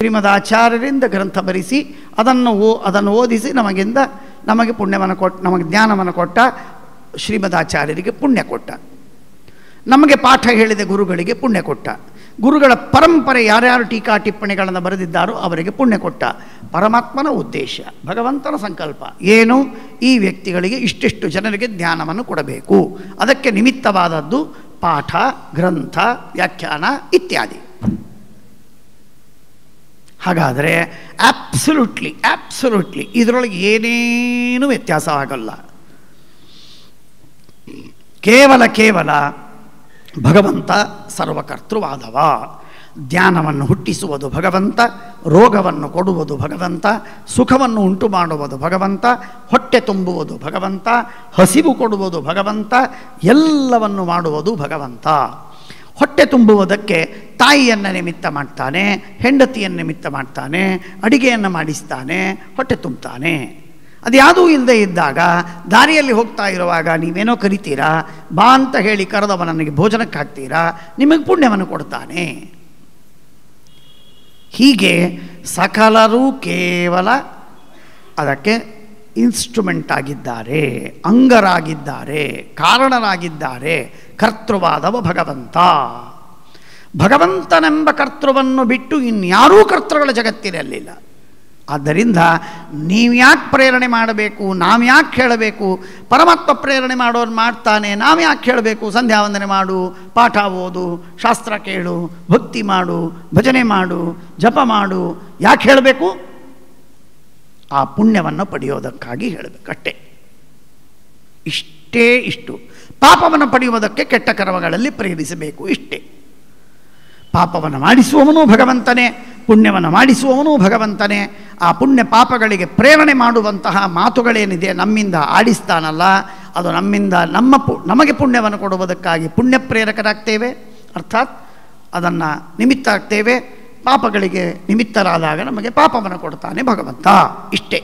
ಶ್ರೀಮದಾಚಾರ್ಯರಿಂದ ಗ್ರಂಥ ಬರೆಸಿ ಅದನ್ನು ಓದಿಸಿ ನಮಗೆ ಪುಣ್ಯವನ್ನು ಕೊಟ್ಟ, ನಮಗೆ ಜ್ಞಾನವನ್ನು ಕೊಟ್ಟ ಶ್ರೀಮದಾಚಾರ್ಯರಿಗೆ ಪುಣ್ಯ ಕೊಟ್ಟ. ನಮಗೆ ಪಾಠ ಹೇಳಿದ ಗುರುಗಳಿಗೆ ಪುಣ್ಯ ಕೊಟ್ಟ. ಗುರುಗಳ ಪರಂಪರೆ ಯಾರ್ಯಾರು ಟೀಕಾ ಟಿಪ್ಪಣಿಗಳನ್ನು ಬರೆದಿದ್ದಾರೋ ಅವರಿಗೆ ಪುಣ್ಯ ಕೊಟ್ಟ. ಪರಮಾತ್ಮನ ಉದ್ದೇಶ, ಭಗವಂತನ ಸಂಕಲ್ಪ ಏನು? ಈ ವ್ಯಕ್ತಿಗಳಿಗೆ ಇಷ್ಟಿಷ್ಟು ಜನರಿಗೆ ಜ್ಞಾನವನ್ನು ಕೊಡಬೇಕು. ಅದಕ್ಕೆ ನಿಮಿತ್ತವಾದದ್ದು ಪಾಠ, ಗ್ರಂಥ, ವ್ಯಾಖ್ಯಾನ ಇತ್ಯಾದಿ. ಹಾಗಾದರೆ ಆ್ಯಬ್ಸಲ್ಯೂಟ್ಲಿ ಇದರೊಳಗೆ ಏನೇನೂ ವ್ಯತ್ಯಾಸ ಆಗಲ್ಲ. ಕೇವಲ ಭಗವಂತ ಸರ್ವಕರ್ತೃವಾದವ. ಜ್ಞಾನವನ್ನು ಹುಟ್ಟಿಸುವುದು ಭಗವಂತ, ರೋಗವನ್ನು ಕೊಡುವುದು ಭಗವಂತ, ಸುಖವನ್ನು ಉಂಟು ಮಾಡುವುದು ಭಗವಂತ, ಹೊಟ್ಟೆ ತುಂಬುವುದು ಭಗವಂತ, ಹಸಿವು ಕೊಡುವುದು ಭಗವಂತ, ಎಲ್ಲವನ್ನು ಮಾಡುವುದು ಭಗವಂತ. ಹೊಟ್ಟೆ ತುಂಬುವುದಕ್ಕೆ ತಾಯಿಯನ್ನು ನಿಮಿತ್ತ ಮಾಡ್ತಾನೆ, ಹೆಂಡತಿಯನ್ನು ನಿಮಿತ್ತ ಮಾಡ್ತಾನೆ, ಅಡಿಗೆಯನ್ನು ಮಾಡಿಸ್ತಾನೆ, ಹೊಟ್ಟೆ ತುಂಬ್ತಾನೆ. ಅದು ಯಾವುದೂ ಇಲ್ಲದೆ ಇದ್ದಾಗ ದಾರಿಯಲ್ಲಿ ಹೋಗ್ತಾ ಇರುವಾಗ ನೀವೇನೋ ಕರಿತೀರಾ, ಬಾ ಅಂತ ಹೇಳಿ ಕರೆದವನಿಗೆ ಭೋಜನಕ್ಕೆ ಹಾಕ್ತೀರಾ, ನಿಮಗೆ ಪುಣ್ಯವನ್ನು ಕೊಡ್ತಾನೆ. ಹೀಗೆ ಸಕಲರೂ ಕೇವಲ ಅದಕ್ಕೆ ಇನ್ಸ್ಟ್ರುಮೆಂಟ್ ಆಗಿದ್ದಾರೆ, ಅಂಗರಾಗಿದ್ದಾರೆ, ಕಾರಣರಾಗಿದ್ದಾರೆ. ಕರ್ತೃವಾದವ ಭಗವಂತ. ಭಗವಂತನೆಂಬ ಕರ್ತೃವನ್ನು ಬಿಟ್ಟು ಇನ್ಯಾರೂ ಕರ್ತೃಗಳ ಜಗತ್ತಿರಲಿಲ್ಲ. ಆದ್ದರಿಂದ ನೀವು ಯಾಕೆ ಪ್ರೇರಣೆ ಮಾಡಬೇಕು, ನಾವು ಯಾಕೆ ಹೇಳಬೇಕು? ಪರಮಾತ್ಮ ಪ್ರೇರಣೆ ಮಾಡೋರು ಮಾಡ್ತಾನೆ, ನಾವು ಯಾಕೆ ಹೇಳಬೇಕು? ಸಂಧ್ಯಾ ವಂದನೆ ಮಾಡು, ಪಾಠ ಓದು, ಶಾಸ್ತ್ರ ಕೇಳು, ಭಕ್ತಿ ಮಾಡು, ಭಜನೆ ಮಾಡು, ಜಪ ಮಾಡು. ಯಾಕೆ ಹೇಳಬೇಕು? ಆ ಪುಣ್ಯವನ್ನು ಪಡೆಯೋದಕ್ಕಾಗಿ ಹೇಳಬೇಕಷ್ಟೇ. ಇಷ್ಟು ಪಾಪವನ್ನು ಪಡೆಯುವುದಕ್ಕೆ ಕೆಟ್ಟ ಕರ್ಮಗಳಲ್ಲಿ ಪ್ರೇರಿಸಬೇಕು, ಇಷ್ಟೇ. ಪಾಪವನ್ನು ಮಾಡಿಸುವವನು ಭಗವಂತನೇ, ಪುಣ್ಯವನ್ನು ಮಾಡಿಸುವವನು ಭಗವಂತನೇ. ಆ ಪುಣ್ಯ ಪಾಪಗಳಿಗೆ ಪ್ರೇರಣೆ ಮಾಡುವಂತಹ ಮಾತುಗಳೇನಿದೆ ನಮ್ಮಿಂದ ಆಡಿಸ್ತಾನಲ್ಲ, ಅದು ನಮಗೆ ಪುಣ್ಯವನ್ನು ಕೊಡುವುದಕ್ಕಾಗಿ ಪುಣ್ಯ ಪ್ರೇರಕರಾಗ್ತೇವೆ, ಅರ್ಥಾತ್ ಅದನ್ನು ನಿಮಿತ್ತ ಆಗ್ತೇವೆ. ಪಾಪಗಳಿಗೆ ನಿಮಿತ್ತರಾದಾಗ ನಮಗೆ ಪಾಪವನ್ನು ಕೊಡ್ತಾನೆ ಭಗವಂತ, ಇಷ್ಟೇ.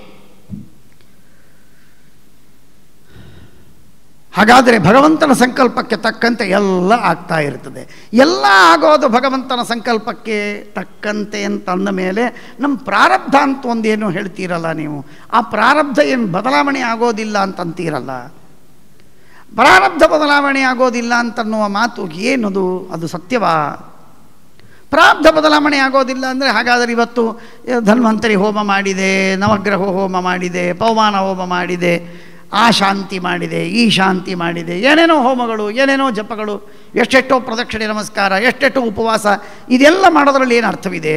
ಹಾಗಾದರೆ ಭಗವಂತನ ಸಂಕಲ್ಪಕ್ಕೆ ತಕ್ಕಂತೆ ಎಲ್ಲ ಆಗ್ತಾ ಇರ್ತದೆ. ಎಲ್ಲ ಆಗೋದು ಭಗವಂತನ ಸಂಕಲ್ಪಕ್ಕೆ ತಕ್ಕಂತೆ ಅಂತಂದ ಮೇಲೆ ನಮ್ಮ ಪ್ರಾರಬ್ಧ ಅಂತ ಒಂದೇನು ಹೇಳ್ತೀರಲ್ಲ ನೀವು, ಆ ಪ್ರಾರಬ್ಧ ಏನು ಬದಲಾವಣೆ ಆಗೋದಿಲ್ಲ ಅಂತಂತೀರಲ್ಲ. ಪ್ರಾರಬ್ಧ ಬದಲಾವಣೆ ಆಗೋದಿಲ್ಲ ಅಂತನ್ನುವ ಮಾತು ಏನದು? ಅದು ಸತ್ಯವಾ? ಪ್ರಾರಬ್ಧ ಬದಲಾವಣೆ ಆಗೋದಿಲ್ಲ ಅಂದರೆ ಹಾಗಾದರೆ ಇವತ್ತು ಧನ್ವಂತರಿ ಹೋಮ ಮಾಡಿದೆ, ನವಗ್ರಹ ಹೋಮ ಮಾಡಿದೆ, ಪವಮಾನ ಹೋಮ ಮಾಡಿದೆ, ಆ ಶಾಂತಿ ಮಾಡಿದೆ, ಈ ಶಾಂತಿ ಮಾಡಿದೆ, ಏನೇನೋ ಹೋಮಗಳು, ಏನೇನೋ ಜಪಗಳು, ಎಷ್ಟೆಷ್ಟೋ ಪ್ರದಕ್ಷಿಣೆ ನಮಸ್ಕಾರ, ಎಷ್ಟೆಷ್ಟೋ ಉಪವಾಸ, ಇದೆಲ್ಲ ಮಾಡೋದ್ರಲ್ಲಿ ಏನು ಅರ್ಥವಿದೆ?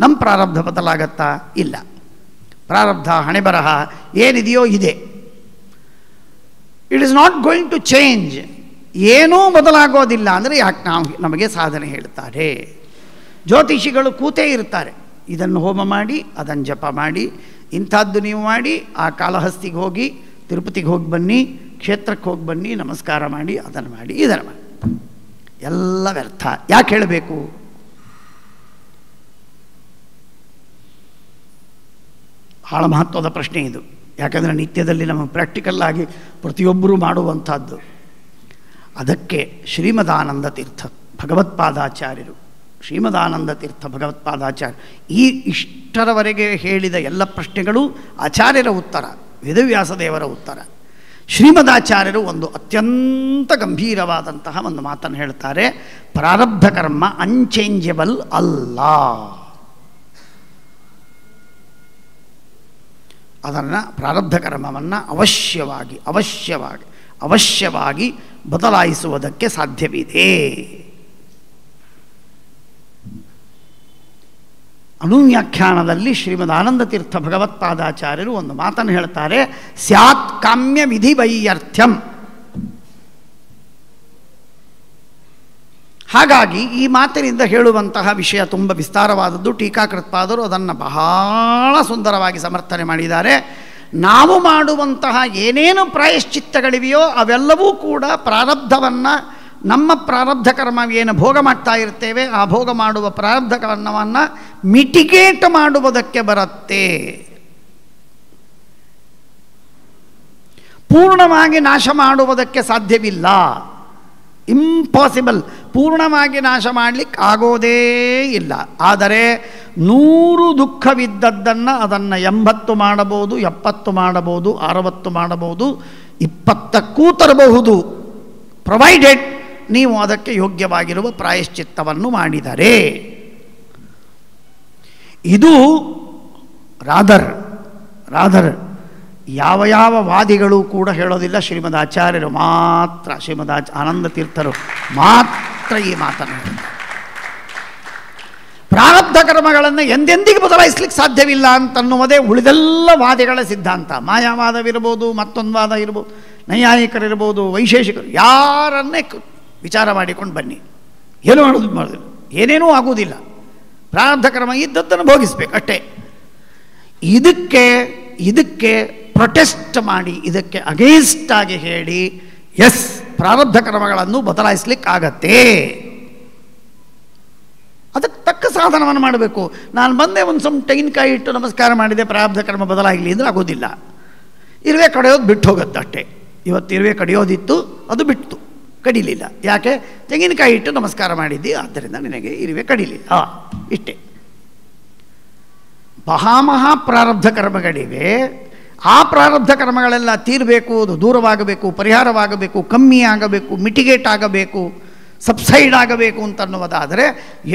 ನಮ್ಮ ಪ್ರಾರಬ್ಧ ಬದಲಾಗತ್ತಾ? ಇಲ್ಲ. ಪ್ರಾರಬ್ಧ ಹಣೆ ಬರಹ ಏನಿದೆಯೋ ಇದೆ. It is not going to change. ಏನೂ ಬದಲಾಗೋದಿಲ್ಲ ಅಂದರೆ ಯಾಕೆ ನಮಗೆ ಸಾಧನೆ ಹೇಳ್ತಾರೆ? ಜ್ಯೋತಿಷಿಗಳು ಕೂತೇ ಇರ್ತಾರೆ, ಇದನ್ನು ಹೋಮ ಮಾಡಿ, ಅದನ್ನು ಜಪ ಮಾಡಿ, ಇಂಥದ್ದು ನೀವು ಮಾಡಿ, ಆ ಕಾಳಹಸ್ತಿಗೆ ಹೋಗಿ, ತಿರುಪತಿಗೆ ಹೋಗಿ ಬನ್ನಿ, ಕ್ಷೇತ್ರಕ್ಕೆ ಹೋಗಿ ಬನ್ನಿ, ನಮಸ್ಕಾರ ಮಾಡಿ, ಅದನ್ನು ಮಾಡಿ, ಇದನ್ನು ಮಾಡಿ. ಎಲ್ಲ ವ್ಯರ್ಥ. ಯಾಕೆ ಹೇಳಬೇಕು? ಬಹಳ ಮಹತ್ವದ ಪ್ರಶ್ನೆ ಇದು. ಯಾಕಂದರೆ ನಿತ್ಯದಲ್ಲಿ ನಮ್ಮ ಪ್ರಾಕ್ಟಿಕಲ್ ಆಗಿ ಪ್ರತಿಯೊಬ್ಬರೂ ಮಾಡುವಂಥದ್ದು. ಅದಕ್ಕೆ ಶ್ರೀಮದಾನಂದ ತೀರ್ಥ ಭಗವತ್ಪಾದಾಚಾರ್ಯರು, ಶ್ರೀಮದಾನಂದ ತೀರ್ಥ ಭಗವತ್ಪಾದಾಚಾರ್ಯ ಇಷ್ಟರವರೆಗೆ ಹೇಳಿದ ಎಲ್ಲ ಪ್ರಶ್ನೆಗಳು ಆಚಾರ್ಯರ ಉತ್ತರ, ವೇದವ್ಯಾಸದೇವರ ಉತ್ತರ. ಶ್ರೀಮದಾಚಾರ್ಯರು ಒಂದು ಅತ್ಯಂತ ಗಂಭೀರವಾದಂತಹ ಒಂದು ಮಾತನ್ನು ಹೇಳ್ತಾರೆ. ಪ್ರಾರಬ್ಧ ಕರ್ಮ ಅನ್ಚೇಂಜಬಲ್ ಅಲ್ಲ. ಅದನ್ನು ಪ್ರಾರಬ್ಧ ಕರ್ಮವನ್ನು ಅವಶ್ಯವಾಗಿ ಬದಲಾಯಿಸುವುದಕ್ಕೆ ಸಾಧ್ಯವಿದೆ. ಅನುವ್ಯಾಖ್ಯಾನದಲ್ಲಿ ಶ್ರೀಮದ್ ಆನಂದ ತೀರ್ಥ ಭಗವತ್ಪಾದಾಚಾರ್ಯರು ಒಂದು ಮಾತನ್ನು ಹೇಳ್ತಾರೆ. ಸ್ಯಾತ್ ಕಾಮ್ಯ ವಿಧಿ ವೈಯರ್ಥ್ಯಂ. ಹಾಗಾಗಿ ಈ ಮಾತಿನಿಂದ ಹೇಳುವಂತಹ ವಿಷಯ ತುಂಬ ವಿಸ್ತಾರವಾದದ್ದು. ಟೀಕಾಕೃತ್ಪಾದರು ಅದನ್ನು ಬಹಳ ಸುಂದರವಾಗಿ ಸಮರ್ಥನೆ ಮಾಡಿದ್ದಾರೆ. ನಾವು ಮಾಡುವಂತಹ ಏನೇನು ಪ್ರಾಯಶ್ಚಿತ್ತಗಳಿವೆಯೋ ಅವೆಲ್ಲವೂ ಕೂಡ ಪ್ರಾರಬ್ಧವನ್ನು, ನಮ್ಮ ಪ್ರಾರಬ್ಧ ಕರ್ಮ ಏನು ಭೋಗ ಮಾಡ್ತಾ ಇರ್ತೇವೆ, ಆ ಭೋಗ ಮಾಡುವ ಪ್ರಾರಬ್ಧ ಕರ್ಮವನ್ನು ಮಿಟಿಗೇಟ್ ಮಾಡುವುದಕ್ಕೆ ಬರುತ್ತೆ. ಪೂರ್ಣವಾಗಿ ನಾಶ ಮಾಡುವುದಕ್ಕೆ ಸಾಧ್ಯವಿಲ್ಲ. ಇಂಪಾಸಿಬಲ್. ಪೂರ್ಣವಾಗಿ ನಾಶ ಮಾಡಲಿಕ್ಕೆ ಆಗೋದೇ ಇಲ್ಲ. ಆದರೆ 100 ದುಃಖವಿದ್ದದ್ದನ್ನು ಅದನ್ನು 80 ಮಾಡಬಹುದು, 70 ಮಾಡಬಹುದು, 60 ಮಾಡಬಹುದು, 20ಕ್ಕೂ ತರಬಹುದು, ಪ್ರೊವೈಡೆಡ್ ನೀವು ಅದಕ್ಕೆ ಯೋಗ್ಯವಾಗಿರುವ ಪ್ರಾಯಶ್ಚಿತ್ತವನ್ನು ಮಾಡಿದರೆ. ಇದು ರಾದರ್ ಯಾವ ವಾದಿಗಳು ಕೂಡ ಹೇಳೋದಿಲ್ಲ, ಶ್ರೀಮದ್ ಆಚಾರ್ಯರು ಮಾತ್ರ, ಶ್ರೀಮದ್ ಆನಂದ ತೀರ್ಥರು ಮಾತ್ರ ಈ ಮಾತನ್ನು ಹೇಳ್ತಾರೆ. ಪ್ರಾರಬ್ಧ ಕರ್ಮಗಳನ್ನು ಎಂದೆಂದಿಗೂ ಬದಲಾಯಿಸಲಿಕ್ಕೆ ಸಾಧ್ಯವಿಲ್ಲ ಅಂತನ್ನುವುದೇ ಉಳಿದೆಲ್ಲ ವಾದಿಗಳ ಸಿದ್ಧಾಂತ. ಮಾಯಾವಾದವಿರ್ಬೋದು, ಮತ್ತೊಂದು ವಾದ ಇರ್ಬೋದು, ನೈಯಾಯಿಕರಿರ್ಬೋದು, ವೈಶೇಷಿಕರು, ಯಾರನ್ನೇ ವಿಚಾರ ಮಾಡಿಕೊಂಡು ಬನ್ನಿ, ಏನು ಮಾಡೋದಿಲ್ಲ, ಏನೇನೂ ಆಗುವುದಿಲ್ಲ. ಪ್ರಾರಬ್ಧ ಕರ್ಮ ಇದ್ದದ್ದನ್ನು ಭೋಗಿಸ್ಬೇಕು ಅಷ್ಟೇ. ಇದಕ್ಕೆ ಪ್ರೊಟೆಸ್ಟ್ ಮಾಡಿ, ಇದಕ್ಕೆ ಅಗೇನ್ಸ್ಟ್ ಆಗಿ ಹೇಳಿ, ಎಸ್ ಪ್ರಾರಬ್ಧ ಕರ್ಮಗಳನ್ನು ಬದಲಾಯಿಸಲಿಕ್ಕಾಗತ್ತೆ, ಅದಕ್ಕೆ ತಕ್ಕ ಸಾಧನವನ್ನು ಮಾಡಬೇಕು. ನಾನು ಬಂದೆ ಒಂದು ಸ್ವಲ್ಪ ತೆಂಗಿನಕಾಯಿ ಇಟ್ಟು ನಮಸ್ಕಾರ ಮಾಡಿದೆ, ಪ್ರಾರಬ್ಧ ಕರ್ಮ ಬದಲಾಗಲಿ ಅಂದರೆ ಆಗೋದಿಲ್ಲ. ಇರುವೆ ಕಡಿಯೋದು ಬಿಟ್ಟು ಹೋಗುತ್ತೆ ಅಷ್ಟೇ. ಇವತ್ತು ಇರುವೆ ಕಡಿಯೋದಿತ್ತು, ಅದು ಬಿಟ್ಟು ಕಡಿಲಿಲ್ಲ. ಯಾಕೆ? ತೆಂಗಿನಕಾಯಿ ಇಟ್ಟು ನಮಸ್ಕಾರ ಮಾಡಿದ್ದಿ, ಆದ್ದರಿಂದ ನಿನಗೆ ಇರುವೆ ಕಡಿಲಿಲ್ಲ, ಇಷ್ಟೇ. ಮಹಾ ಪ್ರಾರಬ್ಧ ಕರ್ಮಗಳಿವೆ. ಆ ಪ್ರಾರಬ್ಧ ಕರ್ಮಗಳೆಲ್ಲ ತೀರಬೇಕು, ಅದು ದೂರವಾಗಬೇಕು, ಪರಿಹಾರವಾಗಬೇಕು, ಕಮ್ಮಿ ಆಗಬೇಕು, ಮಿಟಿಗೇಟ್ ಆಗಬೇಕು, ಸಬ್ಸೈಡ್ ಆಗಬೇಕು ಅಂತನ್ನುವುದಾದರೆ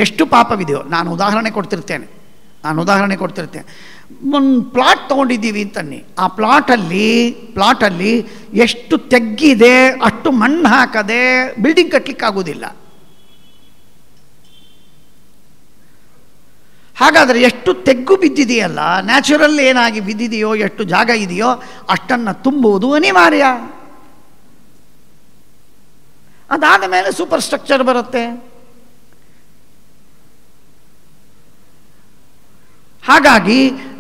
ಎಷ್ಟು ಪಾಪವಿದೆಯೋ. ನಾನು ಉದಾಹರಣೆ ಕೊಡ್ತಿರ್ತೇನೆ. ಒಂದು ಪ್ಲಾಟ್ ತೊಗೊಂಡಿದ್ದೀವಿ ಅಂತನ್ನಿ, ಆ ಪ್ಲಾಟಲ್ಲಿ ಎಷ್ಟು ತೆಗ್ಗಿದೆ ಅಷ್ಟು ಮಣ್ಣು ಹಾಕದೆ ಬಿಲ್ಡಿಂಗ್ ಕಟ್ಟಲಿಕ್ಕಾಗೋದಿಲ್ಲ. ಹಾಗಾದರೆ ಎಷ್ಟು ತೆಗ್ಗು ಬಿದ್ದಿದೆಯಲ್ಲ, ನ್ಯಾಚುರಲ್ ಏನಾಗಿ ಬಿದ್ದಿದೆಯೋ, ಎಷ್ಟು ಜಾಗ ಇದೆಯೋ ಅಷ್ಟನ್ನು ತುಂಬುವುದು ಅನಿವಾರ್ಯ. ಅದಾದ ಮೇಲೆ ಸೂಪರ್ ಸ್ಟ್ರಕ್ಚರ್ ಬರುತ್ತೆ. ಹಾಗಾಗಿ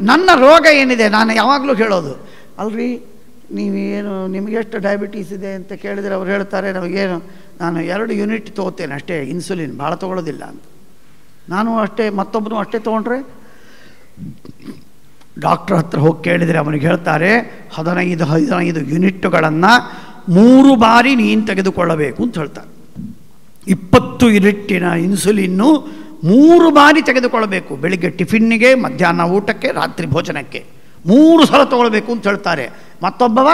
ನನ್ನ ರೋಗ ಏನಿದೆ, ನಾನು ಯಾವಾಗಲೂ ಹೇಳೋದು, ಅಲ್ರಿ ನೀವೇನು ನಿಮಗೆ ಎಷ್ಟು ಡಯಾಬಿಟೀಸ್ ಇದೆ ಅಂತ ಕೇಳಿದರೆ ಅವ್ರು ಹೇಳ್ತಾರೆ, ನಮಗೇನು ನಾನು 2 ಯೂನಿಟ್ ತೊಗೋತೇನೆ ಅಷ್ಟೇ, ಇನ್ಸುಲಿನ್ ಭಾಳ ತೊಗೊಳ್ಳೋದಿಲ್ಲ ಅಂತ. ನಾನು ಅಷ್ಟೇ, ಮತ್ತೊಬ್ಬನು ಅಷ್ಟೇ ತೊಗೊಂಡ್ರೆ ಡಾಕ್ಟ್ರ್ ಹತ್ರ ಹೋಗಿ ಕೇಳಿದರೆ ಅವನಿಗೆ ಹೇಳ್ತಾರೆ 15 ಯೂನಿಟ್ಗಳನ್ನು 3 ಬಾರಿ ನೀನು ತೆಗೆದುಕೊಳ್ಳಬೇಕು ಅಂತ ಹೇಳ್ತಾರೆ. 20 ಯೂನಿಟ್ಟಿನ ಇನ್ಸುಲಿನ್ನು 3 ಬಾರಿ ತೆಗೆದುಕೊಳ್ಳಬೇಕು. ಬೆಳಿಗ್ಗೆ ಟಿಫಿನ್ನಿಗೆ, ಮಧ್ಯಾಹ್ನ ಊಟಕ್ಕೆ, ರಾತ್ರಿ ಭೋಜನಕ್ಕೆ 3 ಸಲ ತೊಗೊಳ್ಬೇಕು ಅಂತ ಹೇಳ್ತಾರೆ. ಮತ್ತೊಬ್ಬವ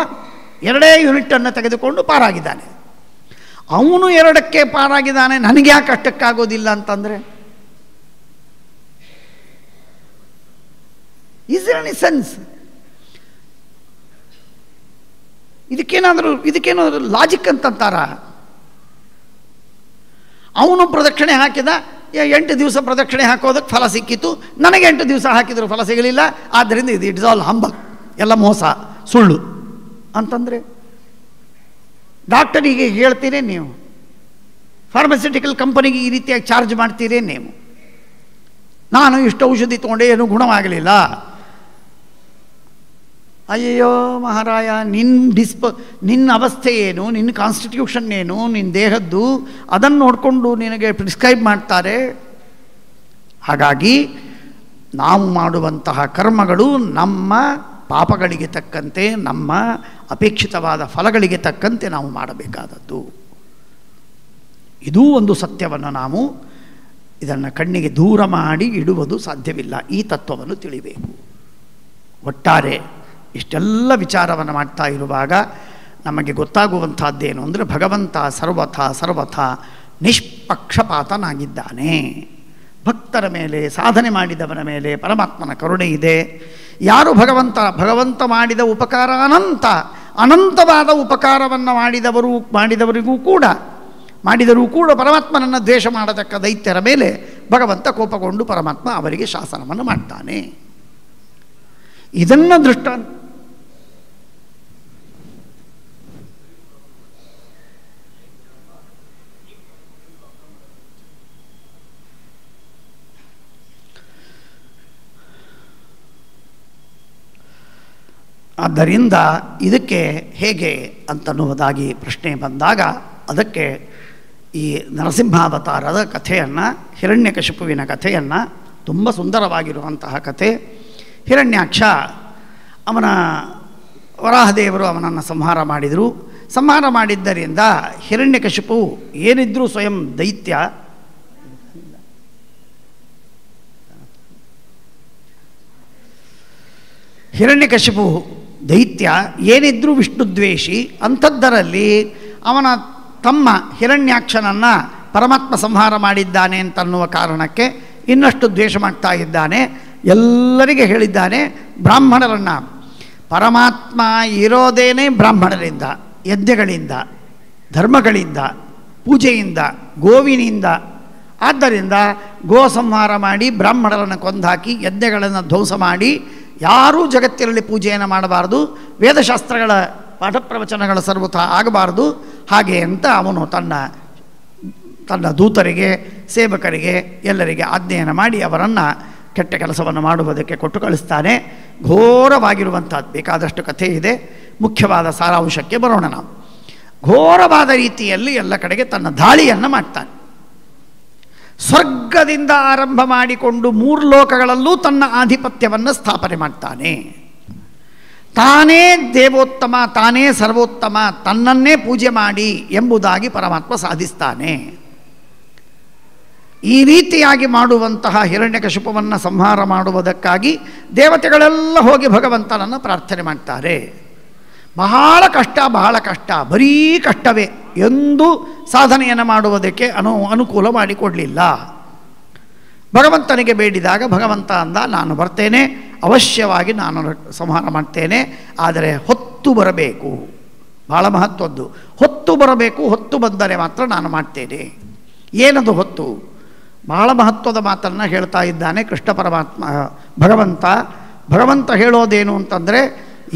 2 ಯೂನಿಟನ್ನು ತೆಗೆದುಕೊಂಡು ಪಾರಾಗಿದ್ದಾನೆ. ಅವನು 2ಕ್ಕೆ ಪಾರಾಗಿದ್ದಾನೆ, ನನಗೆ ಯಾಕೆ ಅಷ್ಟಕ್ಕಾಗೋದಿಲ್ಲ ಅಂತಂದರೆ, ಈಸ್ ದೇರ್ ಎನಿ ಸೆನ್ಸ್? ಇದಕ್ಕೇನಾದರೂ ಲಾಜಿಕ್ ಅಂತಂತಾರ? ಅವನು ಪ್ರದಕ್ಷಿಣೆ ಹಾಕಿದ, 8 ದಿವಸ ಪ್ರದಕ್ಷಿಣೆ ಹಾಕೋದಕ್ಕೆ ಫಲ ಸಿಕ್ಕಿತು, ನನಗೆ 8 ದಿವಸ ಹಾಕಿದರೂ ಫಲ ಸಿಗಲಿಲ್ಲ, ಆದ್ದರಿಂದ ಇದು ಇಟ್ಸ್ ಆಲ್ ಹಂಬಗ್, ಎಲ್ಲ ಮೋಸ, ಸುಳ್ಳು ಅಂತಂದರೆ ಡಾಕ್ಟರಿಗೆ ಹೇಳ್ತೀರೇ ನೀವು? ಫಾರ್ಮಸ್ಯೂಟಿಕಲ್ ಕಂಪನಿಗೆ ಈ ರೀತಿಯಾಗಿ ಚಾರ್ಜ್ ಮಾಡ್ತೀರೇ ನೀವು? ನಾನು ಇಷ್ಟು ಔಷಧಿ ತೊಗೊಂಡೆ, ಏನೂ ಗುಣವಾಗಲಿಲ್ಲ. ಅಯ್ಯೋ ಮಹಾರಾಯ, ನಿನ್ನ ಅವಸ್ಥೆ ಏನು, ನಿನ್ನ ಕಾನ್ಸ್ಟಿಟ್ಯೂಷನ್ ಏನು, ನಿನ್ನ ದೇಹದ್ದು, ಅದನ್ನು ನೋಡಿಕೊಂಡು ನಿನಗೆ ಪ್ರಿಸ್ಕ್ರೈಬ್ ಮಾಡ್ತಾರೆ. ಹಾಗಾಗಿ ನಾವು ಮಾಡುವಂತಹ ಕರ್ಮಗಳು ನಮ್ಮ ಪಾಪಗಳಿಗೆ ತಕ್ಕಂತೆ, ನಮ್ಮ ಅಪೇಕ್ಷಿತವಾದ ಫಲಗಳಿಗೆ ತಕ್ಕಂತೆ ನಾವು ಮಾಡಬೇಕಾದದ್ದು. ಇದೂ ಒಂದು ಸತ್ಯವನ್ನು ನಾವು ಇದನ್ನು ಕಣ್ಣಿಗೆ ದೂರ ಮಾಡಿ ಇಡುವುದು ಸಾಧ್ಯವಿಲ್ಲ. ಈ ತತ್ವವನ್ನು ತಿಳಿಬೇಕು. ಒಟ್ಟಾರೆ ಇಷ್ಟೆಲ್ಲ ವಿಚಾರವನ್ನು ಮಾಡ್ತಾ ಇರುವಾಗ ನಮಗೆ ಗೊತ್ತಾಗುವಂಥದ್ದೇನು ಅಂದರೆ, ಭಗವಂತ ಸರ್ವಥ ನಿಷ್ಪಕ್ಷಪಾತನಾಗಿದ್ದಾನೆ. ಭಕ್ತರ ಮೇಲೆ, ಸಾಧನೆ ಮಾಡಿದವನ ಮೇಲೆ ಪರಮಾತ್ಮನ ಕರುಣೆ ಇದೆ. ಯಾರು ಭಗವಂತ ಮಾಡಿದ ಉಪಕಾರ ಅನಂತವಾದ ಉಪಕಾರವನ್ನು ಮಾಡಿದರೂ ಕೂಡ ಪರಮಾತ್ಮನನ್ನು ದ್ವೇಷ ಮಾಡತಕ್ಕ ದೈತ್ಯರ ಮೇಲೆ ಭಗವಂತ ಕೋಪಗೊಂಡು ಪರಮಾತ್ಮ ಅವರಿಗೆ ಶಾಸನವನ್ನು ಮಾಡ್ತಾನೆ. ಇದನ್ನು ಆದ್ದರಿಂದ ಇದಕ್ಕೆ ಹೇಗೆ ಅಂತನ್ನುವುದಾಗಿ ಪ್ರಶ್ನೆ ಬಂದಾಗ, ಅದಕ್ಕೆ ಈ ನರಸಿಂಹಾವತಾರದ ಕಥೆಯನ್ನು, ಹಿರಣ್ಯಕಶಿಪುವಿನ ಕಥೆಯನ್ನು, ತುಂಬ ಸುಂದರವಾಗಿರುವಂತಹ ಕಥೆ. ಹಿರಣ್ಯಾಕ್ಷ, ವರಾಹದೇವರು ಅವನನ್ನು ಸಂಹಾರ ಮಾಡಿದರು. ಸಂಹಾರ ಮಾಡಿದ್ದರಿಂದ ಹಿರಣ್ಯಕಶಿಪು ಏನಿದ್ರೂ ಸ್ವಯಂ ದೈತ್ಯ, ಹಿರಣ್ಯಕಶಿಪು ದೈತ್ಯ ಏನಿದ್ರೂ ವಿಷ್ಣುದ್ವೇಷಿ. ಅಂಥದ್ದರಲ್ಲಿ ಅವನ ತಮ್ಮ ಹಿರಣ್ಯಾಕ್ಷನನ್ನು ಪರಮಾತ್ಮ ಸಂಹಾರ ಮಾಡಿದ್ದಾನೆ ಅಂತನ್ನುವ ಕಾರಣಕ್ಕೆ ಇನ್ನಷ್ಟು ದ್ವೇಷ ಮಾಡ್ತಾ ಇದ್ದಾನೆ. ಎಲ್ಲರಿಗೆ ಹೇಳಿದ್ದಾನೆ, ಬ್ರಾಹ್ಮಣರನ್ನು, ಪರಮಾತ್ಮ ಇರೋದೇನೇ ಬ್ರಾಹ್ಮಣರಿಂದ, ಯಜ್ಞಗಳಿಂದ, ಧರ್ಮಗಳಿಂದ, ಪೂಜೆಯಿಂದ, ಗೋವಿನಿಂದ. ಆದ್ದರಿಂದ ಗೋ ಸಂಹಾರ ಮಾಡಿ ಬ್ರಾಹ್ಮಣರನ್ನು ಕೊಂದಾಕಿ ಯಜ್ಞಗಳನ್ನು ಧ್ವಂಸ ಮಾಡಿ ಯಾರೂ ಜಗತ್ತಿನಲ್ಲಿ ಪೂಜೆಯನ್ನು ಮಾಡಬಾರ್ದು, ವೇದಶಾಸ್ತ್ರಗಳ ಪಾಠ ಪ್ರವಚನಗಳ ಸರ್ವಥ ಆಗಬಾರ್ದು. ಹಾಗೆ ಅಂತ ಅವನು ತನ್ನ ದೂತರಿಗೆ, ಸೇವಕರಿಗೆ ಎಲ್ಲರಿಗೆ ಆಜ್ಞೆಯನ್ನು ಮಾಡಿ ಅವರನ್ನು ಕೆಟ್ಟ ಕೆಲಸವನ್ನು ಮಾಡುವುದಕ್ಕೆ ಕೊಟ್ಟು ಕಳಿಸ್ತಾನೆ. ಘೋರವಾಗಿರುವಂಥದ್ದು ಬೇಕಾದಷ್ಟು ಕಥೆ ಇದೆ. ಮುಖ್ಯವಾದ ಸಾರಾಂಶಕ್ಕೆ ಬರೋಣ ನಾವು. ಘೋರವಾದ ರೀತಿಯಲ್ಲಿ ಎಲ್ಲ ಕಡೆಗೆ ತನ್ನ ದಾಳಿಯನ್ನು ಮಾಡ್ತಾನೆ. ಸ್ವರ್ಗದಿಂದ ಆರಂಭ ಮಾಡಿಕೊಂಡು 3 ಲೋಕಗಳಲ್ಲೂ ತನ್ನ ಆಧಿಪತ್ಯವನ್ನು ಸ್ಥಾಪನೆ ಮಾಡ್ತಾನೆ. ತಾನೇ ದೇವೋತ್ತಮ, ತಾನೇ ಸರ್ವೋತ್ತಮ, ತನ್ನನ್ನೇ ಪೂಜೆ ಮಾಡಿ ಎಂಬುದಾಗಿ ಪರಮಾತ್ಮ ಸಾಧಿಸ್ತಾನೆ. ಈ ರೀತಿಯಾಗಿ ಮಾಡುವಂತಹ ಹಿರಣ್ಯಕಶಿಪುವನ್ನು ಸಂಹಾರ ಮಾಡುವುದಕ್ಕಾಗಿ ದೇವತೆಗಳೆಲ್ಲ ಹೋಗಿ ಭಗವಂತನನ್ನು ಪ್ರಾರ್ಥನೆ ಮಾಡ್ತಾರೆ. ಬಹಳ ಕಷ್ಟ, ಬರೀ ಕಷ್ಟವೇ. ಎಂದೂ ಸಾಧನೆಯನ್ನು ಮಾಡುವುದಕ್ಕೆ ಅನುಕೂಲ ಮಾಡಿಕೊಡಲಿಲ್ಲ. ಭಗವಂತನಿಗೆ ಬೇಡಿದಾಗ ಭಗವಂತ ಅಂದ, ನಾನು ಬರ್ತೇನೆ, ಅವಶ್ಯವಾಗಿ ನಾನು ಸಂಹಾರ ಮಾಡ್ತೇನೆ, ಆದರೆ ಹೊತ್ತು ಬರಬೇಕು. ಭಾಳ ಮಹತ್ವದ್ದು, ಹೊತ್ತು ಬರಬೇಕು. ಹೊತ್ತು ಬಂದರೆ ಮಾತ್ರ ನಾನು ಮಾಡ್ತೇನೆ. ಏನದು ಹೊತ್ತು? ಬಹಳ ಮಹತ್ವದ ಮಾತನ್ನು ಹೇಳ್ತಾ ಇದ್ದಾನೆ ಕೃಷ್ಣ ಪರಮಾತ್ಮ. ಭಗವಂತ ಹೇಳೋದೇನು ಅಂತಂದರೆ,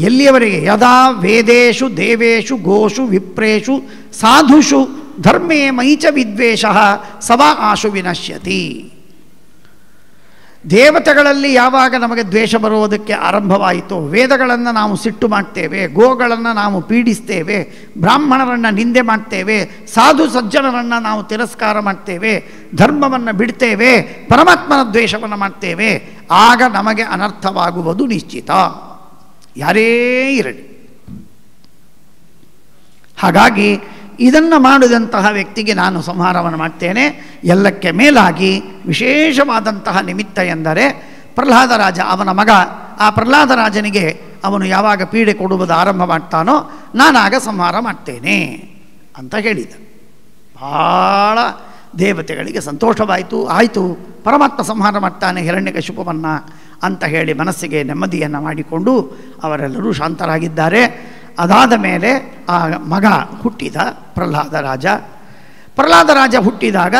ಎಲ್ಲಿಯವರೆಗೆ ಯದಾ ವೇದೇಶು ದೇವೇಶು ಗೋಷು ವಿಪ್ರೇಷು ಸಾಧುಷು ಧರ್ಮೇ ಮೈಚ ವಿದ್ವೇಷಃ ಸವಾ ಆಶು ವಿನಶ್ಯತಿ. ದೇವತೆಗಳಲ್ಲಿ ಯಾವಾಗ ನಮಗೆ ದ್ವೇಷ ಬರುವುದಕ್ಕೆ ಆರಂಭವಾಯಿತು, ವೇದಗಳನ್ನು ನಾವು ಸಿಟ್ಟು ಮಾಡ್ತೇವೆ, ಗೋಗಳನ್ನು ನಾವು ಪೀಡಿಸ್ತೇವೆ, ಬ್ರಾಹ್ಮಣರನ್ನು ನಿಂದೆ ಮಾಡ್ತೇವೆ, ಸಾಧು ಸಜ್ಜನರನ್ನು ನಾವು ತಿರಸ್ಕಾರ ಮಾಡ್ತೇವೆ, ಧರ್ಮವನ್ನು ಬಿಡ್ತೇವೆ, ಪರಮಾತ್ಮನ ದ್ವೇಷವನ್ನು ಮಾಡ್ತೇವೆ, ಆಗ ನಮಗೆ ಅನರ್ಥವಾಗುವುದು ನಿಶ್ಚಿತ, ಯಾರೇ ಇರಲಿ. ಹಾಗಾಗಿ ಇದನ್ನು ಮಾಡಿದಂತಹ ವ್ಯಕ್ತಿಗೆ ನಾನು ಸಂಹಾರವನ್ನು ಮಾಡ್ತೇನೆ. ಎಲ್ಲಕ್ಕೆ ಮೇಲಾಗಿ ವಿಶೇಷವಾದಂತಹ ನಿಮಿತ್ತ ಎಂದರೆ ಪ್ರಹ್ಲಾದ ರಾಜ, ಅವನ ಮಗ. ಆ ಪ್ರಹ್ಲಾದ ರಾಜನಿಗೆ ಅವನು ಯಾವಾಗ ಪೀಡೆ ಕೊಡುವುದು ಆರಂಭ ಮಾಡ್ತಾನೋ ನಾನಾಗ ಸಂಹಾರ ಮಾಡ್ತೇನೆ ಅಂತ ಹೇಳಿದ. ಭಾಳ ದೇವತೆಗಳಿಗೆ ಸಂತೋಷವಾಯಿತು. ಆಯಿತು, ಪರಮಾತ್ಮ ಸಂಹಾರ ಮಾಡ್ತಾನೆ ಹಿರಣ್ಯಕಶಿಪುವನ್ನು ಅಂತ ಹೇಳಿ ಮನಸ್ಸಿಗೆ ನೆಮ್ಮದಿಯನ್ನು ಮಾಡಿಕೊಂಡು ಅವರೆಲ್ಲರೂ ಶಾಂತರಾಗಿದ್ದಾರೆ. ಅದಾದ ಮೇಲೆ ಆ ಮಗ ಹುಟ್ಟಿದ ಪ್ರಹ್ಲಾದ ರಾಜ ಹುಟ್ಟಿದಾಗ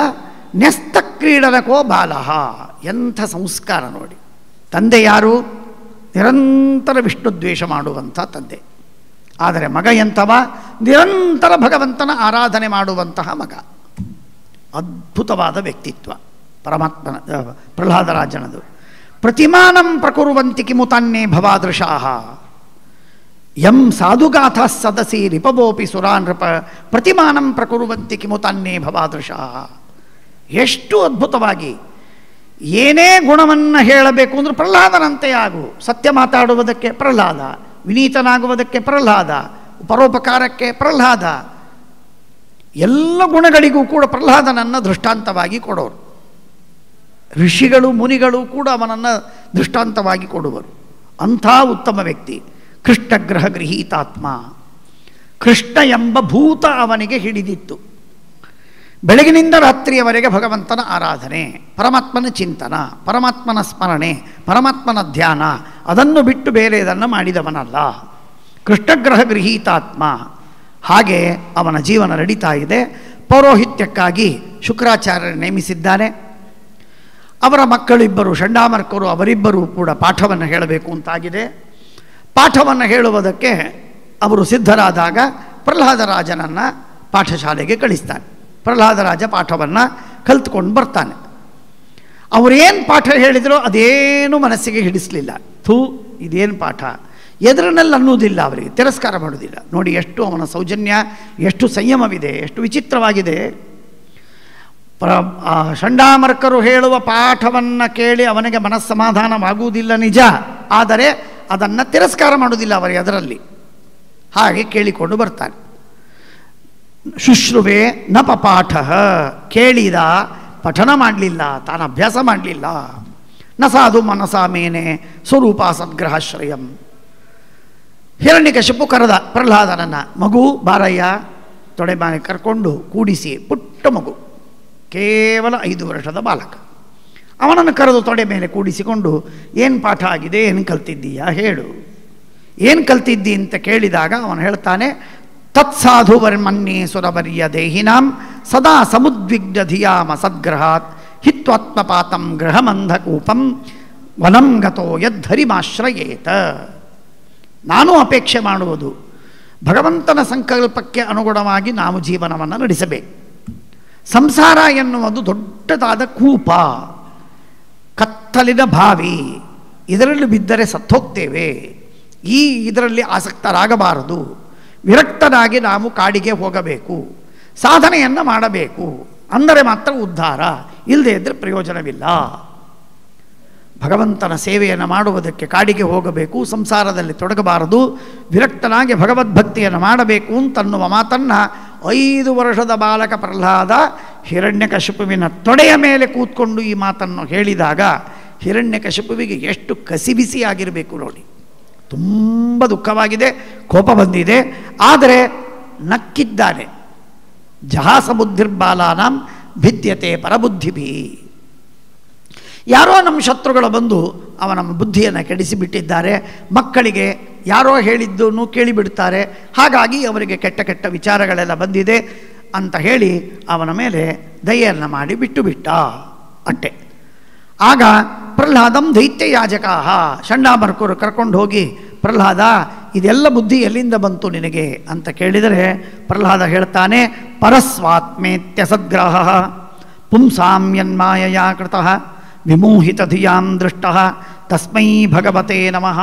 ನ್ಯಸ್ತ ಕ್ರೀಡನಕೋ ಬಾಲಃ. ಎಂಥ ಸಂಸ್ಕಾರ ನೋಡಿ. ತಂದೆ ಯಾರು? ನಿರಂತರ ವಿಷ್ಣು ದ್ವೇಷ ಮಾಡುವಂಥ ತಂದೆ. ಆದರೆ ಮಗ ಎಂಥವ? ನಿರಂತರ ಭಗವಂತನ ಆರಾಧನೆ ಮಾಡುವಂತಹ ಮಗ. ಅದ್ಭುತವಾದ ವ್ಯಕ್ತಿತ್ವ ಪರಮಾತ್ಮನ ಪ್ರಹ್ಲಾದ ರಾಜನದು. ಪ್ರತಿಮಾನಂ ಪ್ರಕುರುವಂತಿ ಕಿಮುತನ್ನೇ ಭವಾದೃಶಾಃ ಯಂ ಸಾಧುಗಾಥಾ ಸದಸಿ ರಿಪವೋಪಿ ಸುರಾನೃಪ ಪ್ರತಿಮಾನಂ ಪ್ರಕುರುವಂತಿ ಕಿಮುತನ್ನೇ ಭವಾದೃಶಾಃ. ಎಷ್ಟು ಅದ್ಭುತವಾಗಿ ಏನೇ ಗುಣವನ್ನು ಹೇಳಬೇಕು ಅಂದರೆ ಪ್ರಹ್ಲಾದನಂತೆ ಆಗು. ಸತ್ಯ ಮಾತಾಡುವುದಕ್ಕೆ ಪ್ರಹ್ಲಾದ, ವಿನೀತನಾಗುವುದಕ್ಕೆ ಪ್ರಹ್ಲಾದ, ಪರೋಪಕಾರಕ್ಕೆ ಪ್ರಹ್ಲಾದ, ಎಲ್ಲ ಗುಣಗಳಿಗೂ ಕೂಡ ಪ್ರಹ್ಲಾದನನ್ನು ದೃಷ್ಟಾಂತವಾಗಿ ಕೊಡೋರು. ಋಷಿಗಳು ಮುನಿಗಳು ಕೂಡ ಅವನನ್ನು ದೃಷ್ಟಾಂತವಾಗಿ ಕೊಡುವರು. ಅಂಥ ಉತ್ತಮ ವ್ಯಕ್ತಿ. ಕೃಷ್ಣಗ್ರಹ ಗೃಹೀತಾತ್ಮ. ಕೃಷ್ಣ ಎಂಬ ಭೂತ ಅವನಿಗೆ ಹಿಡಿದಿತ್ತು. ಬೆಳಗಿನಿಂದ ರಾತ್ರಿಯವರೆಗೆ ಭಗವಂತನ ಆರಾಧನೆ, ಪರಮಾತ್ಮನ ಚಿಂತನ, ಪರಮಾತ್ಮನ ಸ್ಮರಣೆ, ಪರಮಾತ್ಮನ ಧ್ಯಾನ, ಅದನ್ನು ಬಿಟ್ಟು ಬೇರೆದನ್ನು ಮಾಡಿದವನಲ್ಲ. ಕೃಷ್ಣಗ್ರಹ ಗೃಹೀತಾತ್ಮ. ಹಾಗೆ ಅವನ ಜೀವನ ನಡೀತಾ ಇದೆ. ಪೌರೋಹಿತ್ಯಕ್ಕಾಗಿ ಶುಕ್ರಾಚಾರ್ಯರು ನೇಮಿಸಿದ್ದಾನೆ. ಅವರ ಮಕ್ಕಳಿಬ್ಬರು ಷಂಡಾಮರ್ಕರು, ಅವರಿಬ್ಬರೂ ಕೂಡ ಪಾಠವನ್ನು ಹೇಳಬೇಕು ಅಂತಾಗಿದೆ. ಪಾಠವನ್ನು ಹೇಳುವುದಕ್ಕೆ ಅವರು ಸಿದ್ಧರಾದಾಗ ಪ್ರಹ್ಲಾದ ರಾಜನನ್ನು ಪಾಠಶಾಲೆಗೆ ಕಳಿಸ್ತಾನೆ. ಪ್ರಹ್ಲಾದ ರಾಜ ಪಾಠವನ್ನು ಕಲ್ತ್ಕೊಂಡು ಬರ್ತಾನೆ. ಅವರೇನು ಪಾಠ ಹೇಳಿದರೋ ಅದೇನು ಮನಸ್ಸಿಗೆ ಹಿಡಿಸಲಿಲ್ಲ. ಇದೇನು ಪಾಠ, ಎದುರಿನಲ್ಲಿ ಅನ್ನೋದಿಲ್ಲ, ಅವರಿಗೆ ತಿರಸ್ಕಾರ ಮಾಡೋದಿಲ್ಲ. ನೋಡಿ ಎಷ್ಟು ಅವನ ಸೌಜನ್ಯ, ಎಷ್ಟು ಸಂಯಮವಿದೆ, ಎಷ್ಟು ವಿಚಿತ್ರವಾಗಿದೆ. ಷಂಡಾಮರ್ಕರು ಹೇಳುವ ಪಾಠವನ್ನು ಕೇಳಿ ಅವನಿಗೆ ಮನಸ್ಸಮಾಧಾನವಾಗುವುದಿಲ್ಲ ನಿಜ, ಆದರೆ ಅದನ್ನು ತಿರಸ್ಕಾರ ಮಾಡುವುದಿಲ್ಲ ಅವರು ಅದರಲ್ಲಿ. ಹಾಗೆ ಕೇಳಿಕೊಂಡು ಬರ್ತಾನೆ. ಶುಶ್ರುವೆ ನ ಪಪಾಠ, ಕೇಳಿದ ಪಠನ ಮಾಡಲಿಲ್ಲ, ತಾನು ಅಭ್ಯಾಸ ಮಾಡಲಿಲ್ಲ. ನ ಸಾಧು ಮನಸಾ ಮೇನೆ ಸ್ವರೂಪ ಸದ್ಗ್ರಹಾಶ್ರಯಂ. ಹಿರಣ್ಯಕಶಿಪು ಕರೆದ ಪ್ರಹ್ಲಾದನನ್ನು, ಮಗು ಬಾರಯ್ಯ, ತೊಡೆ ಮೇಲೆ ಕರ್ಕೊಂಡು ಕೂಡಿಸಿ, ಪುಟ್ಟ ಮಗು, ಕೇವಲ 5 ವರ್ಷದ ಬಾಲಕ. ಅವನನ್ನು ಕರೆದು ತೊಡೆ ಮೇಲೆ ಕೂಡಿಸಿಕೊಂಡು, ಏನು ಪಾಠ ಆಗಿದೆ, ಏನು ಕಲ್ತಿದ್ದೀಯಾ ಹೇಳು, ಏನು ಕಲ್ತಿದ್ದಿ ಅಂತ ಕೇಳಿದಾಗ ಅವನು ಹೇಳ್ತಾನೆ, ತತ್ಸಾಧು ವರ್ಮನ್ಯೇ ಸುರವರ್ಯ ದೇಹಿನಾಂ ಸದಾ ಸಮುದ್ವಿಗ್ಧ ಧಿಯಾಮ ಸದ್ಗ್ರಹಾತ್ ಹಿತ್ವಾತ್ಮಪಾತಂ ಗೃಹಮಂಧಕೂಪಂ ವನಂ ಗತೋ ಯದ್ಧರಿಮಾಶ್ರಯೇತ. ನಾನು ಅಪೇಕ್ಷೆ ಮಾಡುವುದು ಭಗವಂತನ ಸಂಕಲ್ಪಕ್ಕೆ ಅನುಗುಣವಾಗಿ ನಾವು ಜೀವನವನ್ನು ನಡೆಸಬೇಕು. ಸಂಸಾರ ಎನ್ನುವುದು ದೊಡ್ಡದಾದ ಕೂಪ, ಕತ್ತಲಿನ ಬಾವಿ, ಇದರಲ್ಲಿ ಬಿದ್ದರೆ ಸತ್ತೋಗ್ತೇವೆ. ಇದರಲ್ಲಿ ಆಸಕ್ತರಾಗಬಾರದು. ವಿರಕ್ತನಾಗಿ ನಾವು ಕಾಡಿಗೆ ಹೋಗಬೇಕು, ಸಾಧನೆಯನ್ನು ಮಾಡಬೇಕು, ಅಂದರೆ ಮಾತ್ರ ಉದ್ಧಾರ, ಇಲ್ಲದೇ ಇದ್ದರೆ ಪ್ರಯೋಜನವಿಲ್ಲ. ಭಗವಂತನ ಸೇವೆಯನ್ನು ಮಾಡುವುದಕ್ಕೆ ಕಾಡಿಗೆ ಹೋಗಬೇಕು, ಸಂಸಾರದಲ್ಲಿ ತೊಡಗಬಾರದು, ವಿರಕ್ತನಾಗಿ ಭಗವದ್ಭಕ್ತಿಯನ್ನು ಮಾಡಬೇಕು ಅಂತನ್ನುವ ಮಾತನ್ನು 5 ವರ್ಷದ ಬಾಲಕ ಪ್ರಹ್ಲಾದ ಹಿರಣ್ಯಕಶಿಪುವಿನ ತೊಡೆಯ ಮೇಲೆ ಕೂತ್ಕೊಂಡು ಈ ಮಾತನ್ನು ಹೇಳಿದಾಗ ಹಿರಣ್ಯಕಶಿಪುವಿಗೆ ಎಷ್ಟು ಕಸಿಬಿಸಿಯಾಗಿರಬೇಕು ನೋಡಿ. ತುಂಬ ದುಃಖವಾಗಿದೆ, ಕೋಪ ಬಂದಿದೆ, ಆದರೆ ನಕ್ಕಿದ್ದಾನೆ. ಜಹಾಸ ಬುದ್ಧಿರ್ಬಾಲಾನಾಂ ಭಿದ್ಯತೆ ಪರಬುದ್ಧಿಭಿ. ಯಾರೋ ನಮ್ಮ ಶತ್ರುಗಳು ಬಂದು ಅವನ ಬುದ್ಧಿಯನ್ನು ಕೆಡಿಸಿಬಿಟ್ಟಿದ್ದಾರೆ, ಮಕ್ಕಳಿಗೆ ಯಾರೋ ಹೇಳಿದ್ದನ್ನು ಕೇಳಿಬಿಡ್ತಾರೆ, ಹಾಗಾಗಿ ಅವರಿಗೆ ಕೆಟ್ಟ ಕೆಟ್ಟ ವಿಚಾರಗಳೆಲ್ಲ ಬಂದಿದೆ ಅಂತ ಹೇಳಿ ಅವನ ಮೇಲೆ ದಯೆಯನ್ನು ಮಾಡಿ ಬಿಟ್ಟು ಬಿಟ್ಟ ಅಟ್ಟೆ. ಆಗ ಪ್ರಹ್ಲಾದಂ ದೈತ್ಯಯಾಜಕಾಹ, ಷಂಡಾಮರ್ಕರು ಕರ್ಕೊಂಡು ಹೋಗಿ, ಪ್ರಹ್ಲಾದ ಇದೆಲ್ಲ ಬುದ್ಧಿ ಎಲ್ಲಿಂದ ಬಂತು ನಿನಗೆ ಅಂತ ಕೇಳಿದರೆ ಪ್ರಹ್ಲಾದ ಹೇಳ್ತಾನೆ, ಪರಸ್ವಾತ್ಮೇತ್ಯ ಸದ್ಗ್ರಹ ಪುಂಸಾಂ ಯನ್ಮಾಯಯಾ ಕೃತಃ ವಿಮೋಹಿತ ಧಿಯಾಂ ದೃಷ್ಟಃ ತಸ್ಮೈ ಭಗವತೆ ನಮಃ.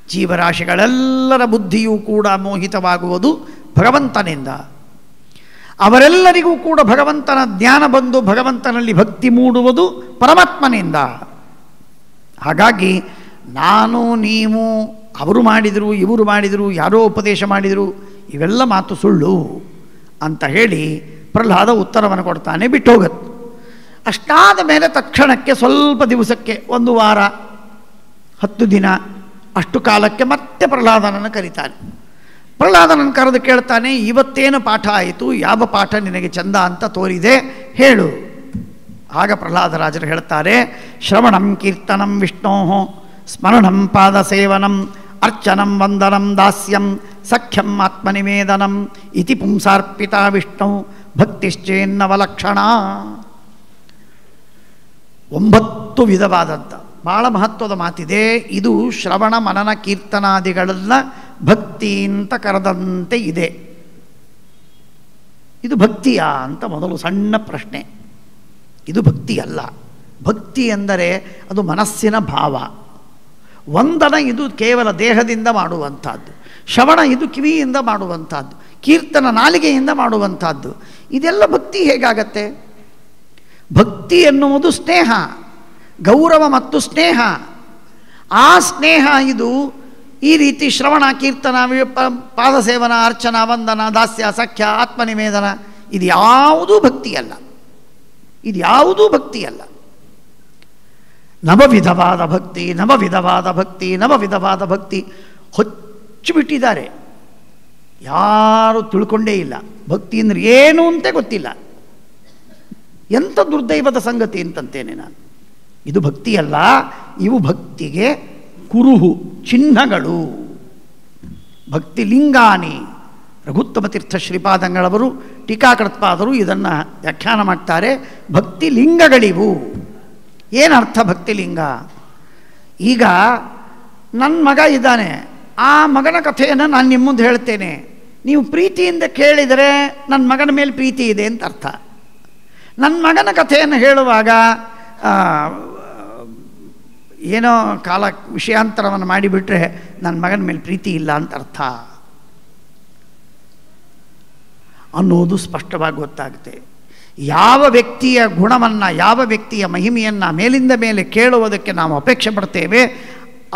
ಜೀವರಾಶಿಗಳೆಲ್ಲರ ಬುದ್ಧಿಯೂ ಕೂಡ ಮೋಹಿತವಾಗುವುದು ಭಗವಂತನಿಂದ. ಅವರೆಲ್ಲರಿಗೂ ಕೂಡ ಭಗವಂತನ ಜ್ಞಾನ ಬಂದು ಭಗವಂತನಲ್ಲಿ ಭಕ್ತಿ ಮೂಡುವುದು ಪರಮಾತ್ಮನಿಂದ. ಹಾಗಾಗಿ ನಾನು ನೀವು ಅವರು ಮಾಡಿದರು, ಇವರು ಮಾಡಿದರು, ಯಾರೋ ಉಪದೇಶ ಮಾಡಿದರು, ಇವೆಲ್ಲ ಮಾತು ಸುಳ್ಳು ಅಂತ ಹೇಳಿ ಪ್ರಹ್ಲಾದ ಉತ್ತರವನ್ನು ಕೊಡ್ತಾನೆ, ಬಿಟ್ಟು ಹೋಗುತ್ತೆ. ಅಷ್ಟಾದ ಮೇಲೆ ತಕ್ಷಣಕ್ಕೆ ಸ್ವಲ್ಪ ದಿವಸಕ್ಕೆ 1 ವಾರ 10 ದಿನ ಅಷ್ಟು ಕಾಲಕ್ಕೆ ಮತ್ತೆ ಪ್ರಹ್ಲಾದನನ್ನು ಕರೀತಾನೆ. ಪ್ರಹ್ಲಾದನನ್ನು ಕರೆದು ಕೇಳ್ತಾನೆ, ಇವತ್ತೇನು ಪಾಠ ಆಯಿತು, ಯಾವ ಪಾಠ ನಿನಗೆ ಚಂದ ಅಂತ ತೋರಿದೆ ಹೇಳು. ಆಗ ಪ್ರಹ್ಲಾದರಾಜರು ಹೇಳ್ತಾರೆ, ಶ್ರವಣಂ ಕೀರ್ತನಂ ವಿಷ್ಣೋ ಸ್ಮರಣಂ ಪಾದ ಸೇವನಂ ಅರ್ಚನಂ ವಂದನಂ ದಾಸ್ಯಂ ಸಖ್ಯಂ ಆತ್ಮನಿವೇದನಂ ಇತಿ ಪುಂಸಾರ್ಪಿತ ವಿಷ್ಣು ಭಕ್ತಿಶ್ಚೇನ್ನವಲಕ್ಷಣ. 9 ವಿಧವಾದಂಥ ಭಾಳ ಮಹತ್ವದ ಮಾತಿದೆ. ಇದು ಶ್ರವಣ ಮನನ ಕೀರ್ತನಾದಿಗಳೆಲ್ಲ ಭಕ್ತಿ ಅಂತ ಕರೆದಂತೆ ಇದೆ. ಇದು ಭಕ್ತಿಯಾ ಅಂತ ಮೊದಲು ಸಣ್ಣ ಪ್ರಶ್ನೆ. ಇದು ಭಕ್ತಿ ಅಲ್ಲ. ಭಕ್ತಿ ಎಂದರೆ ಅದು ಮನಸ್ಸಿನ ಭಾವ. ವಂದನ ಇದು ಕೇವಲ ದೇಹದಿಂದ ಮಾಡುವಂಥದ್ದು, ಶ್ರವಣ ಇದು ಕಿವಿಯಿಂದ ಮಾಡುವಂಥದ್ದು, ಕೀರ್ತನ ನಾಲಿಗೆಯಿಂದ ಮಾಡುವಂಥದ್ದು. ಇದೆಲ್ಲ ಭಕ್ತಿ ಹೇಗಾಗತ್ತೆ? ಭಕ್ತಿ ಎನ್ನುವುದು ಸ್ನೇಹ, ಗೌರವ ಮತ್ತು ಸ್ನೇಹ. ಆ ಸ್ನೇಹ ಇದು ಈ ರೀತಿ ಶ್ರವಣ ಕೀರ್ತನ ಪಾದಸೇವನ ಅರ್ಚನಾ ವಂದನ ದಾಸ್ಯ ಸಖ್ಯ ಆತ್ಮನಿವೇದನ ಇದು ಯಾವುದೂ ಭಕ್ತಿಯಲ್ಲ. ಇದು ಯಾವುದೂ ಭಕ್ತಿಯಲ್ಲ. ನವವಿಧವಾದ ಭಕ್ತಿ, ನವವಿಧವಾದ ಭಕ್ತಿ, ನವವಿಧವಾದ ಭಕ್ತಿ ಹೊಚ್ಚಿಬಿಟ್ಟಿದ್ದಾರೆ. ಯಾರೂ ತಿಳ್ಕೊಂಡೇ ಇಲ್ಲ ಭಕ್ತಿ ಅಂದರೆ ಏನು ಅಂತ ಗೊತ್ತಿಲ್ಲ. ಎಂಥ ದುರ್ದೈವದ ಸಂಗತಿ ಅಂತಂತೇನೆ ನಾನು. ಇದು ಭಕ್ತಿಯಲ್ಲ, ಇವು ಭಕ್ತಿಗೆ ಕುರುಹು ಚಿಹ್ನಗಳು. ಭಕ್ತಿ ಲಿಂಗಾನಿ. ರಘುತ್ತಮ ತೀರ್ಥ ಶ್ರೀಪಾದಂಗಳವರು ಟೀಕಾಕೃತ್ಪಾದರು ಇದನ್ನು ವ್ಯಾಖ್ಯಾನ ಮಾಡ್ತಾರೆ. ಭಕ್ತಿ ಲಿಂಗಗಳಿವು. ಏನರ್ಥ ಭಕ್ತಿಲಿಂಗ? ಈಗ ನನ್ನ ಮಗ ಇದ್ದಾನೆ, ಆ ಮಗನ ಕಥೆಯನ್ನು ನಾನು ನಿಮ್ಮ ಮುಂದೆ ಹೇಳ್ತೇನೆ. ನೀವು ಪ್ರೀತಿಯಿಂದ ಕೇಳಿದರೆ ನನ್ನ ಮಗನ ಮೇಲೆ ಪ್ರೀತಿ ಇದೆ ಅಂತ ಅರ್ಥ. ನನ್ನ ಮಗನ ಕಥೆಯನ್ನು ಹೇಳುವಾಗ ಏನೋ ಕಾಲ ವಿಷಯಾಂತರವನ್ನು ಮಾಡಿಬಿಟ್ರೆ ನನ್ನ ಮಗನ ಮೇಲೆ ಪ್ರೀತಿ ಇಲ್ಲ ಅಂತ ಅರ್ಥ ಅನ್ನೋದು ಸ್ಪಷ್ಟವಾಗಿ ಗೊತ್ತಾಗುತ್ತೆ. ಯಾವ ವ್ಯಕ್ತಿಯ ಗುಣವನ್ನು, ಯಾವ ವ್ಯಕ್ತಿಯ ಮಹಿಮೆಯನ್ನು ಮೇಲಿಂದ ಮೇಲೆ ಕೇಳುವುದಕ್ಕೆ ನಾವು ಅಪೇಕ್ಷೆ ಪಡ್ತೇವೆ,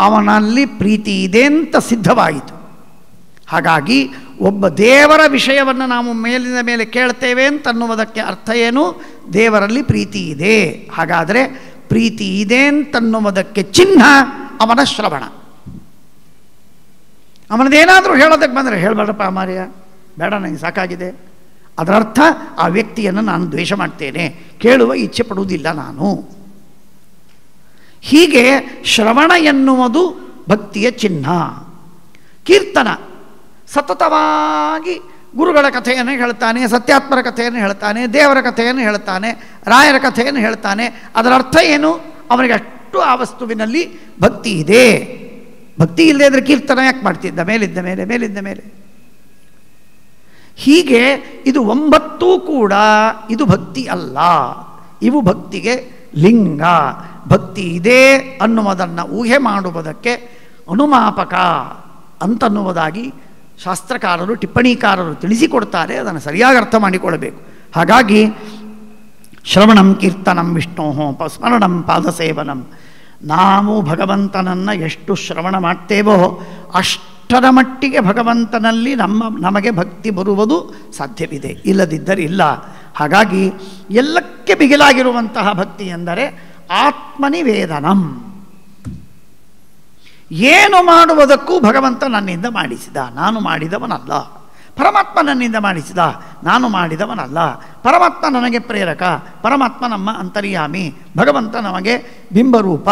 ಅವನಲ್ಲಿ ಪ್ರೀತಿ ಇದೆ ಅಂತ ಸಿದ್ಧವಾಯಿತು. ಹಾಗಾಗಿ ಒಬ್ಬ ದೇವರ ವಿಷಯವನ್ನು ನಾವು ಮೇಲಿನ ಮೇಲೆ ಕೇಳ್ತೇವೆ ಅಂತನ್ನುವುದಕ್ಕೆ ಅರ್ಥ ಏನು? ದೇವರಲ್ಲಿ ಪ್ರೀತಿ ಇದೆ. ಹಾಗಾದರೆ ಪ್ರೀತಿ ಇದೆ ಅಂತನ್ನುವುದಕ್ಕೆ ಚಿಹ್ನ ಅವನ ಶ್ರವಣ. ಅವನದೇನಾದರೂ ಹೇಳೋದಕ್ಕೆ ಬಂದರೆ ಹೇಳಬೇಡಪ್ಪ ಮಾರ್ಯ, ಬೇಡ, ನನಗೆ ಸಾಕಾಗಿದೆ, ಅದರರ್ಥ ಆ ವ್ಯಕ್ತಿಯನ್ನು ನಾನು ದ್ವೇಷ ಮಾಡ್ತೇನೆ, ಕೇಳುವ ಇಚ್ಛೆ ಪಡುವುದಿಲ್ಲ ನಾನು. ಹೀಗೆ ಶ್ರವಣ ಎನ್ನುವುದು ಭಕ್ತಿಯ ಚಿಹ್ನ. ಕೀರ್ತನ ಸತತವಾಗಿ ಗುರುಗಳ ಕಥೆಯನ್ನು ಹೇಳ್ತಾನೆ, ಸತ್ಯಾತ್ಮರ ಕಥೆಯನ್ನು ಹೇಳ್ತಾನೆ, ದೇವರ ಕಥೆಯನ್ನು ಹೇಳ್ತಾನೆ, ರಾಯರ ಕಥೆಯನ್ನು ಹೇಳ್ತಾನೆ. ಅದರ ಅರ್ಥ ಏನು? ಅವನಿಗೆ ಅಷ್ಟು ಆ ವಸ್ತುವಿನಲ್ಲಿ ಭಕ್ತಿ ಇದೆ. ಭಕ್ತಿ ಇಲ್ಲದೆ ಇದ್ರೆ ಕೀರ್ತನ ಯಾಕೆ ಮಾಡ್ತಿದ್ದ? ಮೇಲಿದ್ದ ಮೇಲೆ ಮೇಲಿದ್ದ ಮೇಲೆ. ಹೀಗೆ ಇದು 9 ಕೂಡ ಇದು ಭಕ್ತಿ ಅಲ್ಲ, ಇವು ಭಕ್ತಿಗೆ ಲಿಂಗ. ಭಕ್ತಿ ಇದೆ ಅನ್ನುವುದನ್ನು ಊಹೆ ಮಾಡುವುದಕ್ಕೆ ಅನುಮಾಪಕ ಅಂತನ್ನುವುದಾಗಿ ಶಾಸ್ತ್ರಕಾರರು, ಟಿಪ್ಪಣಿಕಾರರು ತಿಳಿಸಿಕೊಡ್ತಾರೆ. ಅದನ್ನು ಸರಿಯಾಗಿ ಅರ್ಥ ಮಾಡಿಕೊಳ್ಳಬೇಕು. ಹಾಗಾಗಿ ಶ್ರವಣಂ ಕೀರ್ತನಂ ವಿಷ್ಣೋ ಸ್ಮರಣಂ ಪಾದಸೇವನಂ. ನಾವು ಭಗವಂತನನ್ನು ಎಷ್ಟು ಶ್ರವಣ ಮಾಡ್ತೇವೋ ಅಷ್ಟರ ಮಟ್ಟಿಗೆ ಭಗವಂತನಲ್ಲಿ ನಮಗೆ ಭಕ್ತಿ ಬರುವುದು ಸಾಧ್ಯವಿದೆ, ಇಲ್ಲದಿದ್ದರೆ ಇಲ್ಲ. ಹಾಗಾಗಿ ಎಲ್ಲಕ್ಕೆ ಬಿಗಿಲಾಗಿರುವಂತಹ ಭಕ್ತಿ ಎಂದರೆ ಆತ್ಮನಿವೇದನಂ. ಏನು ಮಾಡುವುದಕ್ಕೂ ಭಗವಂತ ನನ್ನಿಂದ ಮಾಡಿಸಿದ, ನಾನು ಮಾಡಿದವನಲ್ಲ. ಪರಮಾತ್ಮ ನನ್ನಿಂದ ಮಾಡಿಸಿದ, ನಾನು ಮಾಡಿದವನಲ್ಲ. ಪರಮಾತ್ಮ ನನಗೆ ಪ್ರೇರಕ, ಪರಮಾತ್ಮ ನಮ್ಮ ಅಂತರ್ಯಾಮಿ, ಭಗವಂತ ನಮಗೆ ಬಿಂಬರೂಪ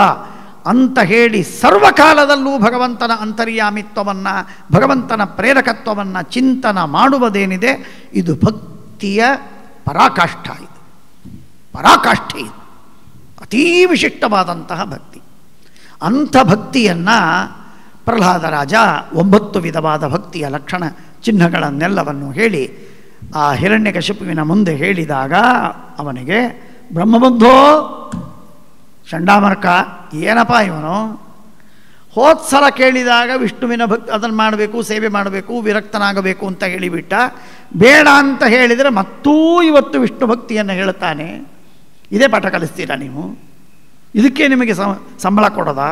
ಅಂತ ಹೇಳಿ ಸರ್ವಕಾಲದಲ್ಲೂ ಭಗವಂತನ ಅಂತರ್ಯಾಮಿತ್ವವನ್ನು, ಭಗವಂತನ ಪ್ರೇರಕತ್ವವನ್ನು ಚಿಂತನ ಮಾಡುವುದೇನಿದೆ ಇದು ಭಕ್ತಿಯ ಪರಾಕಾಷ್ಠ. ಇದು ಪರಾಕಾಷ್ಠೆ, ಇದು ಅತೀ ವಿಶಿಷ್ಟವಾದಂತಹ ಭಕ್ತಿ. ಅಂಥ ಭಕ್ತಿಯನ್ನು ಪ್ರಹ್ಲಾದರಾಜ 9 ವಿಧವಾದ ಭಕ್ತಿಯ ಲಕ್ಷಣ ಚಿಹ್ನೆಗಳನ್ನೆಲ್ಲವನ್ನು ಹೇಳಿ ಆ ಹಿರಣ್ಯಕಶಿಪುವಿನ ಮುಂದೆ ಹೇಳಿದಾಗ ಅವನಿಗೆ ಬ್ರಹ್ಮಬಂಧೋ ಚಂಡಾಮರ್ಕ, ಏನಪ್ಪ ಇವನು, ಹೋದ್ಸಲ ಕೇಳಿದಾಗ ವಿಷ್ಣುವಿನ ಭಕ್ತಿ ಅದನ್ನು ಮಾಡಬೇಕು, ಸೇವೆ ಮಾಡಬೇಕು, ವಿರಕ್ತನಾಗಬೇಕು ಅಂತ ಹೇಳಿಬಿಟ್ಟ. ಬೇಡ ಅಂತ ಹೇಳಿದರೆ ಮತ್ತೂ ಇವತ್ತು ವಿಷ್ಣು ಭಕ್ತಿಯನ್ನು ಹೇಳ್ತಾನೆ. ಇದೇ ಪಾಠ ಕಲಿಸ್ತೀರಾ ನೀವು? ಇದಕ್ಕೆ ನಿಮಗೆ ಸಂಬಳ ಕೊಡೋದ?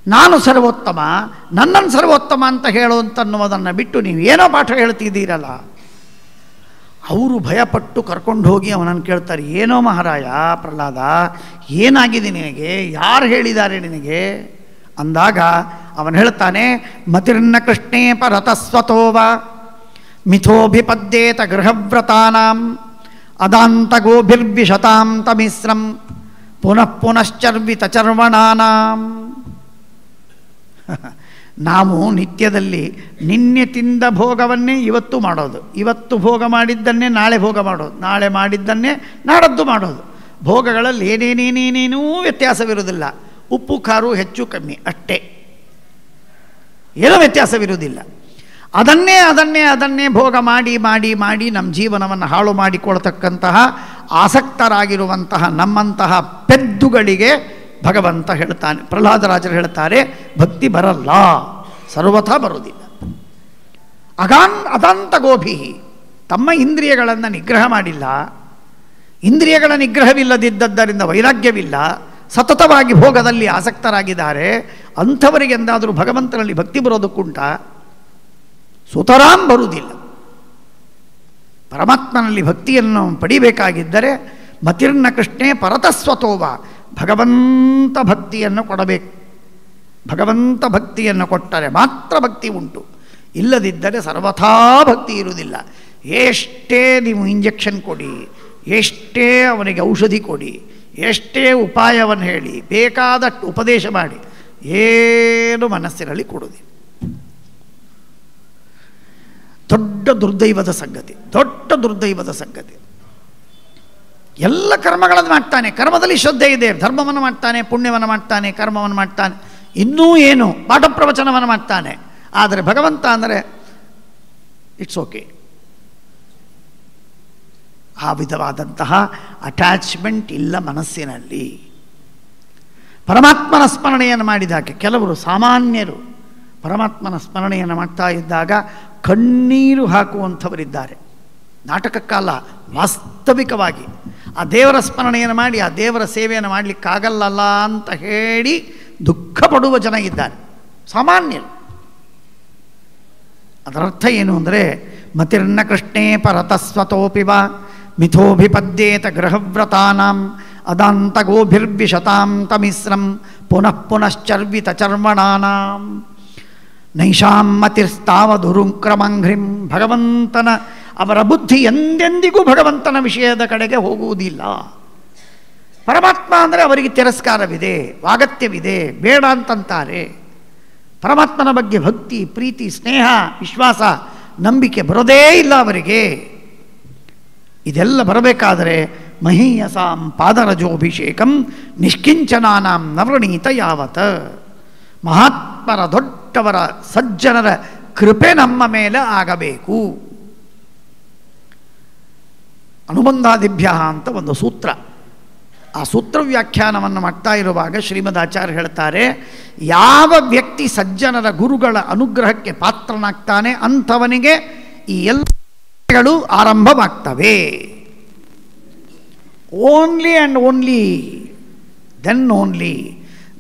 ನಾನು ಸರ್ವೋತ್ತಮ, ನನ್ನನ್ನು ಸರ್ವೋತ್ತಮ ಅಂತ ಹೇಳುವಂತನ್ನುವುದನ್ನು ಬಿಟ್ಟು ನೀವು ಏನೋ ಪಾಠ ಹೇಳ್ತಿದ್ದೀರಲ್ಲ. ಅವರು ಭಯಪಟ್ಟು ಕರ್ಕೊಂಡು ಹೋಗಿ ಅವನನ್ನು ಕೇಳ್ತಾರೆ, ಏನೋ ಮಹಾರಾಯ ಪ್ರಹ್ಲಾದ, ಏನಾಗಿದೆ ನಿನಗೆ, ಯಾರು ಹೇಳಿದ್ದಾರೆ ನಿನಗೆ ಅಂದಾಗ ಅವನು ಹೇಳ್ತಾನೆ, ಮತಿರ್ನ ಕೃಷ್ಣೇ ಪರತಸ್ವತೋವ ಮಿಥೋಭಿಪದ್ಯೇತ ಗೃಹವ್ರತಾನಾಂ ಅದಾಂತ ಗೋಭಿರ್ವಿಶತಾಂ ತಮಿಸ್ರಂ ಪುನಃ ಪುನಶ್ಚರ್ವಿತ ಚರ್ವಣಾನಾಂ. ನಾವು ನಿತ್ಯದಲ್ಲಿ ನಿನ್ನೆ ತಿಂದ ಭೋಗವನ್ನೇ ಇವತ್ತು ಮಾಡೋದು, ಇವತ್ತು ಭೋಗ ಮಾಡಿದ್ದನ್ನೇ ನಾಳೆ ಭೋಗ ಮಾಡೋದು, ನಾಳೆ ಮಾಡಿದ್ದನ್ನೇ ನಾಡದ್ದು ಮಾಡೋದು. ಭೋಗಗಳಲ್ಲಿ ಏನೇನೇನೇನೇನೂ ವ್ಯತ್ಯಾಸವಿರುವುದಿಲ್ಲ, ಉಪ್ಪು ಖಾರು ಹೆಚ್ಚು ಕಮ್ಮಿ ಅಷ್ಟೇ, ಏನೂ ವ್ಯತ್ಯಾಸವಿರುವುದಿಲ್ಲ. ಅದನ್ನೇ ಅದನ್ನೇ ಅದನ್ನೇ ಭೋಗ ಮಾಡಿ ಮಾಡಿ ಮಾಡಿ ನಮ್ಮ ಜೀವನವನ್ನು ಹಾಳು ಮಾಡಿಕೊಳ್ತಕ್ಕಂತಹ ಆಸಕ್ತರಾಗಿರುವಂತಹ ನಮ್ಮಂತಹ ಪೆದ್ದುಗಳಿಗೆ ಭಗವಂತ ಹೇಳ್ತಾನೆ, ಪ್ರಹ್ಲಾದರಾಜರು ಹೇಳ್ತಾರೆ, ಭಕ್ತಿ ಬರಲ್ಲ, ಸರ್ವಥಾ ಬರುವುದಿಲ್ಲ. ಅದಾಂತ ಗೋಭಿ, ತಮ್ಮ ಇಂದ್ರಿಯಗಳನ್ನು ನಿಗ್ರಹ ಮಾಡಿಲ್ಲ, ಇಂದ್ರಿಯಗಳ ನಿಗ್ರಹವಿಲ್ಲದಿದ್ದರಿಂದ ವೈರಾಗ್ಯವಿಲ್ಲ, ಸತತವಾಗಿ ಭೋಗದಲ್ಲಿ ಆಸಕ್ತರಾಗಿದ್ದಾರೆ. ಅಂಥವರಿಗೆ ಎಂದಾದರೂ ಭಗವಂತನಲ್ಲಿ ಭಕ್ತಿ ಬರೋದಕ್ಕುಂಟ? ಸುತರಾಂ ಬರುವುದಿಲ್ಲ. ಪರಮಾತ್ಮನಲ್ಲಿ ಭಕ್ತಿಯನ್ನು ಪಡಿಬೇಕಾಗಿದ್ದರೆ ಮತಿರ್ನ ಕೃಷ್ಣೇ ಪರತಸ್ವತೋವ, ಭಗವಂತ ಭಕ್ತಿಯನ್ನು ಕೊಡಬೇಕು. ಭಗವಂತ ಭಕ್ತಿಯನ್ನು ಕೊಟ್ಟರೆ ಮಾತ್ರ ಭಕ್ತಿ ಉಂಟು, ಇಲ್ಲದಿದ್ದರೆ ಸರ್ವಥಾ ಭಕ್ತಿ ಇರುವುದಿಲ್ಲ. ಎಷ್ಟೇ ನೀವು ಇಂಜೆಕ್ಷನ್ ಕೊಡಿ, ಎಷ್ಟೇ ಅವನಿಗೆ ಔಷಧಿ ಕೊಡಿ, ಎಷ್ಟೇ ಉಪಾಯವನ್ನು ಹೇಳಿ, ಬೇಕಾದಷ್ಟು ಉಪದೇಶ ಮಾಡಿ, ಏನು ಮನಸ್ಸಿನಲ್ಲಿ ಕೊಡುವುದಿಲ್ಲ. ದೊಡ್ಡ ದುರ್ದೈವದ ಸಂಗತಿ, ದೊಡ್ಡ ದುರ್ದೈವದ ಸಂಗತಿ. ಎಲ್ಲ ಕರ್ಮಗಳನ್ನು ಮಾಡ್ತಾನೆ, ಕರ್ಮದಲ್ಲಿ ಶ್ರದ್ಧೆ ಇದೆ, ಧರ್ಮವನ್ನು ಮಾಡ್ತಾನೆ, ಪುಣ್ಯವನ್ನು ಮಾಡ್ತಾನೆ, ಕರ್ಮವನ್ನು ಮಾಡ್ತಾನೆ, ಇನ್ನೂ ಏನು ಪಾಠ ಪ್ರವಚನವನ್ನು ಮಾಡ್ತಾನೆ. ಆದರೆ ಭಗವಂತ ಅಂದರೆ ಇಟ್ಸ್ ಓಕೆ. ಆ ವಿಧವಾದಂತಹ ಅಟ್ಯಾಚ್ಮೆಂಟ್ ಇಲ್ಲ ಮನಸ್ಸಿನಲ್ಲಿ. ಪರಮಾತ್ಮನ ಸ್ಮರಣೆಯನ್ನು ಮಾಡಿದಾಗ ಕೆಲವರು ಸಾಮಾನ್ಯರು ಪರಮಾತ್ಮನ ಸ್ಮರಣೆಯನ್ನು ಮಾಡ್ತಾ ಇದ್ದಾಗ ಕಣ್ಣೀರು ಹಾಕುವಂಥವರಿದ್ದಾರೆ. ನಾಟಕಕ್ಕಲ್ಲ, ವಾಸ್ತವಿಕವಾಗಿ ಆ ದೇವರ ಸ್ಮರಣೆಯನ್ನು ಮಾಡಿ ಆ ದೇವರ ಸೇವೆಯನ್ನು ಮಾಡಲಿಕ್ಕಾಗಲ್ಲಲ್ಲ ಅಂತ ಹೇಳಿ ದುಃಖ ಪಡುವ ಜನ ಇದ್ದಾರೆ, ಸಾಮಾನ್ಯರು. ಅದರರ್ಥ ಏನು ಅಂದರೆ ಮತಿರ್ನ ಕೃಷ್ಣೇ ಪರತಸ್ವತೋಪಿ ವಾ ಮಿಥೋಭಿಪದ್ಯೇತ ಗೃಹವ್ರತಾನಾಂ ಅದಾಂತಗೋಭಿರ್ವಿಶತಾಂ ತಮಿಸ್ರಂ ಪುನಃ ಪುನಶ್ಚರ್ವಿತ ಚರ್ಮಣಾನಾಂ ನೈಷಾಂ ಮತಿರ್ಸ್ತಾವದುರುಕ್ರಮಂಘ್ರಿಂ. ಭಗವಂತನ ಅವರ ಬುದ್ಧಿ ಎಂದೆಂದಿಗೂ ಭಗವಂತನ ವಿಷಯದ ಕಡೆಗೆ ಹೋಗುವುದಿಲ್ಲ. ಪರಮಾತ್ಮ ಅಂದರೆ ಅವರಿಗೆ ತಿರಸ್ಕಾರವಿದೆ, ವಾಗತ್ಯವಿದೆ, ಬೇಡ ಅಂತಂತಾರೆ. ಪರಮಾತ್ಮನ ಬಗ್ಗೆ ಭಕ್ತಿ, ಪ್ರೀತಿ, ಸ್ನೇಹ, ವಿಶ್ವಾಸ, ನಂಬಿಕೆ ಬರೋದೇ ಇಲ್ಲ ಅವರಿಗೆ. ಇದೆಲ್ಲ ಬರಬೇಕಾದರೆ ಮಹೀಯಸಾಂ ಪಾದರಜೋಭಿಷೇಕಂ ನಿಷ್ಕಿಂಚನಾನಾಂ ನವೃಣೀತ ಯಾವತ್. ಮಹಾತ್ಮರ ದೊಡ್ಡವರ ಸಜ್ಜನರ ಕೃಪೆ ನಮ್ಮ ಮೇಲೆ ಆಗಬೇಕು. ಅನುಬಂಧಾದಿಭ್ಯ ಅಂತ ಒಂದು ಸೂತ್ರ. ಆ ಸೂತ್ರ ವ್ಯಾಖ್ಯಾನವನ್ನು ಮಾಡ್ತಾ ಇರುವಾಗ ಶ್ರೀಮದಾಚಾರ್ಯ ಹೇಳ್ತಾರೆ, ಯಾವ ವ್ಯಕ್ತಿ ಸಜ್ಜನರ ಗುರುಗಳ ಅನುಗ್ರಹಕ್ಕೆ ಪಾತ್ರನಾಗ್ತಾನೆ ಅಂಥವನಿಗೆ ಈ ಎಲ್ಲಗಳು ಆರಂಭವಾಗ್ತವೆ. Only and only then only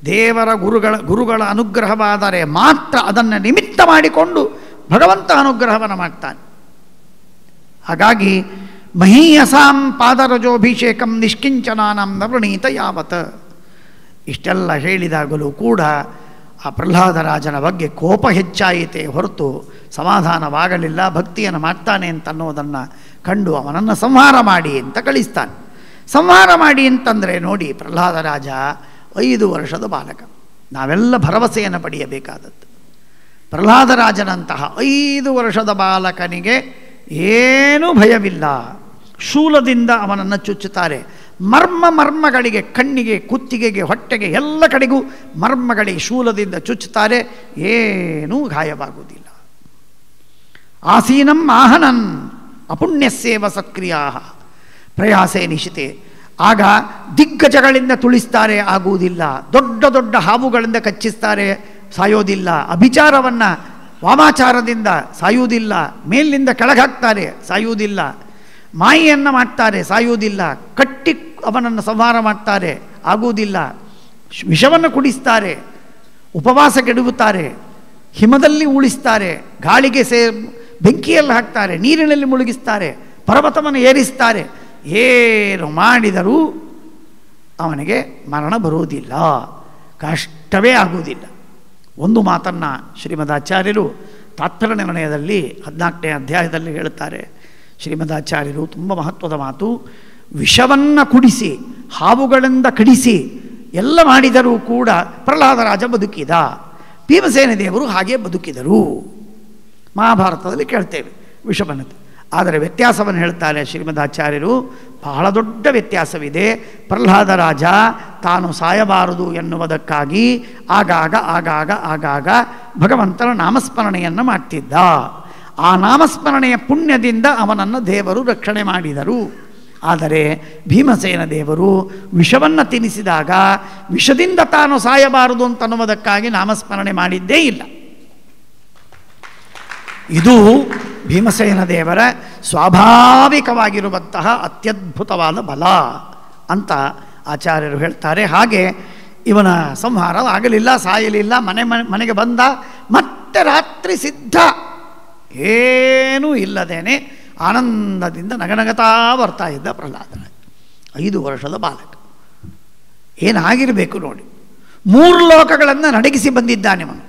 ದೇವರ ಗುರುಗಳ ಅನುಗ್ರಹವಾದರೆ ಮಾತ್ರ ಅದನ್ನು ನಿಮಿತ್ತ ಮಾಡಿಕೊಂಡು ಭಗವಂತ ಅನುಗ್ರಹವನ್ನು ಮಾಡ್ತಾನೆ. ಹಾಗಾಗಿ ಮಹೀಯಸಾಂ ಪಾದರಜೋಭಿಷೇಕಂ ನಿಷ್ಕಿಂಚನಾನಾಂ ನವೃಣೀತ ಯಾವತ್. ಇಷ್ಟೆಲ್ಲ ಹೇಳಿದಾಗಲೂ ಕೂಡ ಆ ಪ್ರಹ್ಲಾದರಾಜನ ಬಗ್ಗೆ ಕೋಪ ಹೆಚ್ಚಾಯಿತೇ ಹೊರತು ಸಮಾಧಾನವಾಗಲಿಲ್ಲ. ಭಕ್ತಿಯನ್ನು ಮಾಡ್ತಾನೆ ಅಂತನ್ನೋದನ್ನು ಕಂಡು ಅವನನ್ನು ಸಂಹಾರ ಮಾಡಿ ಅಂತ ಕಳಿಸ್ತಾನೆ. ಸಂಹಾರ ಮಾಡಿ ಅಂತಂದರೆ ನೋಡಿ, ಪ್ರಹ್ಲಾದರಾಜ 5 ವರ್ಷದ ಬಾಲಕ. ನಾವೆಲ್ಲ ಭರವಸೆಯನ್ನು ಪಡೆಯಬೇಕಾದದ್ದು. ಪ್ರಹ್ಲಾದರಾಜನಂತಹ 5 ವರ್ಷದ ಬಾಲಕನಿಗೆ ಏನೂ ಭಯವಿಲ್ಲ. ಶೂಲದಿಂದ ಅವನನ್ನು ಚುಚ್ಚುತ್ತಾರೆ. ಮರ್ಮಗಳಿಗೆ, ಕಣ್ಣಿಗೆ, ಕುತ್ತಿಗೆಗೆ, ಹೊಟ್ಟೆಗೆ, ಎಲ್ಲ ಕಡೆಗೂ ಮರ್ಮಗಳಿಗೆ ಶೂಲದಿಂದ ಚುಚ್ಚುತ್ತಾರೆ. ಏನೂ ಗಾಯವಾಗುವುದಿಲ್ಲ. ಆಸೀನಂ ಆಹನನ್ ಅಪುಣ್ಯಸ್ಯೇವ ಸತ್ಕ್ರಿಯಾ ಪ್ರಯಾಸೇ ನಿಶಿತೆ. ಆಗ ದಿಗ್ಗಜಗಳಿಂದ ತುಳಿಸ್ತಾರೆ, ಆಗುವುದಿಲ್ಲ. ದೊಡ್ಡ ದೊಡ್ಡ ಹಾವುಗಳಿಂದ ಕಚ್ಚಿಸ್ತಾರೆ, ಸಾಯೋದಿಲ್ಲ. ಅಭಿಚಾರವನ್ನು ವಾಮಾಚಾರದಿಂದ ಸಾಯುವುದಿಲ್ಲ. ಮೇಲಿನಿಂದ ಕೆಳಗಾಕ್ತಾರೆ, ಸಾಯುವುದಿಲ್ಲ. ಮಾಯಿಯನ್ನು ಮಾಡ್ತಾರೆ, ಸಾಯುವುದಿಲ್ಲ. ಕಟ್ಟಿ ಅವನನ್ನು ಸಂಹಾರ ಮಾಡ್ತಾರೆ, ಆಗುವುದಿಲ್ಲ. ವಿಷವನ್ನು ಕುಡಿಸ್ತಾರೆ, ಉಪವಾಸ ಕೆಡವುತ್ತಾರೆ, ಹಿಮದಲ್ಲಿ ಉಳಿಸ್ತಾರೆ, ಗಾಳಿಗೆ ಬೆಂಕಿಯಲ್ಲಿ ಹಾಕ್ತಾರೆ, ನೀರಿನಲ್ಲಿ ಮುಳುಗಿಸ್ತಾರೆ, ಪರ್ವತವನ್ನು ಏರಿಸ್ತಾರೆ. ಏನು ಮಾಡಿದರೂ ಅವನಿಗೆ ಮರಣ ಬರುವುದಿಲ್ಲ, ಕಷ್ಟವೇ ಆಗುವುದಿಲ್ಲ. ಒಂದು ಮಾತನ್ನು ಶ್ರೀಮದಾಚಾರ್ಯರು ತಾತ್ಪರ್ಯ ನಿರ್ಣಯದಲ್ಲಿ 14ನೇ ಅಧ್ಯಾಯದಲ್ಲಿ ಹೇಳುತ್ತಾರೆ. ಶ್ರೀಮದಾಚಾರ್ಯರು ತುಂಬ ಮಹತ್ವದ ಮಾತು. ವಿಷವನ್ನು ಕುಡಿಸಿ, ಹಾವುಗಳಿಂದ ಕಡಿಸಿ ಎಲ್ಲ ಮಾಡಿದರೂ ಕೂಡ ಪ್ರಹ್ಲಾದರಾಜ ಬದುಕಿದ. ಭೀಮಸೇನ ದೇವರು ಹಾಗೆ ಬದುಕಿದರು. ಮಹಾಭಾರತದಲ್ಲಿ ಕೇಳ್ತೇವೆ ವಿಷವನ್ನು. ಆದರೆ ವ್ಯತ್ಯಾಸವನ್ನು ಹೇಳ್ತಾರೆ ಶ್ರೀಮದಾಚಾರ್ಯರು. ಬಹಳ ದೊಡ್ಡ ವ್ಯತ್ಯಾಸವಿದೆ. ಪ್ರಹ್ಲಾದರಾಜ ತಾನು ಸಾಯಬಾರದು ಎನ್ನುವುದಕ್ಕಾಗಿ ಆಗಾಗ ಭಗವಂತನ ನಾಮಸ್ಮರಣೆಯನ್ನು ಮಾಡ್ತಿದ್ದ. ಆ ನಾಮಸ್ಮರಣೆಯ ಪುಣ್ಯದಿಂದ ಅವನನ್ನು ದೇವರು ರಕ್ಷಣೆ ಮಾಡಿದರು. ಆದರೆ ಭೀಮಸೇನ ದೇವರು ವಿಷವನ್ನು ತಿನ್ನಿಸಿದಾಗ ವಿಷದಿಂದ ತಾನು ಸಾಯಬಾರದು ಅಂತನ್ನುವುದಕ್ಕಾಗಿ ನಾಮಸ್ಮರಣೆ ಮಾಡಿದ್ದೇ ಇಲ್ಲ. ಇದು ಭೀಮಸೇನ ದೇವರ ಸ್ವಾಭಾವಿಕವಾಗಿರುವಂತಹ ಅತ್ಯದ್ಭುತವಾದ ಬಲ ಅಂತ ಆಚಾರ್ಯರು ಹೇಳ್ತಾರೆ. ಹಾಗೆ ಇವನ ಸಂಹಾರ ಆಗಲಿಲ್ಲ, ಸಾಯಲಿಲ್ಲ. ಮನೆಗೆ ಬಂದ. ಮತ್ತೆ ರಾತ್ರಿ ಸಿದ್ಧ, ಏನೂ ಇಲ್ಲದೇನೆ ಆನಂದದಿಂದ ನಗನಗತಾ ಬರ್ತಾ ಇದ್ದ ಪ್ರಹ್ಲಾದ. 5 ವರ್ಷದ ಬಾಲಕ. ಏನಾಗಿರಬೇಕು ನೋಡಿ. 3 ಲೋಕಗಳನ್ನು ನಡಗಿಸಿ ಬಂದಿದ್ದಾನಿವನು.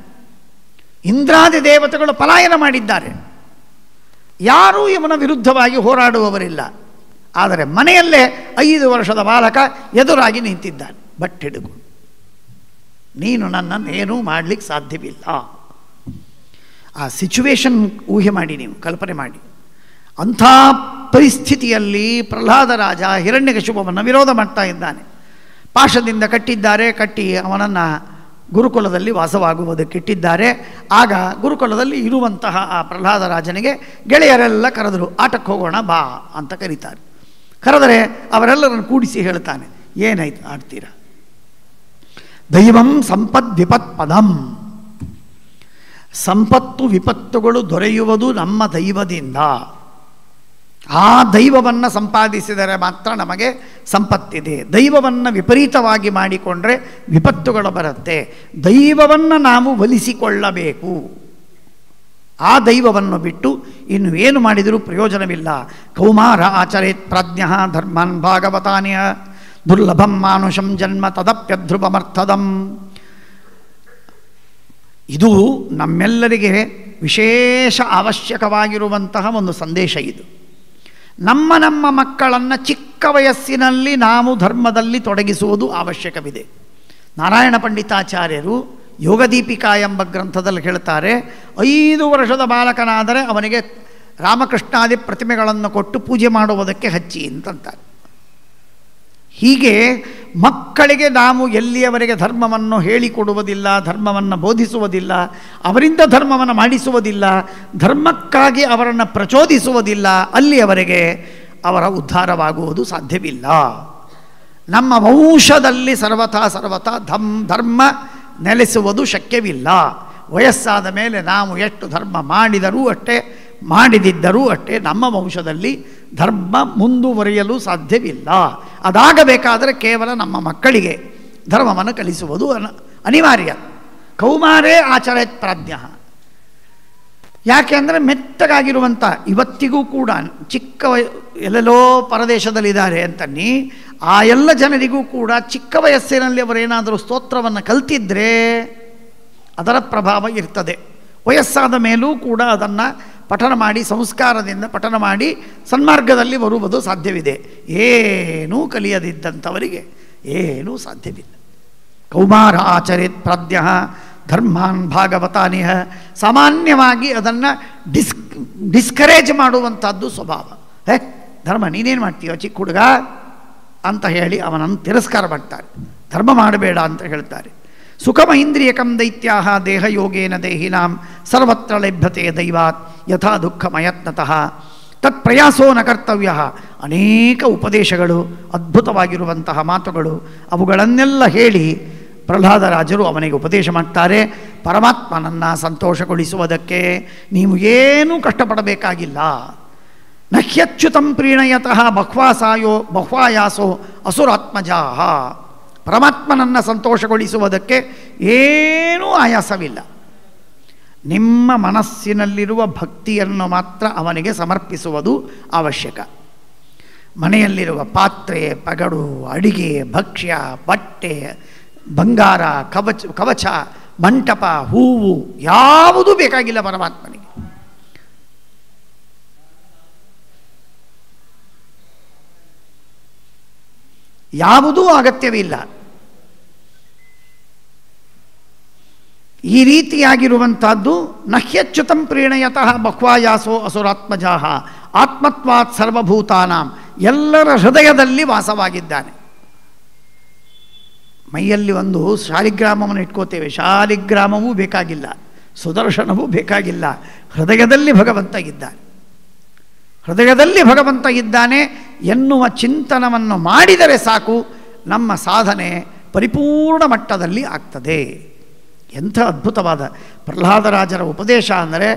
ಇಂದ್ರಾದಿ ದೇವತೆಗಳು ಪಲಾಯನ ಮಾಡಿದ್ದಾರೆ. ಯಾರೂ ಇವನ ವಿರುದ್ಧವಾಗಿ ಹೋರಾಡುವವರಿಲ್ಲ. ಆದರೆ ಮನೆಯಲ್ಲೇ 5 ವರ್ಷದ ಬಾಲಕ ಎದುರಾಗಿ ನಿಂತಿದ್ದಾನೆ, ಬಟ್ ಹಿಡಿದು. ನೀನು ನನ್ನನ್ನೇನೂ ಮಾಡಲಿಕ್ಕೆ ಸಾಧ್ಯವಿಲ್ಲ. ಆ ಸಿಚುವೇಶನ್ ಊಹೆ ಮಾಡಿ, ನೀವು ಕಲ್ಪನೆ ಮಾಡಿ. ಅಂಥ ಪರಿಸ್ಥಿತಿಯಲ್ಲಿ ಪ್ರಹ್ಲಾದರಾಜ ಹಿರಣ್ಯಕಶಿಪುವನ್ನು ವಿರೋಧ ಮಾಡ್ತಾ ಇದ್ದಾನೆ. ಪಾಶದಿಂದ ಕಟ್ಟಿದ್ದಾರೆ. ಕಟ್ಟಿ ಅವನನ್ನು ಗುರುಕುಲದಲ್ಲಿ ವಾಸವಾಗುವುದಕ್ಕಿಟ್ಟಿದ್ದಾರೆ. ಆಗ ಗುರುಕುಲದಲ್ಲಿ ಇರುವಂತಹ ಆ ಪ್ರಹ್ಲಾದರಾಜನಿಗೆ ಗೆಳೆಯರೆಲ್ಲ ಕರೆದರು. ಆಟಕ್ಕೆ ಹೋಗೋಣ ಬಾ ಅಂತ ಕರೀತಾರೆ. ಕರೆದರೆ ಅವರೆಲ್ಲರನ್ನು ಕೂಡಿಸಿ ಹೇಳ್ತಾನೆ, ಏನಾಯ್ತು ಆಡ್ತೀರ? ದೈವಂ ಸಂಪದ್ ವಿಪತ್ ಪದಂ. ಸಂಪತ್ತು ವಿಪತ್ತುಗಳು ದೊರೆಯುವುದು ನಮ್ಮ ದೈವದಿಂದ. ಆ ದೈವವನ್ನು ಸಂಪಾದಿಸಿದರೆ ಮಾತ್ರ ನಮಗೆ ಸಂಪತ್ತಿದೆ. ದೈವವನ್ನು ವಿಪರೀತವಾಗಿ ಮಾಡಿಕೊಂಡ್ರೆ ವಿಪತ್ತುಗಳು ಬರುತ್ತೆ. ದೈವವನ್ನು ನಾವು ಒಲಿಸಿಕೊಳ್ಳಬೇಕು. ಆ ದೈವವನ್ನು ಬಿಟ್ಟು ಇನ್ನು ಏನು ಮಾಡಿದರೂ ಪ್ರಯೋಜನವಿಲ್ಲ. ಕೌಮಾರ ಆಚರೇತ್ ಪ್ರಾಜ್ಞ ಧರ್ಮಾನ್ ಭಾಗವತಾನ್ಯ ದುರ್ಲಭಂ ಮಾನುಷಂ ಜನ್ಮ ತದಪ್ಯಧ್ರುವಮರ್ಥದಂ. ಇದು ನಮ್ಮೆಲ್ಲರಿಗೆ ವಿಶೇಷ ಅವಶ್ಯಕವಾಗಿರುವಂತಹ ಒಂದು ಸಂದೇಶ. ಇದು ನಮ್ಮ ಮಕ್ಕಳನ್ನು ಚಿಕ್ಕ ವಯಸ್ಸಿನಲ್ಲಿ ನಾವು ಧರ್ಮದಲ್ಲಿ ತೊಡಗಿಸುವುದು ಅವಶ್ಯಕವಿದೆ. ನಾರಾಯಣ ಪಂಡಿತಾಚಾರ್ಯರು ಯೋಗದೀಪಿಕಾ ಎಂಬ ಗ್ರಂಥದಲ್ಲಿ ಹೇಳ್ತಾರೆ, 5 ವರ್ಷದ ಬಾಲಕನಾದರೆ ಅವನಿಗೆ ರಾಮಕೃಷ್ಣಾದಿ ಪ್ರತಿಮೆಗಳನ್ನು ಕೊಟ್ಟು ಪೂಜೆ ಮಾಡುವುದಕ್ಕೆ ಹಚ್ಚಿ ಅಂತಂತಾರೆ. ಹೀಗೆ ಮಕ್ಕಳಿಗೆ ನಾವು ಎಲ್ಲಿಯವರೆಗೆ ಧರ್ಮವನ್ನು ಹೇಳಿಕೊಡುವುದಿಲ್ಲ, ಧರ್ಮವನ್ನು ಬೋಧಿಸುವುದಿಲ್ಲ, ಅವರಿಂದ ಧರ್ಮವನ್ನು ಮಾಡಿಸುವುದಿಲ್ಲ, ಧರ್ಮಕ್ಕಾಗಿ ಅವರನ್ನು ಪ್ರಚೋದಿಸುವುದಿಲ್ಲ, ಅಲ್ಲಿಯವರೆಗೆ ಅವರ ಉದ್ಧಾರವಾಗುವುದು ಸಾಧ್ಯವಿಲ್ಲ. ನಮ್ಮ ವಂಶದಲ್ಲಿ ಸರ್ವಥಾ ಧರ್ಮ ನೆಲೆಸುವುದು ಶಕ್ಯವಿಲ್ಲ. ವಯಸ್ಸಾದ ಮೇಲೆ ನಾವು ಎಷ್ಟು ಧರ್ಮ ಮಾಡಿದರೂ ಅಷ್ಟೇ, ಮಾಡಿದಿದ್ದರೂ ಅಷ್ಟೇ ನಮ್ಮ ವಂಶದಲ್ಲಿ ಧರ್ಮ ಮುಂದುವರಿಯಲು ಸಾಧ್ಯವಿಲ್ಲ. ಅದಾಗಬೇಕಾದರೆ ಕೇವಲ ನಮ್ಮ ಮಕ್ಕಳಿಗೆ ಧರ್ಮವನ್ನು ಕಲಿಸುವುದು ಅನಿವಾರ್ಯ. ಕೌಮಾರೇ ಆಚರೇತ್ ಪ್ರಾಜ್ಞ. ಯಾಕೆ ಅಂದರೆ ಮೆತ್ತಗಾಗಿರುವಂಥ, ಇವತ್ತಿಗೂ ಕೂಡ ಚಿಕ್ಕ ಎಲ್ಲೆಲ್ಲೋ ಪರದೇಶದಲ್ಲಿದ್ದಾರೆ ಅಂತನ್ನಿ, ಆ ಎಲ್ಲ ಜನರಿಗೂ ಕೂಡ ಚಿಕ್ಕ ವಯಸ್ಸಿನಲ್ಲಿ ಅವರೇನಾದರೂ ಸ್ತೋತ್ರವನ್ನು ಕಲ್ತಿದ್ರೆ ಅದರ ಪ್ರಭಾವ ಇರ್ತದೆ. ವಯಸ್ಸಾದ ಮೇಲೂ ಕೂಡ ಅದನ್ನು ಪಠನ ಮಾಡಿ, ಸಂಸ್ಕಾರದಿಂದ ಪಠನ ಮಾಡಿ ಸನ್ಮಾರ್ಗದಲ್ಲಿ ಬರುವುದು ಸಾಧ್ಯವಿದೆ. ಏನೂ ಕಲಿಯದಿದ್ದಂಥವರಿಗೆ ಏನೂ ಸಾಧ್ಯವಿಲ್ಲ. ಕೌಮಾರ ಆಚರೇತ್ ಪ್ರಾಜ್ಞ ಧರ್ಮಾನ್ ಭಾಗವತಾನಿಹ. ಸಾಮಾನ್ಯವಾಗಿ ಅದನ್ನು ಡಿಸ್ಕರೇಜ್ ಮಾಡುವಂಥದ್ದು ಸ್ವಭಾವ. ಧರ್ಮ ನೀನೇನು ಮಾಡ್ತೀಯೋ ಚಿಕ್ಕ ಹುಡುಗ ಅಂತ ಹೇಳಿ ಅವನನ್ನು ತಿರಸ್ಕಾರ ಮಾಡ್ತಾರೆ. ಧರ್ಮ ಮಾಡಬೇಡ ಅಂತ ಹೇಳ್ತಾರೆ. ಸುಖಮೈಂದ್ರಿಯಕಂ ದೈತ್ಯಾಹ ದೇಹಯೋಗೇನ ದೇಹಿನಾಂ ಸರ್ವತ್ರ ಲಭ್ಯತೆ ದೈವಾತ್ ಯಥಾ ದುಃಖಮಯತ್ನತಃ ತತ್ ಪ್ರಯಾಸೋ ನ ಕರ್ತವ್ಯ. ಅನೇಕ ಉಪದೇಶಗಳು, ಅದ್ಭುತವಾಗಿರುವಂತಹ ಮಾತುಗಳು, ಅವುಗಳನ್ನೆಲ್ಲ ಹೇಳಿ ಪ್ರಹ್ಲಾದರಾಜರು ಅವನಿಗೆ ಉಪದೇಶ ಮಾಡ್ತಾರೆ. ಪರಮಾತ್ಮನನ್ನು ಸಂತೋಷಗೊಳಿಸುವುದಕ್ಕೆ ನೀವು ಏನೂ ಕಷ್ಟಪಡಬೇಕಾಗಿಲ್ಲ. ನಹ್ಯಚ್ಯುತಂ ಪ್ರೀಣಯತಃ ಬಹ್ವಾಯಾಸೋ ಅಸುರಾತ್ಮಜಾಹ. ಪರಮಾತ್ಮನನ್ನು ಸಂತೋಷಗೊಳಿಸುವುದಕ್ಕೆ ಏನೂ ಆಯಾಸವಿಲ್ಲ. ನಿಮ್ಮ ಮನಸ್ಸಿನಲ್ಲಿರುವ ಭಕ್ತಿಯನ್ನು ಮಾತ್ರ ಅವನಿಗೆ ಸಮರ್ಪಿಸುವುದು ಅವಶ್ಯಕ. ಮನೆಯಲ್ಲಿರುವ ಪಾತ್ರೆ, ಪಗಡು, ಅಡಿಗೆ, ಭಕ್ಷ್ಯ, ಬಟ್ಟೆ, ಬಂಗಾರ, ಕವಚ, ಮಂಟಪ, ಹೂವು ಯಾವುದೂ ಬೇಕಾಗಿಲ್ಲ ಪರಮಾತ್ಮನಿಗೆ. ಯಾವುದೂ ಅಗತ್ಯವಿಲ್ಲ. ಈ ರೀತಿಯಾಗಿರುವಂಥದ್ದು ನಹ್ಯಚ್ಯುತಂ ಪ್ರೀಣಯತಃ ಬಹ್ವಾಯಾಸೋ ಅಸುರಾತ್ಮಜಾಹ ಆತ್ಮತ್ವಾತ್ ಸರ್ವಭೂತಾನಾಂ. ಎಲ್ಲರ ಹೃದಯದಲ್ಲಿ ವಾಸವಾಗಿದ್ದಾನೆ. ಮೈಯಲ್ಲಿ ಒಂದು ಶಾಲಿಗ್ರಾಮವನ್ನು ಇಟ್ಕೋತೇವೆ, ಶಾಲಿಗ್ರಾಮವೂ ಬೇಕಾಗಿಲ್ಲ, ಸುದರ್ಶನವೂ ಬೇಕಾಗಿಲ್ಲ. ಹೃದಯದಲ್ಲಿ ಭಗವಂತ ಇದ್ದಾನೆ. ಹೃದಯದಲ್ಲಿ ಭಗವಂತ ಇದ್ದಾನೆ ಎನ್ನುವ ಚಿಂತನವನ್ನು ಮಾಡಿದರೆ ಸಾಕು, ನಮ್ಮ ಸಾಧನೆ ಪರಿಪೂರ್ಣ ಮಟ್ಟದಲ್ಲಿ ಆಗ್ತದೆ. ಎಂಥ ಅದ್ಭುತವಾದ ಪ್ರಹ್ಲಾದರಾಜರ ಉಪದೇಶ ಅಂದರೆ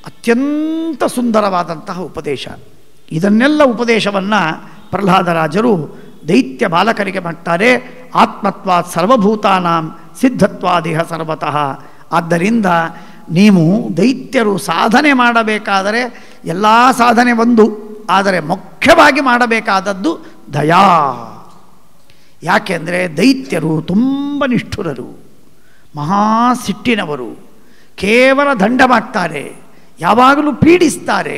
ಅತ್ಯಂತ ಸುಂದರವಾದಂತಹ ಉಪದೇಶ. ಇದನ್ನೆಲ್ಲ ಉಪದೇಶವನ್ನು ಪ್ರಹ್ಲಾದರಾಜರು ದೈತ್ಯ ಬಾಲಕರಿಗೆ ಮಾಡ್ತಾರೆ. ಆತ್ಮತ್ವಾತ್ ಸರ್ವಭೂತಾನಾಂ ಸಿದ್ಧತ್ವಾದಿಹ ಸರ್ವತಃ. ಆದ್ದರಿಂದ ನೀವು ದೈತ್ಯರು ಸಾಧನೆ ಮಾಡಬೇಕಾದರೆ ಎಲ್ಲ ಸಾಧನೆ ಒಂದು, ಆದರೆ ಮುಖ್ಯವಾಗಿ ಮಾಡಬೇಕಾದದ್ದು ದಯಾ. ಯಾಕೆಂದರೆ ದೈತ್ಯರು ತುಂಬ ನಿಷ್ಠುರರು, ಮಹಾಸಿಟ್ಟಿನವರು, ಕೇವಲ ದಂಡ ಮಾಡ್ತಾರೆ, ಯಾವಾಗಲೂ ಪೀಡಿಸ್ತಾರೆ.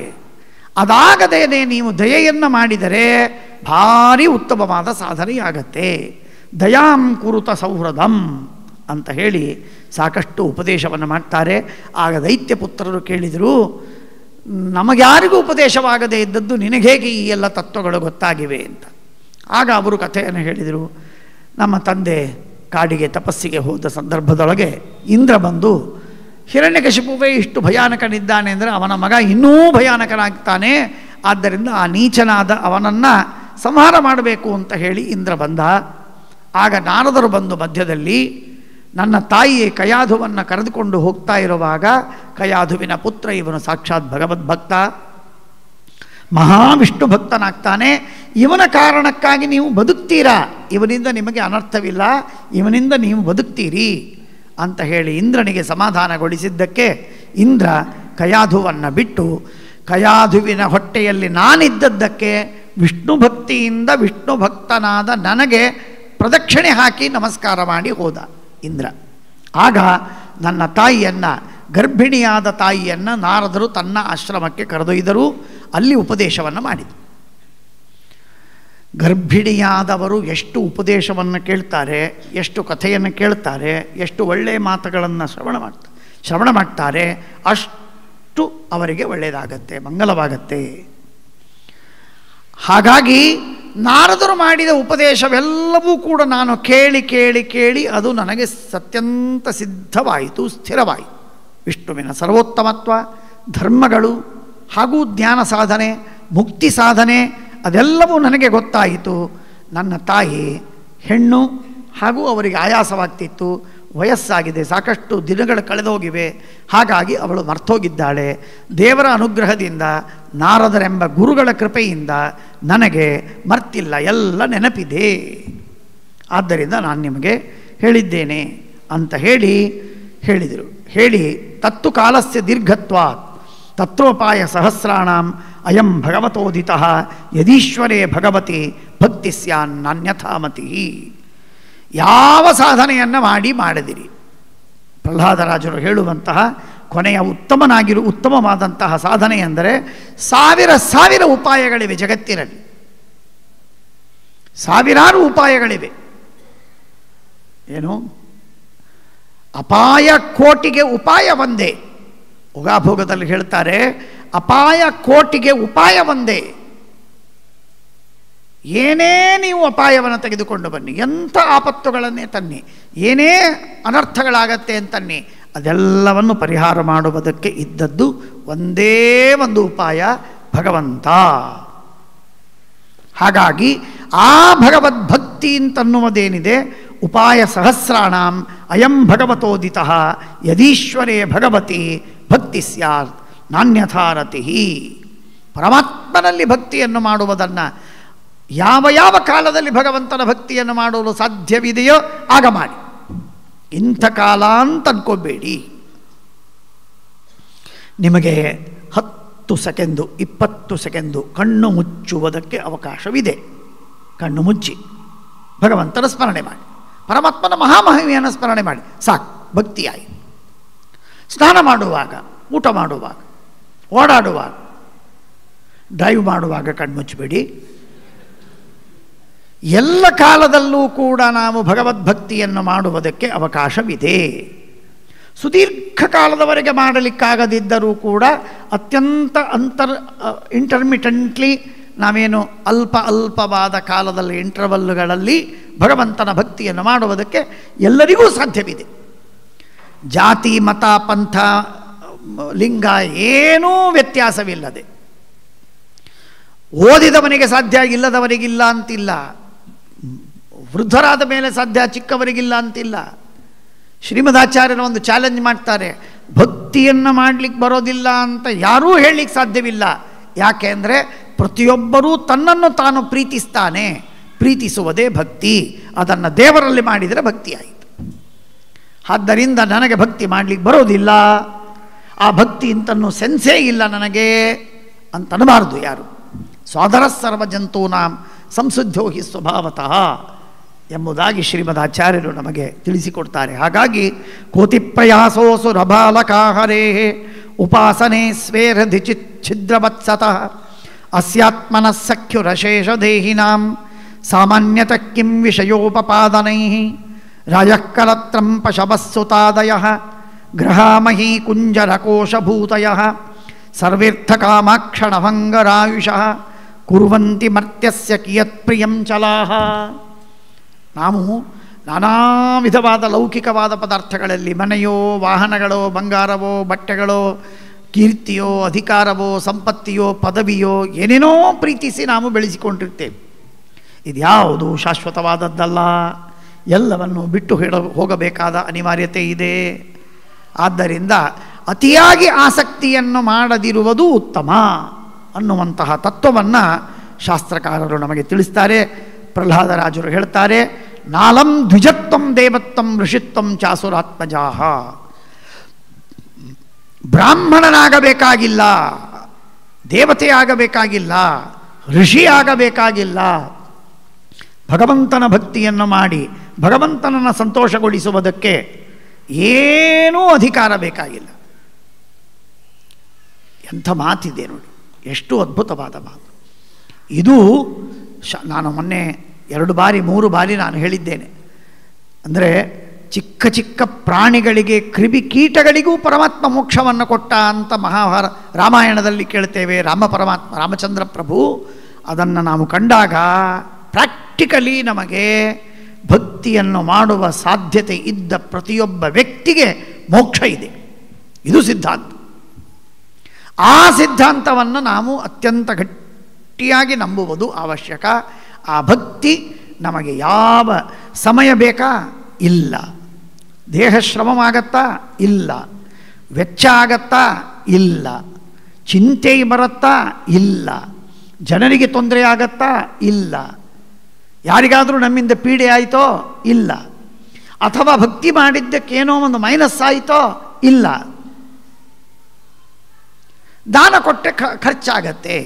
ಅದಾಗದೇನೆ ನೀವು ದಯೆಯನ್ನು ಮಾಡಿದರೆ ಭಾರಿ ಉತ್ತಮವಾದ ಸಾಧನೆಯಾಗತ್ತೆ. ದಯಾಂ ಕುರುತ ಸೌಹೃದಂ ಅಂತ ಹೇಳಿ ಸಾಕಷ್ಟು ಉಪದೇಶವನ್ನು ಮಾಡ್ತಾರೆ. ಆಗ ದೈತ್ಯ ಪುತ್ರರು ಕೇಳಿದರು, ನಮಗ್ಯಾರಿಗೂ ಉಪದೇಶವಾಗದೇ ಇದ್ದದ್ದು ನಿನಗೇಗೆ ಈ ಎಲ್ಲ ತತ್ವಗಳು ಗೊತ್ತಾಗಿವೆ ಅಂತ. ಆಗ ಅವರು ಕಥೆಯನ್ನು ಹೇಳಿದರು. ನಮ್ಮ ತಂದೆ ಕಾಡಿಗೆ ತಪಸ್ಸಿಗೆ ಹೋದ ಸಂದರ್ಭದೊಳಗೆ ಇಂದ್ರ ಬಂದು, ಹಿರಣ್ಯಕಶಿಪುವೇ ಇಷ್ಟು ಭಯಾನಕನಿದ್ದಾನೆ ಅಂದರೆ ಅವನ ಮಗ ಇನ್ನೂ ಭಯಾನಕನಾಗ್ತಾನೆ, ಆದ್ದರಿಂದ ಆ ನೀಚನಾದ ಅವನನ್ನು ಸಂಹಾರ ಮಾಡಬೇಕು ಅಂತ ಹೇಳಿ ಇಂದ್ರ ಬಂದ. ಆಗ ನಾರದರು ಬಂದು ಮಧ್ಯದಲ್ಲಿ ನನ್ನ ತಾಯಿ ಕಯಾಧುವನ್ನು ಕರೆದುಕೊಂಡು ಹೋಗ್ತಾ ಇರುವಾಗ, ಕಯಾಧುವಿನ ಪುತ್ರ ಇವನು ಸಾಕ್ಷಾತ್ ಭಗವದ್ಭಕ್ತ, ಮಹಾವಿಷ್ಣು ಭಕ್ತನಾಗ್ತಾನೆ, ಇವನ ಕಾರಣಕ್ಕಾಗಿ ನೀವು ಬದುಕ್ತೀರಾ, ಇವನಿಂದ ನಿಮಗೆ ಅನರ್ಥವಿಲ್ಲ, ಇವನಿಂದ ನೀವು ಬದುಕ್ತೀರಿ ಅಂತ ಹೇಳಿ ಇಂದ್ರನಿಗೆ ಸಮಾಧಾನಗೊಳಿಸಿದ್ದಕ್ಕೆ ಇಂದ್ರ ಕಯಾಧುವನ್ನು ಬಿಟ್ಟು ಕಯಾಧುವಿನ ಹೊಟ್ಟೆಯಲ್ಲಿ ನಾನಿದ್ದದ್ದಕ್ಕೆ ವಿಷ್ಣು ಭಕ್ತಿಯಿಂದ ವಿಷ್ಣು ಭಕ್ತನಾದ ನನಗೆ ಪ್ರದಕ್ಷಿಣೆ ಹಾಕಿ ನಮಸ್ಕಾರ ಮಾಡಿ ಹೋದ ಇಂದ್ರ. ಆಗ ನನ್ನ ತಾಯಿಯನ್ನು, ಗರ್ಭಿಣಿಯಾದ ತಾಯಿಯನ್ನು ನಾರದರು ತನ್ನ ಆಶ್ರಮಕ್ಕೆ ಕರೆದೊಯ್ದರು. ಅಲ್ಲಿ ಉಪದೇಶವನ್ನು ಮಾಡಿದರು. ಗರ್ಭಿಣಿಯಾದವರು ಎಷ್ಟು ಉಪದೇಶವನ್ನು ಕೇಳ್ತಾರೆ, ಎಷ್ಟು ಕಥೆಯನ್ನು ಕೇಳ್ತಾರೆ, ಎಷ್ಟು ಒಳ್ಳೆಯ ಮಾತುಗಳನ್ನು ಶ್ರವಣ ಮಾಡ್ತಾರೆ, ಅಷ್ಟು ಅವರಿಗೆ ಒಳ್ಳೆಯದಾಗತ್ತೆ, ಮಂಗಲವಾಗತ್ತೆ. ಹಾಗಾಗಿ ನಾರದರು ಮಾಡಿದ ಉಪದೇಶವೆಲ್ಲವೂ ಕೂಡ ನಾನು ಕೇಳಿ ಕೇಳಿ ಕೇಳಿ ಅದು ನನಗೆ ಅತ್ಯಂತ ಸಿದ್ಧವಾಯಿತು, ಸ್ಥಿರವಾಯಿತು. ವಿಷ್ಣುವಿನ ಸರ್ವೋತ್ತಮತ್ವ, ಧರ್ಮಗಳು ಹಾಗೂ ಜ್ಞಾನ ಸಾಧನೆ, ಮುಕ್ತಿ ಸಾಧನೆ ಅದೆಲ್ಲವೂ ನನಗೆ ಗೊತ್ತಾಯಿತು. ನನ್ನ ತಾಯಿ ಹೆಣ್ಣು ಹಾಗೂ ಅವರಿಗೆ ಆಯಾಸವಾಗ್ತಿತ್ತು, ವಯಸ್ಸಾಗಿದೆ, ಸಾಕಷ್ಟು ದಿನಗಳು ಕಳೆದೋಗಿವೆ. ಹಾಗಾಗಿ ಅವಳು ಮರ್ತೋಗಿದ್ದಾಳೆ. ದೇವರ ಅನುಗ್ರಹದಿಂದ, ನಾರದರೆಂಬ ಗುರುಗಳ ಕೃಪೆಯಿಂದ ನನಗೆ ಮರ್ತಿಲ್ಲ, ಎಲ್ಲ ನೆನಪಿದೆ. ಆದ್ದರಿಂದ ನಾನು ನಿಮಗೆ ಹೇಳಿದ್ದೇನೆ ಅಂತ ಹೇಳಿದರು. ಹೇಳಿ ತತ್ತು ಕಾಲಸ್ಯ ದೀರ್ಘತ್ವಾತ್ ತತ್ರೋಪಾಯ ಸಹಸ್ರಾಣಾಂ ಅಯಂ ಭಗವತೋದಿತಃ ಯದೀಶ್ವರೇ ಭಗವತಿ ಭಕ್ತಿ ಸ್ಯಾನ್ನನ್ಯಥಾಮತಿ. ಯಾವ ಸಾಧನೆಯನ್ನು ಮಾಡಿದಿರಿ, ಪ್ರಹ್ಲಾದರಾಜರು ಹೇಳುವಂತಹ ಕೊನೆಯ ಉತ್ತಮವಾದಂತಹ ಸಾಧನೆ ಎಂದರೆ ಸಾವಿರ ಉಪಾಯಗಳಿವೆ ಜಗತ್ತಿನಲ್ಲಿ, ಸಾವಿರಾರು ಉಪಾಯಗಳಿವೆ. ಏನು? ಅಪಾಯ ಕೋಟಿಗೆ ಉಪಾಯ ಒಂದೇ. ಉಗಾಭೋಗದಲ್ಲಿ ಹೇಳ್ತಾರೆ, ಅಪಾಯ ಕೋಟಿಗೆ ಉಪಾಯ ಒಂದೇ. ಏನೇ ನೀವು ಅಪಾಯವನ್ನು ತೆಗೆದುಕೊಂಡು ಬನ್ನಿ, ಎಂಥ ಆಪತ್ತುಗಳನ್ನೇ ತನ್ನಿ, ಏನೇ ಅನರ್ಥಗಳಾಗತ್ತೆ ಅಂತನ್ನಿ, ಅದೆಲ್ಲವನ್ನು ಪರಿಹಾರ ಮಾಡುವುದಕ್ಕೆ ಇದ್ದದ್ದು ಒಂದೇ ಒಂದು ಉಪಾಯ, ಭಗವಂತ. ಹಾಗಾಗಿ ಆ ಭಗವದ್ಭಕ್ತಿ ಅಂತನ್ನುವುದೇನಿದೆ, ಉಪಾಯ ಸಹಸ್ರಾಣಾಂ ಅಯಂ ಭಗವತೋದಿತಃ ಯದೀಶ್ವರೇ ಭಗವತಿ ಭಕ್ತಿ ಸ್ಯಾತ್ ನಾನ್ಯಥಾರತಿ. ಪರಮಾತ್ಮನಲ್ಲಿ ಭಕ್ತಿಯನ್ನು ಮಾಡುವುದನ್ನು ಯಾವ ಕಾಲದಲ್ಲಿ ಭಗವಂತನ ಭಕ್ತಿಯನ್ನು ಮಾಡಲು ಸಾಧ್ಯವಿದೆಯೋ ಆಗ ಮಾಡಿ. ಇಂಥ ಕಾಲ ಅಂತ ಅನ್ಕೋಬೇಡಿ. ನಿಮಗೆ 10 ಸೆಕೆಂಡು 20 ಸೆಕೆಂಡು ಕಣ್ಣು ಮುಚ್ಚುವುದಕ್ಕೆ ಅವಕಾಶವಿದೆ. ಕಣ್ಣು ಮುಚ್ಚಿ ಭಗವಂತನ ಸ್ಮರಣೆ ಮಾಡಿ, ಪರಮಾತ್ಮನ ಮಹಾಮಹಿಮೆಯನ್ನು ಸ್ಮರಣೆ ಮಾಡಿ, ಸಾಕು, ಭಕ್ತಿಯಾಯಿ. ಸ್ನಾನ ಮಾಡುವಾಗ, ಊಟ ಮಾಡುವಾಗ, ಓಡಾಡುವಾಗ, ಡ್ರೈವ್ ಮಾಡುವಾಗ ಕಣ್ಮುಚ್ಚಬೇಡಿ. ಎಲ್ಲ ಕಾಲದಲ್ಲೂ ಕೂಡ ನಾವು ಭಗವದ್ಭಕ್ತಿಯನ್ನು ಮಾಡುವುದಕ್ಕೆ ಅವಕಾಶವಿದೆ. ಸುದೀರ್ಘ ಕಾಲದವರೆಗೆ ಮಾಡಲಿಕ್ಕಾಗದಿದ್ದರೂ ಕೂಡ ಅತ್ಯಂತ ಇಂಟರ್ಮಿಟೆಂಟ್ಲಿ ನಾವೇನು ಅಲ್ಪವಾದ ಕಾಲದಲ್ಲಿ ಇಂಟರ್ವಲ್ಲುಗಳಲ್ಲಿ ಭಗವಂತನ ಭಕ್ತಿಯನ್ನು ಮಾಡುವುದಕ್ಕೆ ಎಲ್ಲರಿಗೂ ಸಾಧ್ಯವಿದೆ. ಜಾತಿ, ಮತ, ಪಂಥ, ಲಿಂಗ ಏನೂ ವ್ಯತ್ಯಾಸವಿಲ್ಲದೆ, ಓದಿದವನಿಗೆ ಸಾಧ್ಯ, ಇಲ್ಲದವರಿಗಿಲ್ಲ ಅಂತಿಲ್ಲ, ವೃದ್ಧರಾದ ಮೇಲೆ ಸಾಧ್ಯ, ಚಿಕ್ಕವರಿಗಿಲ್ಲ ಅಂತಿಲ್ಲ. ಶ್ರೀಮದಾಚಾರ್ಯರು ಒಂದು ಚಾಲೆಂಜ್ ಮಾಡ್ತಾರೆ, ಭಕ್ತಿಯನ್ನು ಮಾಡಲಿಕ್ಕೆ ಬರೋದಿಲ್ಲ ಅಂತ ಯಾರೂ ಹೇಳಲಿಕ್ಕೆ ಸಾಧ್ಯವಿಲ್ಲ. ಯಾಕೆ ಅಂದರೆ ಪ್ರತಿಯೊಬ್ಬರೂ ತನ್ನನ್ನು ತಾನು ಪ್ರೀತಿಸ್ತಾನೆ, ಪ್ರೀತಿಸುವುದೇ ಭಕ್ತಿ. ಅದನ್ನು ದೇವರಲ್ಲಿ ಮಾಡಿದರೆ ಭಕ್ತಿ ಆಯಿತು. ಆದ್ದರಿಂದ ನನಗೆ ಭಕ್ತಿ ಮಾಡಲಿಕ್ಕೆ ಬರೋದಿಲ್ಲ, ಆ ಭಕ್ತಿ ಅಂತನೂ ಸೆನ್ಸೇ ಇಲ್ಲ ನನಗೆ ಅಂತನಬಾರದು ಯಾರು. ಸ್ವಾದರ ಸರ್ವಜಂತೂನಾಂ ಸಂಶುದ್ಧೋ ಹಿ ಸ್ವಭಾವತಃ ಎಂಬುದಾಗಿ ಶ್ರೀಮದಾಚಾರ್ಯರು ನಮಗೆ ತಿಳಿಸಿಕೊಡ್ತಾರೆ. ಹಾಗಾಗಿ ಕೋತಿಪ್ರಯಾಸೋಸು ರಭಾಲಕಾಹರೇ ಉಪಾಸನೆ ಸ್ವೇರಧಿ ಛಿದ್ರವತ್ಸತಃ ಅಸ್ಯಾತ್ಮನಃ ಸಖ್ಯುರಶೇಷದೇಹಿನಾಂ ಸಾಮಾನ್ಯತಃ ಕಿಂ ವಿಷಯೋಪಪಾದನೈಃ ರಾಯಃಕಲತ್ರಂ ಪಶವಸ್ಸುತಾದಯಃ ಗೃಹಾಮಹೀ ಕುಂಜರಕೋಶಭೂತಯಃ ಸರ್ವೇರ್ಥಕಾಮಾಕ್ಷಣಭಂಗರಾಯುಷಃ ಕುರ್ವಂತಿ ಮರ್ತ್ಯಸ್ಯ ಕಿಯತ್ಪ್ರಿಯಂ ಚಲಾಹ. ನಾವು ನಾನಾ ವಿಧವಾದ ಲೌಕಿಕವಾದ ಪದಾರ್ಥಗಳಲ್ಲಿ ಮನೆಯೋ, ವಾಹನಗಳೋ, ಬಂಗಾರವೋ, ಬಟ್ಟೆಗಳೋ, ಕೀರ್ತಿಯೋ, ಅಧಿಕಾರವೋ, ಸಂಪತ್ತಿಯೋ, ಪದವಿಯೋ ಏನೇನೋ ಪ್ರೀತಿಸಿ ನಾವು ಬೆಳೆಸಿಕೊಂಡಿರ್ತೇವೆ. ಇದ್ಯಾವುದು ಶಾಶ್ವತವಾದದ್ದಲ್ಲ, ಎಲ್ಲವನ್ನು ಬಿಟ್ಟು ಹೋಗಬೇಕಾದ ಅನಿವಾರ್ಯತೆ ಇದೆ. ಆದ್ದರಿಂದ ಅತಿಯಾಗಿ ಆಸಕ್ತಿಯನ್ನು ಮಾಡದಿರುವುದು ಉತ್ತಮ ಅನ್ನುವಂತಹ ತತ್ವವನ್ನು ಶಾಸ್ತ್ರಕಾರರು ನಮಗೆ ತಿಳಿಸ್ತಾರೆ. ಪ್ರಹ್ಲಾದರಾಜರು ಹೇಳ್ತಾರೆ, ನಾಲಂ ದ್ವಿಜತ್ವಂ ದೇವತ್ವಂ ಋಷಿತ್ವಂ ಚಾಸುರಾತ್ಮಜಾಹ. ಬ್ರಾಹ್ಮಣನಾಗಬೇಕಾಗಿಲ್ಲ, ದೇವತೆಯಾಗಬೇಕಾಗಿಲ್ಲ, ಋಷಿಯಾಗಬೇಕಾಗಿಲ್ಲ. ಭಗವಂತನ ಭಕ್ತಿಯನ್ನು ಮಾಡಿ ಭಗವಂತನನ್ನು ಸಂತೋಷಗೊಳಿಸುವುದಕ್ಕೆ ಏನೂ ಅಧಿಕಾರ ಬೇಕಾಗಿಲ್ಲ. ಎಂಥ ಮಾತಿದೆ ನೋಡಿ, ಎಷ್ಟು ಅದ್ಭುತವಾದ ಮಾತು ಇದು. ನಾನು ಮೊನ್ನೆ 2 ಬಾರಿ 3 ಬಾರಿ ನಾನು ಹೇಳಿದ್ದೇನೆ. ಅಂದರೆ ಚಿಕ್ಕ ಚಿಕ್ಕ ಪ್ರಾಣಿಗಳಿಗೆ, ಕ್ರಿಮಿಕೀಟಗಳಿಗೂ ಪರಮಾತ್ಮ ಮೋಕ್ಷವನ್ನು ಕೊಟ್ಟ ಅಂತ ರಾಮಾಯಣದಲ್ಲಿ ಕೇಳ್ತೇವೆ. ರಾಮಚಂದ್ರ ಪ್ರಭು ಅದನ್ನು ನಾವು ಕಂಡಾಗ ಪ್ರಾಕ್ಟಿಕಲಿ ನಮಗೆ ಭಕ್ತಿಯನ್ನು ಮಾಡುವ ಸಾಧ್ಯತೆ ಇದ್ದ ಪ್ರತಿಯೊಬ್ಬ ವ್ಯಕ್ತಿಗೆ ಮೋಕ್ಷ ಇದೆ. ಇದು ಸಿದ್ಧಾಂತ. ಆ ಸಿದ್ಧಾಂತವನ್ನು ನಾವು ಅತ್ಯಂತ ಗಟ್ಟಿಯಾಗಿ ನಂಬುವುದು ಅವಶ್ಯಕ. ಆ ಭಕ್ತಿ ನಮಗೆ ಯಾವ ಸಮಯ ಬೇಕಾ? ಇಲ್ಲ. ದೇಹ ಶ್ರಮವಾಗತ್ತಾ? ಇಲ್ಲ. ವೆಚ್ಚ ಆಗತ್ತಾ? ಇಲ್ಲ. ಚಿಂತೆ ಬರುತ್ತಾ? ಇಲ್ಲ. ಜನರಿಗೆ ತೊಂದರೆ ಆಗತ್ತಾ? ಇಲ್ಲ. ಯಾರಿಗಾದರೂ ನಮ್ಮಿಂದ ಪೀಡೆ ಆಯಿತೋ? ಇಲ್ಲ. ಅಥವಾ ಭಕ್ತಿ ಮಾಡಿದ್ದಕ್ಕೇನೋ ಒಂದು ಮೈನಸ್ ಆಯಿತೋ? ಇಲ್ಲ. ದಾನ ಕೊಟ್ಟರೆ ಖರ್ಚಾಗತ್ತೆ,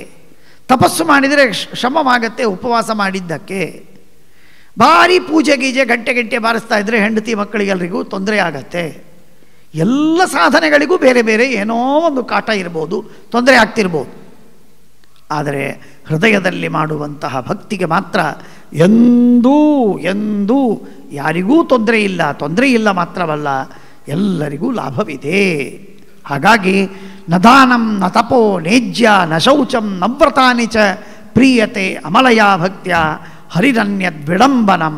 ತಪಸ್ಸು ಮಾಡಿದರೆ ಶ್ರಮವಾಗತ್ತೆ, ಉಪವಾಸ ಮಾಡಿದ್ದಕ್ಕೆ. ಭಾರಿ ಪೂಜೆ ಗೀಜೆ ಗಂಟೆ ಬಾರಿಸ್ತಾ ಇದ್ದರೆ ಹೆಂಡತಿ ಮಕ್ಕಳಿಗೆಲ್ಲರಿಗೂ ತೊಂದರೆ ಆಗತ್ತೆ. ಎಲ್ಲ ಸಾಧನೆಗಳಿಗೂ ಬೇರೆ ಬೇರೆ ಏನೋ ಒಂದು ಕಾಟ ಇರ್ಬೋದು, ತೊಂದರೆ ಆಗ್ತಿರ್ಬೋದು. ಆದರೆ ಹೃದಯದಲ್ಲಿ ಮಾಡುವಂತಹ ಭಕ್ತಿಗೆ ಮಾತ್ರ ಎಂದೂ ಎಂದೂ ಯಾರಿಗೂ ತೊಂದರೆ ಇಲ್ಲ. ತೊಂದರೆ ಇಲ್ಲ ಮಾತ್ರವಲ್ಲ, ಎಲ್ಲರಿಗೂ ಲಾಭವಿದೆ. ಹಾಗಾಗಿ ನ ದಾನಂ ನ ತಪೋ ನೇಜ್ಯ ನ ಶೌಚಂ ನವ್ರತಾನಿ ಚ ಪ್ರೀಯತೆ ಅಮಲಯ ಭಕ್ತ್ಯ ಹರಿರನ್ಯದ್ವಿಡಂಬನಂ.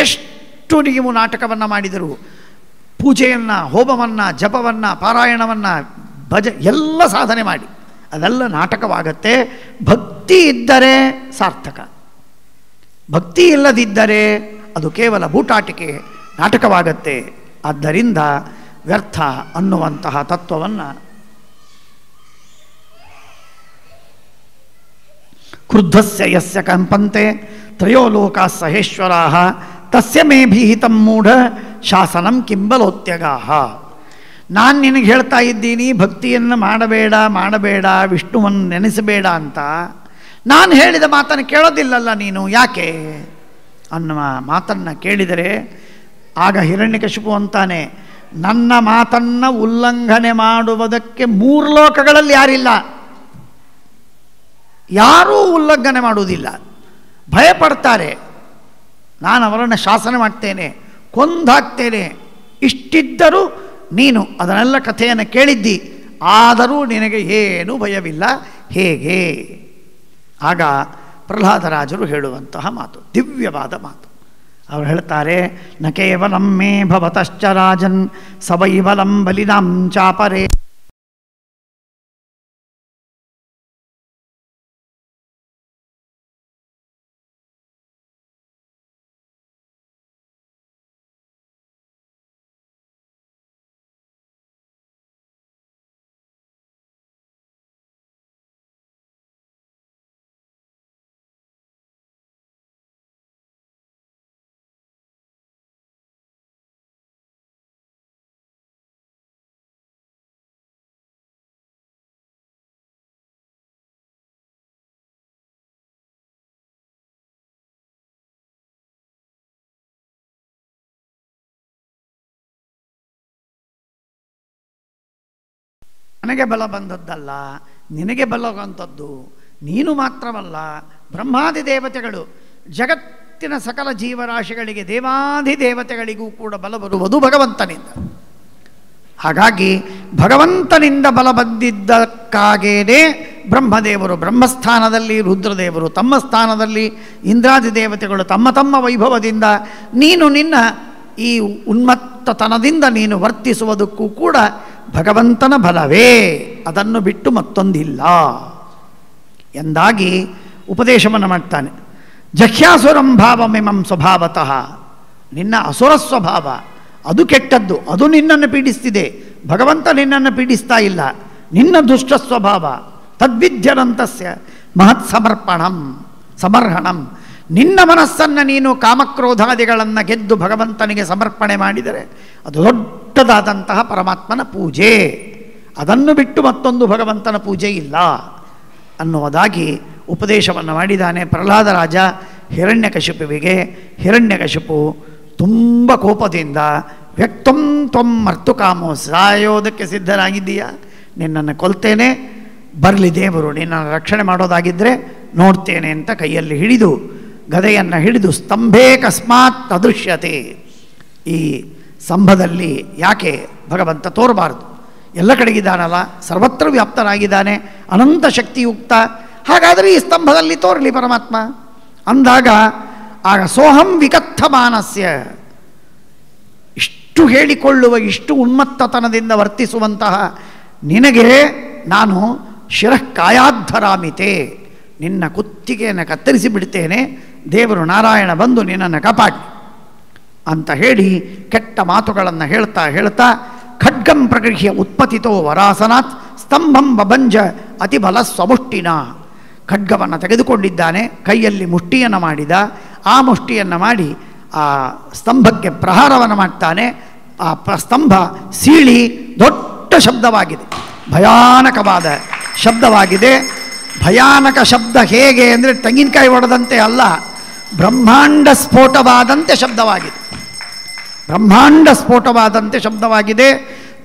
ಎಷ್ಟು ನೀವು ನಾಟಕವನ್ನು ಮಾಡಿದರು, ಪೂಜೆಯನ್ನು, ಹೋಮವನ್ನು, ಜಪವನ್ನು, ಪಾರಾಯಣವನ್ನು, ಎಲ್ಲ ಸಾಧನೆ ಮಾಡಿ ಅದೆಲ್ಲ ನಾಟಕವಾಗತ್ತೆ. ಭಕ್ತಿ ಇದ್ದರೆ ಸಾರ್ಥಕ, ಭಕ್ತಿ ಇಲ್ಲದಿದ್ದರೆ ಅದು ಕೇವಲ ಬೂಟಾಟಿಕೆ, ನಾಟಕವಾಗತ್ತೆ. ಆದ್ದರಿಂದ ವ್ಯರ್ಥ ಅನ್ನುವಂತಹ ತತ್ವವನ್ನು ಕ್ರುದ್ಧಸ್ಯ ಯಸ್ಯ ಕಂಪಂತೆ ತ್ರಯೋ ಲೋಕಾಃ ಸಹೇಶ್ವರಾಃ ತಸ್ಯ ಮೇ ಭೀಹಿತಂ ಮೂಢ ಶಾಸನಂ ಕಿಂಬಲೋತ್ಯಗಾಃ. ನಾನು ನಿನಗೆ ಹೇಳ್ತಾ ಇದ್ದೀನಿ ಭಕ್ತಿಯನ್ನು ಮಾಡಬೇಡ, ವಿಷ್ಣುವನ್ನು ನೆನೆಸಬೇಡ ಅಂತ. ನಾನು ಹೇಳಿದ ಮಾತನ್ನು ಕೇಳೋದಿಲ್ಲಲ್ಲ ನೀನು, ಯಾಕೆ ಅನ್ನುವ ಮಾತನ್ನು ಕೇಳಿದರೆ ಆಗ ಹಿರಣ್ಯಕಶಿಪು ಅಂತಾನೆ, ನನ್ನ ಮಾತನ್ನು ಉಲ್ಲಂಘನೆ ಮಾಡುವುದಕ್ಕೆ 3 ಲೋಕಗಳಲ್ಲಿ ಯಾರಿಲ್ಲ, ಯಾರೂ ಉಲ್ಲಂಘನೆ ಮಾಡುವುದಿಲ್ಲ. ಭಯಪಡ್ತಾರೆ, ನಾನು ಅವರನ್ನು ಶಾಸನ ಮಾಡ್ತೇನೆ, ಕೊಂದಾಕ್ತೇನೆ. ಇಷ್ಟಿದ್ದರೂ ನೀನು ಅದನ್ನೆಲ್ಲ ಕಥೆಯನ್ನು ಕೇಳಿದ್ದಿ, ಆದರೂ ನಿನಗೆ ಏನೂ ಭಯವಿಲ್ಲ. ಹೇಗೆ? ಆಗ ಪ್ರಹ್ಲಾದರಾಜರು ಹೇಳುವಂತಹ ಮಾತು ದಿವ್ಯವಾದ ಮಾತು. ಅವರು ಹೇಳ್ತಾರೆ, ನ ಕೇವಲಂ ಮೇ ಭವತಶ್ಚ ರಾಜನ್ ಸವೈವಲಂ ಬಲಿನಾಂ ಚಾಪರೇ. ನನಗೆ ಬಲ ಬಂದದ್ದಲ್ಲ, ನಿನಗೆ ಬಲವಂಥದ್ದು. ನೀನು ಮಾತ್ರವಲ್ಲ, ಬ್ರಹ್ಮಾದಿ ದೇವತೆಗಳು, ಜಗತ್ತಿನ ಸಕಲ ಜೀವರಾಶಿಗಳಿಗೆ, ದೇವಾಧಿದೇವತೆಗಳಿಗೂ ಕೂಡ ಬಲ ಬರುವುದು ಭಗವಂತನಿಂದ. ಹಾಗಾಗಿ ಭಗವಂತನಿಂದ ಬಲ ಬಂದಿದ್ದಕ್ಕಾಗೇನೆ ಬ್ರಹ್ಮದೇವರು ಬ್ರಹ್ಮಸ್ಥಾನದಲ್ಲಿ, ರುದ್ರದೇವರು ತಮ್ಮ ಸ್ಥಾನದಲ್ಲಿ, ಇಂದ್ರಾದಿ ದೇವತೆಗಳು ತಮ್ಮ ತಮ್ಮ ವೈಭವದಿಂದ, ನೀನು ನಿನ್ನ ಈ ಉನ್ಮತ್ತತನದಿಂದ ನೀನು ವರ್ತಿಸುವುದಕ್ಕೂ ಕೂಡ ಭಗವಂತನ ಬಲವೇ, ಅದನ್ನು ಬಿಟ್ಟು ಮತ್ತೊಂದಿಲ್ಲ ಎಂದಾಗಿ ಉಪದೇಶವನ್ನು ಮಾಡ್ತಾನೆ. ಜಹ್ಯಾಸುರಂ ಭಾವಮಿಮಂ ಸ್ವಭಾವತಃ. ನಿನ್ನ ಅಸುರ ಸ್ವಭಾವ ಅದು ಕೆಟ್ಟದ್ದು, ಅದು ನಿನ್ನನ್ನು ಪೀಡಿಸ್ತಿದೆ. ಭಗವಂತ ನಿನ್ನನ್ನು ಪೀಡಿಸ್ತಾ ಇಲ್ಲ. ನಿನ್ನ ದುಷ್ಟ ಸ್ವಭಾವ ತದ್ವಿದ್ಯನಂತಸ್ಯ ಮಹತ್ ಸಮರ್ಹಣಂ. ನಿನ್ನ ಮನಸ್ಸನ್ನು ನೀನು ಕಾಮಕ್ರೋಧಾದಿಗಳನ್ನು ಗೆದ್ದು ಭಗವಂತನಿಗೆ ಸಮರ್ಪಣೆ ಮಾಡಿದರೆ ಅದು ದೊಡ್ಡದಾದಂತಹ ಪರಮಾತ್ಮನ ಪೂಜೆ. ಅದನ್ನು ಬಿಟ್ಟು ಮತ್ತೊಂದು ಭಗವಂತನ ಪೂಜೆ ಇಲ್ಲ ಅನ್ನುವುದಾಗಿ ಉಪದೇಶವನ್ನು ಮಾಡಿದ್ದಾನೆ ಪ್ರಹ್ಲಾದ ರಾಜ ಹಿರಣ್ಯಕಶಿಪುವಿಗೆ. ಹಿರಣ್ಯಕಶಿಪು ತುಂಬ ಕೋಪದಿಂದ ವ್ಯಕ್ತಂ ತ್ವಂ ಮರ್ತುಕಾಮೋ, ಸಾಯೋದಕ್ಕೆ ಸಿದ್ಧರಾಗಿದ್ದೀಯಾ, ನಿನ್ನನ್ನು ಕೊಲ್ತೇನೆ, ಬರಲಿ ದೇವರು ನಿನ್ನನ್ನು ರಕ್ಷಣೆ ಮಾಡೋದಾಗಿದ್ದರೆ ನೋಡ್ತೇನೆ ಅಂತ ಕೈಯಲ್ಲಿ ಹಿಡಿದು ಗದೆಯನ್ನು ಹಿಡಿದು ಸ್ತಂಭೇ ಕಸ್ಮಾತ್ ಅದೃಶ್ಯತೆ, ಈ ಸ್ತಂಭದಲ್ಲಿ ಯಾಕೆ ಭಗವಂತ ತೋರಬಾರದು, ಎಲ್ಲ ಕಡೆಗಿದ್ದಾನಲ್ಲ, ಸರ್ವತ್ರ ವ್ಯಾಪ್ತನಾಗಿದ್ದಾನೆ, ಅನಂತ ಶಕ್ತಿಯುಕ್ತ, ಹಾಗಾದರೆ ಈ ಸ್ತಂಭದಲ್ಲಿ ತೋರಲಿ ಪರಮಾತ್ಮ ಅಂದಾಗ ಆಗ ಸೋಹಂ ವಿಕತ್ಥ ಮಾನಸ್ಯ, ಇಷ್ಟು ಹೇಳಿಕೊಳ್ಳುವ ಇಷ್ಟು ಉನ್ಮತ್ತತನದಿಂದ ವರ್ತಿಸುವಂತಹ ನಿನಗೆ ನಾನು ಶಿರಃಕಾಯಾದ್ಧರಾಮಿತೆ, ನಿನ್ನ ಕುತ್ತಿಗೆಯನ್ನು ಕತ್ತರಿಸಿ ಬಿಡ್ತೇನೆ, ದೇವರು ನಾರಾಯಣ ಬಂದು ನಿನ್ನನ್ನು ಕಾಪಾಡಿ ಅಂತ ಹೇಳಿ ಕೆಟ್ಟ ಮಾತುಗಳನ್ನು ಹೇಳ್ತಾ ಹೇಳ್ತಾ ಖಡ್ಗಂ ಪ್ರಗೃಹ್ಯ ಉತ್ಪತಿತೋ ವರಾಸನಾತ್ ಸ್ತಂಭಂ ಬಭಂಜ ಅತಿಬಲ ಸ್ವಮುಷ್ಟಿನ, ಖಡ್ಗವನ್ನು ತೆಗೆದುಕೊಂಡಿದ್ದಾನೆ, ಕೈಯಲ್ಲಿ ಮುಷ್ಟಿಯನ್ನು ಮಾಡಿದ, ಆ ಮುಷ್ಟಿಯನ್ನು ಮಾಡಿ ಆ ಸ್ತಂಭಕ್ಕೆ ಪ್ರಹಾರವನ್ನು ಮಾಡ್ತಾನೆ. ಆ ಸ್ತಂಭ ಸೀಳಿ ದೊಡ್ಡ ಶಬ್ದವಾಗಿದೆ, ಭಯಾನಕವಾದ ಶಬ್ದವಾಗಿದೆ. ಭಯಾನಕ ಶಬ್ದ ಹೇಗೆ ಅಂದರೆ ತೆಂಗಿನಕಾಯಿ ಹೊಡೆದಂತೆ ಅಲ್ಲ, ಬ್ರಹ್ಮಾಂಡ ಸ್ಫೋಟವಾದಂತೆ ಶಬ್ದವಾಗಿದೆ, ಬ್ರಹ್ಮಾಂಡ ಸ್ಫೋಟವಾದಂತೆ ಶಬ್ದವಾಗಿದೆ.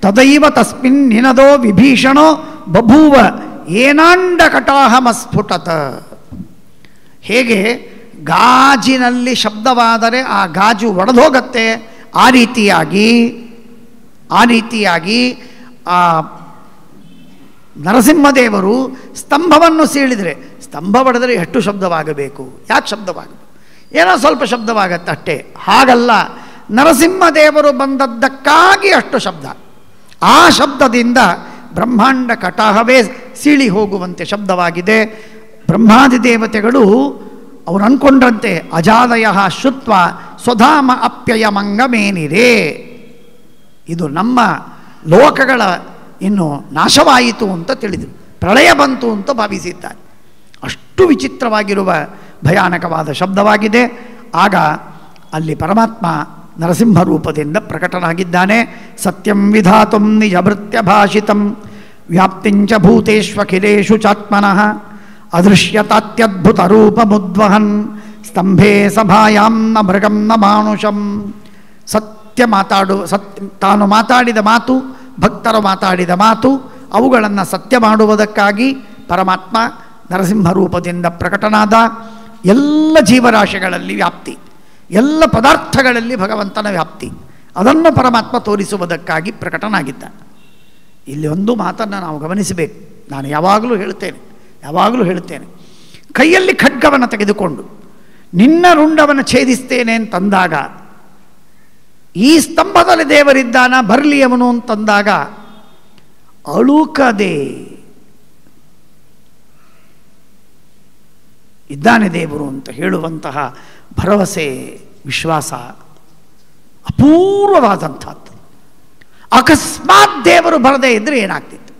ತದೈವ ತಸ್ಮಿನ್ ನಿನದೋ ವಿಭೀಷಣೋ ಬಭೂವ ಏನಾಂಡ ಕಟಾಹಮಸ್ಫುಟತ, ಹೇಗೆ ಗಾಜಿನಲ್ಲಿ ಶಬ್ದವಾದರೆ ಆ ಗಾಜು ಒಡೆದೋಗತ್ತೆ, ಆ ರೀತಿಯಾಗಿ ಆ ನರಸಿಂಹದೇವರು ಸ್ತಂಭವನ್ನು ಸೀಳಿದರೆ, ಸ್ತಂಭ ಹೊಡೆದರೆ ಎಷ್ಟು ಶಬ್ದವಾಗಬೇಕು, ಯಾಕೆ ಶಬ್ದವಾಗಬೇಕು, ಏನೋ ಸ್ವಲ್ಪ ಶಬ್ದವಾಗತ್ತೆ ಅಷ್ಟೇ, ಹಾಗಲ್ಲ, ನರಸಿಂಹದೇವರು ಬಂದದ್ದಕ್ಕಾಗಿ ಅಷ್ಟು ಶಬ್ದ, ಆ ಶಬ್ದದಿಂದ ಬ್ರಹ್ಮಾಂಡ ಕಟಾಹವೇ ಸೀಳಿ ಹೋಗುವಂತೆ ಶಬ್ದವಾಗಿದೆ. ಬ್ರಹ್ಮಾದಿ ದೇವತೆಗಳು ಅವರು ಅಂದ್ಕೊಂಡ್ರಂತೆ ಅಜಾದಯ ಶ್ರುತ್ವ ಸ್ವಧಾಮ ಅಪ್ಯಯ ಮಂಗಮೇನಿರೇ, ಇದು ನಮ್ಮ ಲೋಕಗಳ ಇನ್ನು ನಾಶವಾಯಿತು ಅಂತ ತಿಳಿದರು, ಪ್ರಳಯ ಬಂತು ಅಂತ ಭಾವಿಸಿದ್ದಾರೆ. ಅಷ್ಟು ವಿಚಿತ್ರವಾಗಿರುವ ಭಯಾನಕವಾದ ಶಬ್ದವಾಗಿದೆ. ಆಗ ಅಲ್ಲಿ ಪರಮಾತ್ಮ ನರಸಿಂಹ ರೂಪದಿಂದ ಪ್ರಕಟನಾಗಿದ್ದಾನೆ. ಸತ್ಯಂ ವಿಧಾತುಂ ನಿಜಭೃತ್ಯ ಭಾಷಿತಂ ವ್ಯಾಪ್ತಿಂಚ ಭೂತೇಷ್ವಖಿಲೇಷು ಚಾತ್ಮನಃ ಅದೃಶ್ಯತಾತ್ಯದ್ಭುತ ರೂಪಮುದ್ವಹನ್ ಸ್ತಂಭೇ ಸಭಾಯಾಂ ನ ಮೃಗಂ ನ ಮಾನುಷಂ. ತಾನು ಮಾತಾಡಿದ ಮಾತು, ಭಕ್ತರು ಮಾತಾಡಿದ ಮಾತು, ಅವುಗಳನ್ನು ಸತ್ಯ ಮಾಡುವುದಕ್ಕಾಗಿ ಪರಮಾತ್ಮ ನರಸಿಂಹ ರೂಪದಿಂದ ಪ್ರಕಟನಾದ. ಎಲ್ಲ ಜೀವರಾಶಿಗಳಲ್ಲಿ ವ್ಯಾಪ್ತಿ, ಎಲ್ಲ ಪದಾರ್ಥಗಳಲ್ಲಿ ಭಗವಂತನ ವ್ಯಾಪ್ತಿ, ಅದನ್ನು ಪರಮಾತ್ಮ ತೋರಿಸುವುದಕ್ಕಾಗಿ ಪ್ರಕಟನಾಗಿದ್ದ. ಇಲ್ಲಿ ಒಂದು ಮಾತನ್ನು ನಾವು ಗಮನಿಸಬೇಕು, ನಾನು ಯಾವಾಗಲೂ ಹೇಳ್ತೇನೆ, ಕೈಯಲ್ಲಿ ಖಡ್ಗವನ್ನು ತೆಗೆದುಕೊಂಡು ನಿನ್ನ ರುಂಡವನ್ನು ಛೇದಿಸ್ತೇನೆ ಅಂತಂದಾಗ, ಈ ಸ್ತಂಭದಲ್ಲಿ ದೇವರಿದ್ದಾನ ಬರಲಿ ಅವನು ಅಂತಂದಾಗ ಅಳುಕದೆ ಇದ್ದಾನೆ ದೇವರು ಅಂತ ಹೇಳುವಂತಹ ಭರವಸೆ, ವಿಶ್ವಾಸ ಅಪೂರ್ವವಾದಂಥದ್ದು. ಅಕಸ್ಮಾತ್ ದೇವರು ಬರದೇ ಇದ್ದರೆ ಏನಾಗ್ತಿತ್ತು?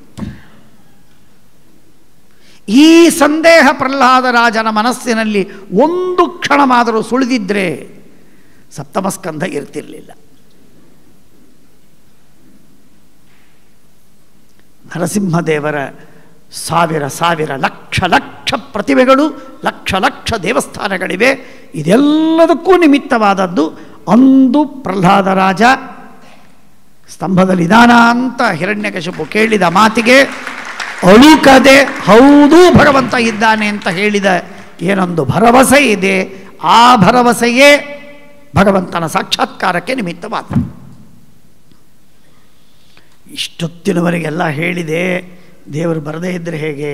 ಈ ಸಂದೇಹ ಪ್ರಹ್ಲಾದ ರಾಜನ ಮನಸ್ಸಿನಲ್ಲಿ ಒಂದು ಕ್ಷಣವಾದರೂ ಸುಳಿದಿದ್ದರೆ ಸಪ್ತಮಸ್ಕಂಧ ಇರ್ತಿರಲಿಲ್ಲ. ನರಸಿಂಹದೇವರ ಸಾವಿರ ಲಕ್ಷ ಪ್ರತಿಭೆಗಳು, ಲಕ್ಷ ದೇವಸ್ಥಾನಗಳಿವೆ. ಇದೆಲ್ಲದಕ್ಕೂ ನಿಮಿತ್ತವಾದದ್ದು ಅಂದು ಪ್ರಹ್ಲಾದ ರಾಜ ಸ್ತಂಭದಲ್ಲಿದಾನ ಅಂತ ಹಿರಣ್ಯಕಶಿಪು ಕೇಳಿದ ಮಾತಿಗೆ ಅಳುಕದೆ ಹೌದು ಭಗವಂತ ಇದ್ದಾನೆ ಅಂತ ಹೇಳಿದ ಏನೊಂದು ಭರವಸೆ ಇದೆ, ಆ ಭರವಸೆಯೇ ಭಗವಂತನ ಸಾಕ್ಷಾತ್ಕಾರಕ್ಕೆ ನಿಮಿತ್ತವಾದ. ಇಷ್ಟೊತ್ತಿನವರೆಗೆಲ್ಲ ಹೇಳಿದೆ, ದೇವರು ಬರದೇ ಇದ್ದರೆ ಹೇಗೆ?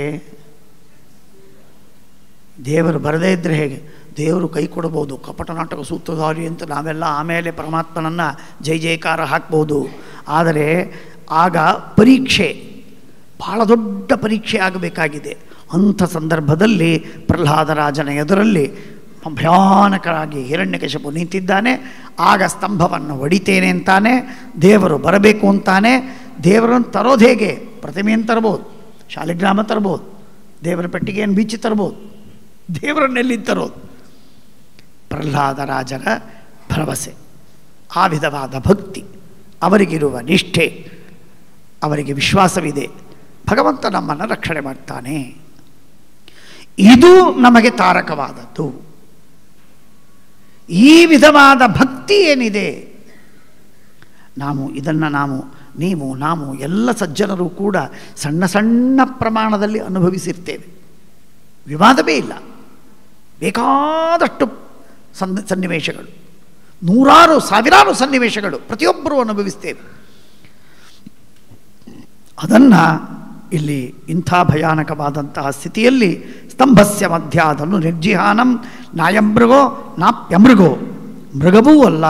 ದೇವರು ಕೈ ಕೊಡಬಹುದು, ಕಪಟ ನಾಟಕ ಸೂತ್ರಧಾರಿ ಅಂತ ನಾವೆಲ್ಲ ಆಮೇಲೆ ಪರಮಾತ್ಮನನ್ನು ಜೈ ಜೈಕಾರ ಹಾಕ್ಬೋದು. ಆದರೆ ಆಗ ಪರೀಕ್ಷೆ, ಭಾಳ ದೊಡ್ಡ ಪರೀಕ್ಷೆ ಆಗಬೇಕಾಗಿದೆ. ಅಂಥ ಸಂದರ್ಭದಲ್ಲಿ ಪ್ರಹ್ಲಾದ ರಾಜನ ಎದುರಲ್ಲಿ ಭಯಾನಕರಾಗಿ ಹಿರಣ್ಯಕಶಿಪು ನಿಂತಿದ್ದಾನೆ. ಆಗ ಸ್ತಂಭವನ್ನು ಒಡಿತೇನೆ ಅಂತಾನೆ, ದೇವರು ಬರಬೇಕು ಅಂತಾನೆ. ದೇವರನ್ನು ತರೋದು ಹೇಗೆ? ಪ್ರತಿಮೆಯನ್ನು ತರ್ಬೋದು, ಶಾಲಿಗ್ರಾಮ ತರ್ಬೋದು, ದೇವರ ಪೆಟ್ಟಿಗೆಯನ್ನು ಬಿಚ್ಚಿ ತರ್ಬೋದು, ದೇವರನ್ನೆಲ್ಲಿ ತರೋದು? ಪ್ರಹ್ಲಾದ ರಾಜರ ಭರವಸೆ, ಆ ವಿಧವಾದ ಭಕ್ತಿ, ಅವರಿಗಿರುವ ನಿಷ್ಠೆ, ಅವರಿಗೆ ವಿಶ್ವಾಸವಿದೆ, ಭಗವಂತ ನಮ್ಮನ್ನು ರಕ್ಷಣೆ ಮಾಡ್ತಾನೆ. ಇದು ನಮಗೆ ತಾರಕವಾದದ್ದು. ಈ ವಿಧವಾದ ಭಕ್ತಿ ಏನಿದೆ, ನೀವು ನಾವು ಎಲ್ಲ ಸಜ್ಜನರು ಕೂಡ ಸಣ್ಣ ಸಣ್ಣ ಪ್ರಮಾಣದಲ್ಲಿ ಅನುಭವಿಸಿರ್ತೇವೆ, ವಿವಾದವೇ ಇಲ್ಲ. ಬೇಕಾದಷ್ಟು ಸನ್ನಿವೇಶಗಳು, ನೂರಾರು ಸಾವಿರಾರು ಸನ್ನಿವೇಶಗಳು ಪ್ರತಿಯೊಬ್ಬರೂ ಅನುಭವಿಸ್ತೇವೆ. ಅದನ್ನು ಇಲ್ಲಿ ಇಂಥ ಭಯಾನಕವಾದಂತಹ ಸ್ಥಿತಿಯಲ್ಲಿ ಸ್ತಂಭಸ್ಯ ಮಧ್ಯ ಅದನ್ನು ನಿರ್ಜಿಹಾನಂ ನಾಯಮೃಗೋ ನಾಪ್ಯಮೃಗೋ, ಮೃಗವೂ ಅಲ್ಲ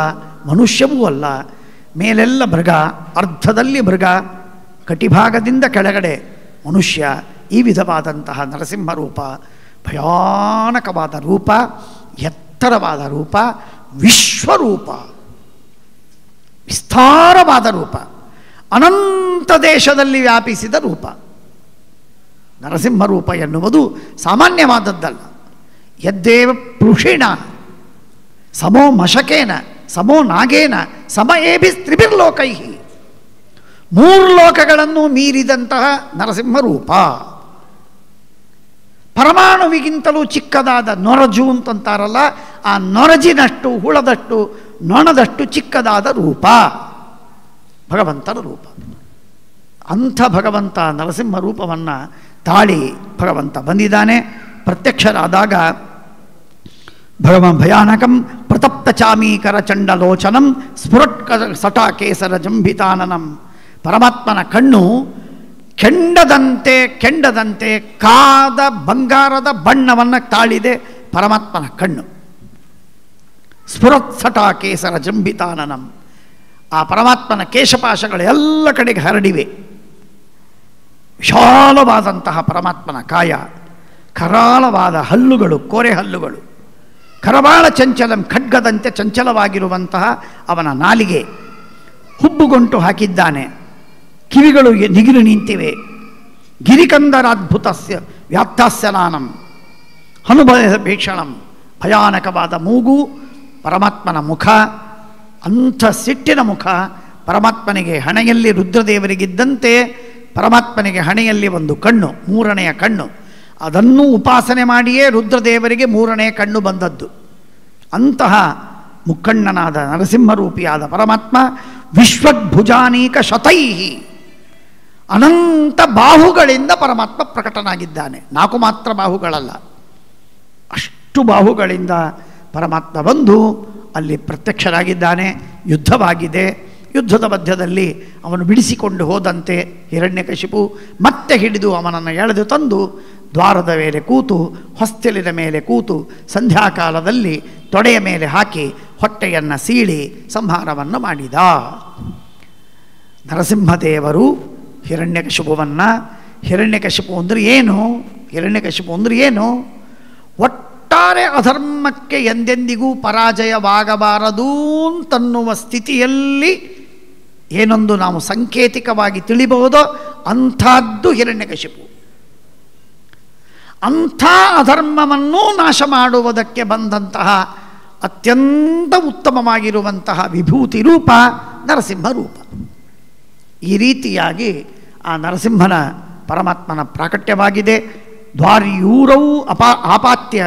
ಮನುಷ್ಯವೂ ಅಲ್ಲ, ಮೇಲೆಲ್ಲ ಮೃಗ, ಅರ್ಧದಲ್ಲಿ ಮೃಗ, ಕಟಿಭಾಗದಿಂದ ಕೆಳಗಡೆ ಮನುಷ್ಯ. ಈ ವಿಧವಾದಂತಹ ನರಸಿಂಹ ರೂಪ ಭಯಾನಕವಾದ ರೂಪ, ಎತ್ತರವಾದ ರೂಪ, ವಿಶ್ವರೂಪ, ವಿಸ್ತಾರವಾದ ರೂಪ, ಅನಂತ ದೇಶದಲ್ಲಿ ವ್ಯಾಪಿಸಿದ ರೂಪ. ನರಸಿಂಹ ರೂಪ ಎನ್ನುವುದು ಸಾಮಾನ್ಯವಾದದ್ದಲ್ಲ. ಯದ್ದೇವ ಪೃಷಿಣ ಸಮೋ ಮಶಕೇನ ಸಮೋ ನಾಗೇನ ಸಮ ಏಭಿಸ್ತ್ರಿಭಿರ್ಲೋಕೈ, 3 ಲೋಕಗಳನ್ನು ಮೀರಿದಂತಹ ನರಸಿಂಹ ರೂಪ. ಪರಮಾಣುವಿಗಿಂತಲೂ ಚಿಕ್ಕದಾದ ನೊರಜು ಅಂತಂತಾರಲ್ಲ, ಆ ನೊರಜಿನಷ್ಟು, ಹುಳದಷ್ಟು, ನೊಣದಷ್ಟು ಚಿಕ್ಕದಾದ ರೂಪ ಭಗವಂತನ ರೂಪ. ಅಂಥ ಭಗವಂತ ನರಸಿಂಹ ರೂಪವನ್ನು ತಾಳಿ ಭಗವಂತ ಬಂದಿದ್ದಾನೆ. ಪ್ರತ್ಯಕ್ಷರಾದಾಗ ಭಯಾನಕಂ ಪ್ರತಪ್ತ ಚಾಮೀಕರ ಚಂಡಲೋಚನಂ ಸ್ಫುರಟ್ ಸಟಾಕೇಸರ ಜಂಭಿತಾನನಂ. ಪರಮಾತ್ಮನ ಕಣ್ಣು ಕೆಂಡದಂತೆ ಕಾದ ಬಂಗಾರದ ಬಣ್ಣವನ್ನು ತಾಳಿದೆ ಪರಮಾತ್ಮನ ಕಣ್ಣು. ಸ್ಫುರತ್ ಸಟಾಕೇಸರ ಜಂಭಿತಾನನಂ. ಆ ಪರಮಾತ್ಮನ ಕೇಶಪಾಶಗಳು ಎಲ್ಲ ಕಡೆಗೆ ಹರಡಿವೆ. ವಿಶಾಲವಾದಂತಹ ಪರಮಾತ್ಮನ ಕಾಯ, ಕರಾಳವಾದ ಹಲ್ಲುಗಳು, ಕೋರೆ ಹಲ್ಲುಗಳು, ಕರವಾಳ ಚಂಚಲಂ ಖಡ್ಗದಂತೆ ಚಂಚಲವಾಗಿರುವಂತಹ ಅವನ ನಾಲಿಗೆ, ಹುಬ್ಬುಗೊಂಟು ಹಾಕಿದ್ದಾನೆ, ಕಿವಿಗಳು ನಿಗಿಲು ನಿಂತಿವೆ. ಗಿರಿಕಂದರಾದ್ಭುತಸ್ಯ ವ್ಯಾಪ್ತಾಸ್ಯನಾನಂ ಹನುಭಯ ಭೀಕ್ಷಣಂ. ಭಯಾನಕವಾದ ಮೂಗು, ಪರಮಾತ್ಮನ ಮುಖ, ಅಂಥ ಸಿಟ್ಟಿನ ಮುಖ. ಪರಮಾತ್ಮನಿಗೆ ಹಣೆಯಲ್ಲಿ ರುದ್ರದೇವರಿಗಿದ್ದಂತೆ ಪರಮಾತ್ಮನಿಗೆ ಹಣೆಯಲ್ಲಿ ಒಂದು ಕಣ್ಣು, 3ನೆಯ ಕಣ್ಣು. ಅದನ್ನು ಉಪಾಸನೆ ಮಾಡಿಯೇ ರುದ್ರದೇವರಿಗೆ 3ನೆಯ ಕಣ್ಣು ಬಂದದ್ದು. ಅಂತಹ ಮುಕ್ಕಣ್ಣನಾದ ನರಸಿಂಹರೂಪಿಯಾದ ಪರಮಾತ್ಮ ವಿಶ್ವದ್ಭುಜಾನೀಕ ಶತೈಹಿ, ಅನಂತ ಬಾಹುಗಳಿಂದ ಪರಮಾತ್ಮ ಪ್ರಕಟನಾಗಿದ್ದಾನೆ. 4 ಮಾತ್ರ ಬಾಹುಗಳಲ್ಲ, ಅಷ್ಟು ಬಾಹುಗಳಿಂದ ಪರಮಾತ್ಮ ಬಂದು ಅಲ್ಲಿ ಪ್ರತ್ಯಕ್ಷರಾಗಿದ್ದಾನೆ. ಯುದ್ಧವಾಗಿದೆ. ಯುದ್ಧದ ಮಧ್ಯದಲ್ಲಿ ಅವನು ಬಿಡಿಸಿಕೊಂಡು ಹೋದಂತೆ ಹಿರಣ್ಯಕಶಿಪು ಮತ್ತೆ ಹಿಡಿದು ಅವನನ್ನು ಎಳೆದು ತಂದು ದ್ವಾರದ ಮೇಲೆ ಕೂತು, ಹೊಸ್ತಿಲಿನ ಮೇಲೆ ಕೂತು, ಸಂಧ್ಯಾಕಾಲದಲ್ಲಿ ತೊಡೆಯ ಮೇಲೆ ಹಾಕಿ ಹೊಟ್ಟೆಯನ್ನು ಸೀಳಿ ಸಂಹಾರವನ್ನು ಮಾಡಿದ. ನರಸಿಂಹದೇವರು ಹಿರಣ್ಯಕಶಿಪುವನ್ನು, ಹಿರಣ್ಯಕಶಿಪು ಅಂದರೆ ಏನು? ಒಟ್ಟಾರೆ ಅಧರ್ಮಕ್ಕೆ ಎಂದೆಂದಿಗೂ ಪರಾಜಯವಾಗಬಾರದು ಅಂತನ್ನುವ ಸ್ಥಿತಿಯಲ್ಲಿ ಏನೊಂದು ನಾವು ಸಾಂಕೇತಿಕವಾಗಿ ತಿಳಿಬಹುದೋ ಅಂಥದ್ದು ಹಿರಣ್ಯಕಶಿಪು. ಅಂಥ ಅಧರ್ಮವನ್ನು ನಾಶ ಮಾಡುವುದಕ್ಕೆ ಬಂದಂತಹ ಅತ್ಯಂತ ಉತ್ತಮವಾಗಿರುವಂತಹ ವಿಭೂತಿ ರೂಪ ನರಸಿಂಹ ರೂಪ. ಈ ರೀತಿಯಾಗಿ ಆ ನರಸಿಂಹನ ಪರಮಾತ್ಮನ ಪ್ರಾಕಟ್ಯವಾಗಿದೆ. ದ್ವಾರ್ಯೂರವು ಆಪಾತ್ಯ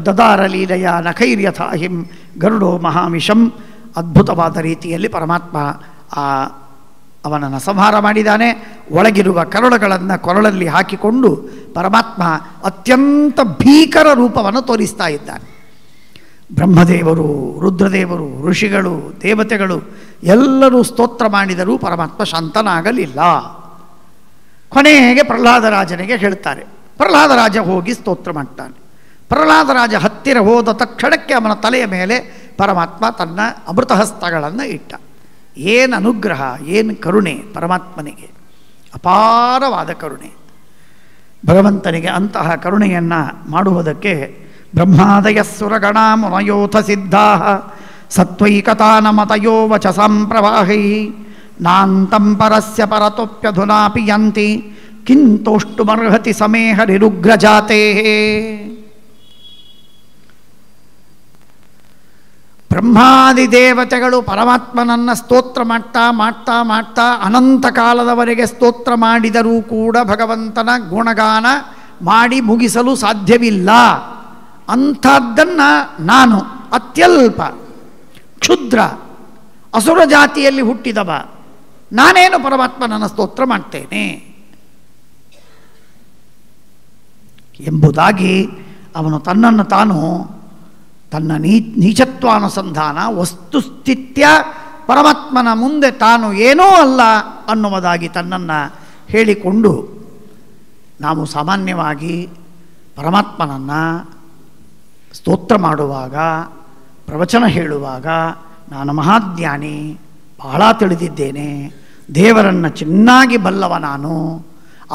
ದದಾರ ಲೀಲೆಯ ನಖೈರ್ಯಥಾಹಿಂ ಗರುಡೋ ಮಹಾಮಿಷಂ. ಅದ್ಭುತವಾದ ರೀತಿಯಲ್ಲಿ ಪರಮಾತ್ಮ ಅವನನ್ನು ಸಂಹಾರ ಮಾಡಿದ್ದಾನೆ. ಒಳಗಿರುವ ಕರುಳುಗಳನ್ನು ಕೊರಳಲ್ಲಿ ಹಾಕಿಕೊಂಡು ಪರಮಾತ್ಮ ಅತ್ಯಂತ ಭೀಕರ ರೂಪವನ್ನು ತೋರಿಸ್ತಾ ಇದ್ದಾನೆ. ಬ್ರಹ್ಮದೇವರು, ರುದ್ರದೇವರು, ಋಷಿಗಳು, ದೇವತೆಗಳು ಎಲ್ಲರೂ ಸ್ತೋತ್ರ ಮಾಡಿದರೂ ಪರಮಾತ್ಮ ಶಾಂತನಾಗಲಿಲ್ಲ. ಕೊನೆಗೆ ಪ್ರಹ್ಲಾದರಾಜನಿಗೆ ಹೇಳ್ತಾರೆ. ಪ್ರಹ್ಲಾದರಾಜ ಹೋಗಿ ಸ್ತೋತ್ರ ಮಾಡ್ತಾನೆ. ಪ್ರಹ್ಲಾದರಾಜ ಹತ್ತಿರ ಹೋದ ತಕ್ಷಣಕ್ಕೆ ಅವನ ತಲೆಯ ಮೇಲೆ ಪರಮಾತ್ಮ ತನ್ನ ಅಮೃತಹಸ್ತಗಳನ್ನು ಇಟ್ಟ. ಏನು ಅನುಗ್ರಹ, ಏನು ಕರುಣೆ ಪರಮಾತ್ಮನಿಗೆ, ಅಪಾರವಾದ ಕರುಣೆ. ಭಗವಂತನಿಗೆ ಅಂತಹ ಕರುಣೆಯನ್ನು ಮಾಡುವುದಕ್ಕೆ ಬ್ರಹ್ಮಾದಯ ಸುರಗಣ ಮುನಯೋಥ ಸಿದ್ಧಾ ಸತ್ವೈಕತಾನಮತಯೋ ವಚಸಾಂ ಪ್ರವಾಹೈ ನಾಂತಂ ಪರಸ್ಯ ಪರತೋಪ್ಯಧುನಾಪಿ ಯಂತಿ ಕಿಂತೋಷ್ಟುಮರ್ಹತಿ ಸಮೇ ಹರಿರುಗ್ರಜಾತೆ. ಬ್ರಹ್ಮಾದಿ ದೇವತೆಗಳು ಪರಮಾತ್ಮನನ್ನು ಸ್ತೋತ್ರ ಮಾಡ್ತಾ ಮಾಡ್ತಾ ಮಾಡ್ತಾ ಅನಂತ ಕಾಲದವರೆಗೆ ಸ್ತೋತ್ರ ಮಾಡಿದರೂ ಕೂಡ ಭಗವಂತನ ಗುಣಗಾನ ಮಾಡಿ ಮುಗಿಸಲು ಸಾಧ್ಯವಿಲ್ಲ. ಅಂಥದ್ದನ್ನು ನಾನು ಅತ್ಯಲ್ಪ ಕ್ಷುದ್ರ ಅಸುರ ಜಾತಿಯಲ್ಲಿ ಹುಟ್ಟಿದವ ನಾನೇನು ಪರಮಾತ್ಮನನ್ನು ಸ್ತೋತ್ರ ಮಾಡ್ತೇನೆ ಎಂಬುದಾಗಿ ಅವನು ತನ್ನನ್ನು ತಾನು ತನ್ನ ನೀಚತ್ವಾನುಸಂಧಾನ ವಸ್ತುಸ್ಥಿತ್ಯ ಪರಮಾತ್ಮನ ಮುಂದೆ ತಾನು ಏನೂ ಅಲ್ಲ ಅನ್ನುವುದಾಗಿ ತನ್ನನ್ನು ಹೇಳಿಕೊಂಡು ನಾವು ಸಾಮಾನ್ಯವಾಗಿ ಪರಮಾತ್ಮನನ್ನು ಸ್ತೋತ್ರ ಮಾಡುವಾಗ ಪ್ರವಚನ ಹೇಳುವಾಗ ನಾನು ಮಹಾಜ್ಞಾನಿ, ಬಹಳ ತಿಳಿದಿದ್ದೇನೆ, ದೇವರನ್ನು ಚೆನ್ನಾಗಿ ಬಲ್ಲವ ನಾನು,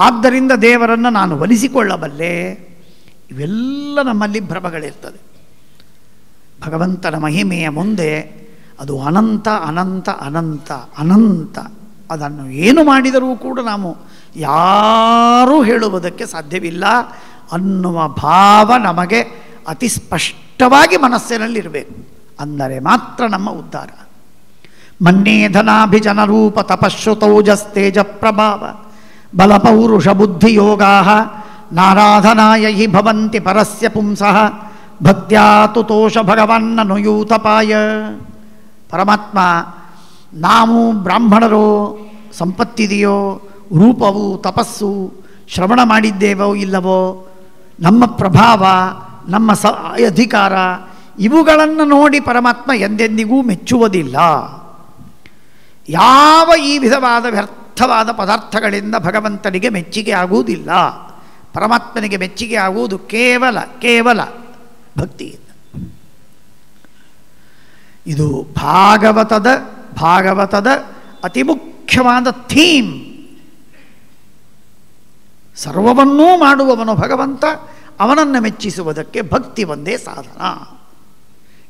ಆದ್ದರಿಂದ ದೇವರನ್ನು ನಾನು ಒಲಿಸಿಕೊಳ್ಳಬಲ್ಲೆ, ಇವೆಲ್ಲ ನಮ್ಮಲ್ಲಿ ಭ್ರಮಗಳಿರ್ತದೆ. ಭಗವಂತನ ಮಹಿಮೆಯ ಮುಂದೆ ಅದು ಅನಂತ ಅನಂತ ಅನಂತ ಅನಂತ. ಅದನ್ನು ಏನು ಮಾಡಿದರೂ ಕೂಡ ನಾವು ಯಾರೂ ಹೇಳುವುದಕ್ಕೆ ಸಾಧ್ಯವಿಲ್ಲ ಅನ್ನುವ ಭಾವ ನಮಗೆ ಅತಿ ಸ್ಪಷ್ಟವಾಗಿ ಮನಸ್ಸಿನಲ್ಲಿರಬೇಕು. ಅಂದರೆ ಮಾತ್ರ ನಮ್ಮ ಉದ್ಧಾರ. ಮನ್ನೇಧನಾಭಿಜನರೂಪ ತಪಶ್ರುತೌಜಸ್ತೇಜ ಪ್ರಭಾವ ಬಲಪೌರುಷ ಬುದ್ಧಿಯೋಗಾ ನಾರಾಧನಾಯ ಹಿ ಭವಂತಿ ಪರಸ್ಯ ಪುಂಸಃ ಭಕ್ತ್ಯಾ ತುತೋಷ ಭಗವನ್ನನುಯೂತಪಾಯ. ಪರಮಾತ್ಮ ನಾವು ಬ್ರಾಹ್ಮಣರು ಸಂಪತ್ತಿದೆಯೋ, ರೂಪವು ತಪಸ್ಸು ಶ್ರವಣ ಮಾಡಿದ್ದೇವೋ ಇಲ್ಲವೋ, ನಮ್ಮ ಪ್ರಭಾವ ನಮ್ಮ ಅಧಿಕಾರ ಇವುಗಳನ್ನು ನೋಡಿ ಪರಮಾತ್ಮ ಎಂದೆಂದಿಗೂ ಮೆಚ್ಚುವುದಿಲ್ಲ. ಯಾವ ಈ ವಿಧವಾದ ವ್ಯರ್ಥವಾದ ಪದಾರ್ಥಗಳಿಂದ ಭಗವಂತನಿಗೆ ಮೆಚ್ಚುಗೆ ಆಗುವುದಿಲ್ಲ. ಪರಮಾತ್ಮನಿಗೆ ಮೆಚ್ಚುಗೆ ಆಗುವುದು ಕೇವಲ ಕೇವಲ ಭಕ್ತಿಯಿಂದ. ಇದು ಭಾಗವತದ ಅತಿ ಮುಖ್ಯವಾದ ಥೀಮ್. ಸರ್ವವನ್ನೂ ಮಾಡುವವನು ಭಗವಂತ, ಅವನನ್ನು ಮೆಚ್ಚಿಸುವುದಕ್ಕೆ ಭಕ್ತಿ ಒಂದೇ ಸಾಧನ.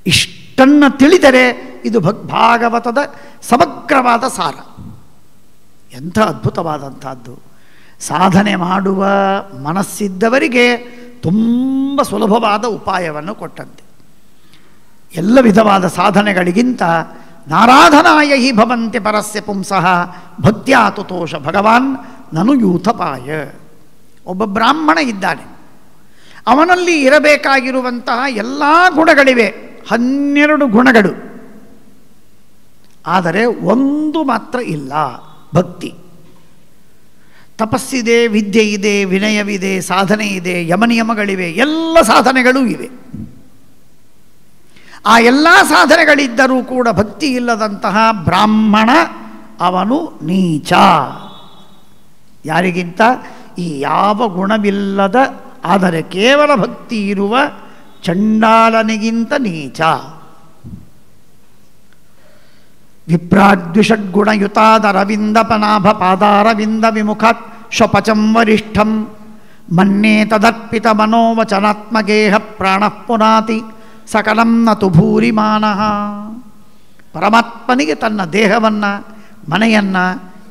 ಇಷ್ಟನ್ನು ತಿಳಿದರೆ ಇದು ಭಾಗವತದ ಸಮಗ್ರವಾದ ಸಾರ. ಎಂಥ ಅದ್ಭುತವಾದಂಥದ್ದು. ಸಾಧನೆ ಮಾಡುವ ಮನಸ್ಸಿದ್ದವರಿಗೆ ತುಂಬ ಸುಲಭವಾದ ಉಪಾಯವನ್ನು ಕೊಟ್ಟಂತೆ. ಎಲ್ಲ ವಿಧವಾದ ಸಾಧನೆಗಳಿಗಿಂತ ನಾರಾಧನಾಯ ಹಿ ಭವಂತಿ ಪರಸ್ಯ ಪುಂಸಃ ಭಕ್ತ್ಯಾ ತುತೋಷ ಭಗವಾನ್ ನನು ಯೂಥಪಾಯ. ಒಬ್ಬ ಬ್ರಾಹ್ಮಣ ಇದ್ದಾನೆ, ಅವನಲ್ಲಿ ಇರಬೇಕಾಗಿರುವಂತಹ ಎಲ್ಲ ಗುಣಗಳಿವೆ, 12 ಗುಣಗಳು. ಆದರೆ ಒಂದು ಮಾತ್ರ ಇಲ್ಲ, ಭಕ್ತಿ. ತಪಸ್ಸಿದೆ, ವಿದ್ಯೆ ಇದೆ, ವಿನಯವಿದೆ, ಸಾಧನೆ ಇದೆ, ಯಮನಿಯಮಗಳಿವೆ, ಎಲ್ಲ ಸಾಧನೆಗಳೂ ಇವೆ. ಆ ಎಲ್ಲ ಸಾಧನೆಗಳಿದ್ದರೂ ಕೂಡ ಭಕ್ತಿ ಇಲ್ಲದಂತಹ ಬ್ರಾಹ್ಮಣ ಅವನು ನೀಚ. ಯಾರಿಗಿಂತ? ಈ ಯಾವ ಗುಣವಿಲ್ಲದ ಆದರೆ ಕೇವಲ ಭಕ್ತಿ ಇರುವ ಚಂಡಾಲನಿಗಿಂತ ನೀಚ. ವಿಪ್ರಾದ್ವಿಷಡ್ಗುಣಯುತಾದರವಿಂದಪನಾಭ ಪಾದಾರವಿಂದ ವಿಮುಖಾತ್ ಶ್ವಪಚಂ ವರಿಷ್ಠಂ ಮನ್ಯೇ ತದರ್ಪಿತ ಮನೋವಚನಾತ್ಮಗೇಹ ಪ್ರಾಣಃ ಪುನಾತಿ ಸಕಲಂ ನತು ಭೂರಿಮಾನಃ. ಪರಮಾತ್ಮನಿಗೆ ತನ್ನ ದೇಹವನ್ನು, ಮನೆಯನ್ನು,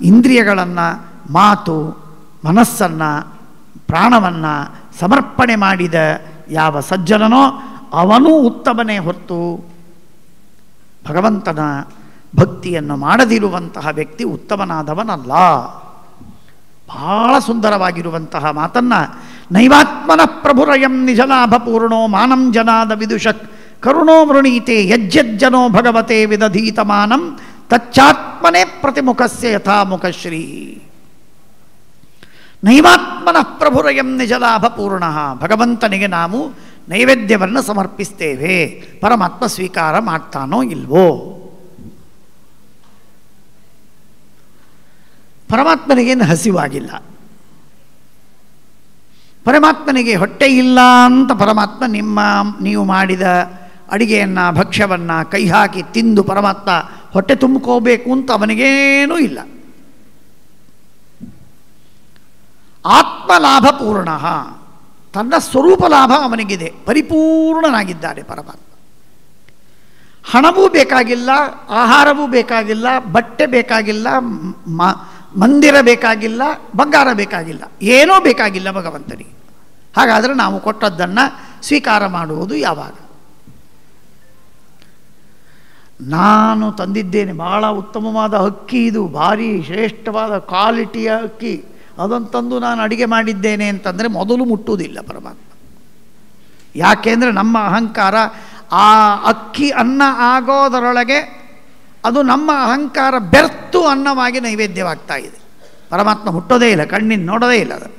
ಇಂದ್ರಿಯಗಳನ್ನು, ಮಾತು, ಮನಸ್ಸನ್ನು, ಪ್ರಾಣವನ್ನು ಸಮರ್ಪಣೆ ಮಾಡಿದ ಯಾವ ಸಜ್ಜನನೋ ಅವನೂ ಉತ್ತಮನೇ ಹೊರತು ಭಗವಂತನ ಭಕ್ತಿಯನ್ನು ಮಾಡದಿರುವಂತಹ ವ್ಯಕ್ತಿ ಉತ್ತಮನಾದವನಲ್ಲ. ಬಹಳ ಸುಂದರವಾಗಿರುವಂತಹ ಮಾತನ್ನು ನೈವಾತ್ಮನಃ ಪ್ರಭುರಯಂ ನಿಜಲಾಭ ಪೂರ್ಣೋ ಮಾನಂ ಜನಾದ ವಿದುಷಕ್ ಕರುಣೋ ವೃಣೀತೆ ಯಜ್ಜಜ್ಜನೋ ಭಗವತೆ ವಿದಧೀತಮಾನಂ ತಚ್ಚಾತ್ಮನೇ ಪ್ರತಿಮುಖಸ್ಯ ಯಥಾಮುಖಶ್ರೀ. ನೈವಾತ್ಮನಃ ಪ್ರಭುರಯಂ ನಿಜಲಾಭ ಪೂರ್ಣ. ಭಗವಂತನಿಗೆ ನಾವು ನೈವೇದ್ಯವನ್ನು ಸಮರ್ಪಿಸ್ತೇವೆ, ಪರಮಾತ್ಮ ಸ್ವೀಕಾರ ಮಾಡ್ತಾನೋ ಇಲ್ವೋ? ಪರಮಾತ್ಮನಿಗೇನು ಹಸಿವಾಗಿಲ್ಲ, ಪರಮಾತ್ಮನಿಗೆ ಹೊಟ್ಟೆ ಇಲ್ಲ ಅಂತ ಪರಮಾತ್ಮ ನೀವು ಮಾಡಿದ ಅಡಿಗೆಯನ್ನು, ಭಕ್ಷ್ಯವನ್ನು ಕೈ ಹಾಕಿ ತಿಂದು ಪರಮಾತ್ಮ ಹೊಟ್ಟೆ ತುಂಬಿಕೋಬೇಕು ಅಂತ ಅವನಿಗೇನೂ ಇಲ್ಲ. ಆತ್ಮಲಾಭ ಪೂರ್ಣ, ತನ್ನ ಸ್ವರೂಪ ಲಾಭ ಅವನಿಗಿದೆ, ಪರಿಪೂರ್ಣನಾಗಿದ್ದಾನೆ ಪರಮಾತ್ಮ. ಹಣವೂ ಬೇಕಾಗಿಲ್ಲ, ಆಹಾರವೂ ಬೇಕಾಗಿಲ್ಲ, ಬಟ್ಟೆ ಬೇಕಾಗಿಲ್ಲ, ಮಂದಿರ ಬೇಕಾಗಿಲ್ಲ, ಬಂಗಾರ ಬೇಕಾಗಿಲ್ಲ, ಏನೂ ಬೇಕಾಗಿಲ್ಲ ಭಗವಂತನಿಗೆ. ಹಾಗಾದರೆ ನಾವು ಕೊಟ್ಟದ್ದನ್ನು ಸ್ವೀಕಾರ ಮಾಡುವುದು ಯಾವಾಗ? ನಾನು ತಂದಿದ್ದೇನೆ, ಭಾಳ ಉತ್ತಮವಾದ ಅಕ್ಕಿ, ಇದು ಭಾರಿ ಶ್ರೇಷ್ಠವಾದ ಕ್ವಾಲಿಟಿಯ ಅಕ್ಕಿ, ಅದನ್ನು ತಂದು ನಾನು ಅಡಿಗೆ ಮಾಡಿದ್ದೇನೆ ಅಂತಂದರೆ ಮೊದಲು ಮುಟ್ಟುವುದಿಲ್ಲ ಪರಮಾತ್ಮ. ಯಾಕೆಂದರೆ ನಮ್ಮ ಅಹಂಕಾರ ಆ ಅಕ್ಕಿ ಅನ್ನ ಆಗೋದರೊಳಗೆ ಅದು ನಮ್ಮ ಅಹಂಕಾರ ಬೆರ್ತು ಅನ್ನವಾಗಿ ನೈವೇದ್ಯವಾಗ್ತಾ ಇದೆ. ಪರಮಾತ್ಮ ಮುಟ್ಟೋದೇ ಇಲ್ಲ, ಕಣ್ಣಿನ ನೋಡೋದೇ ಇಲ್ಲ ಅದು.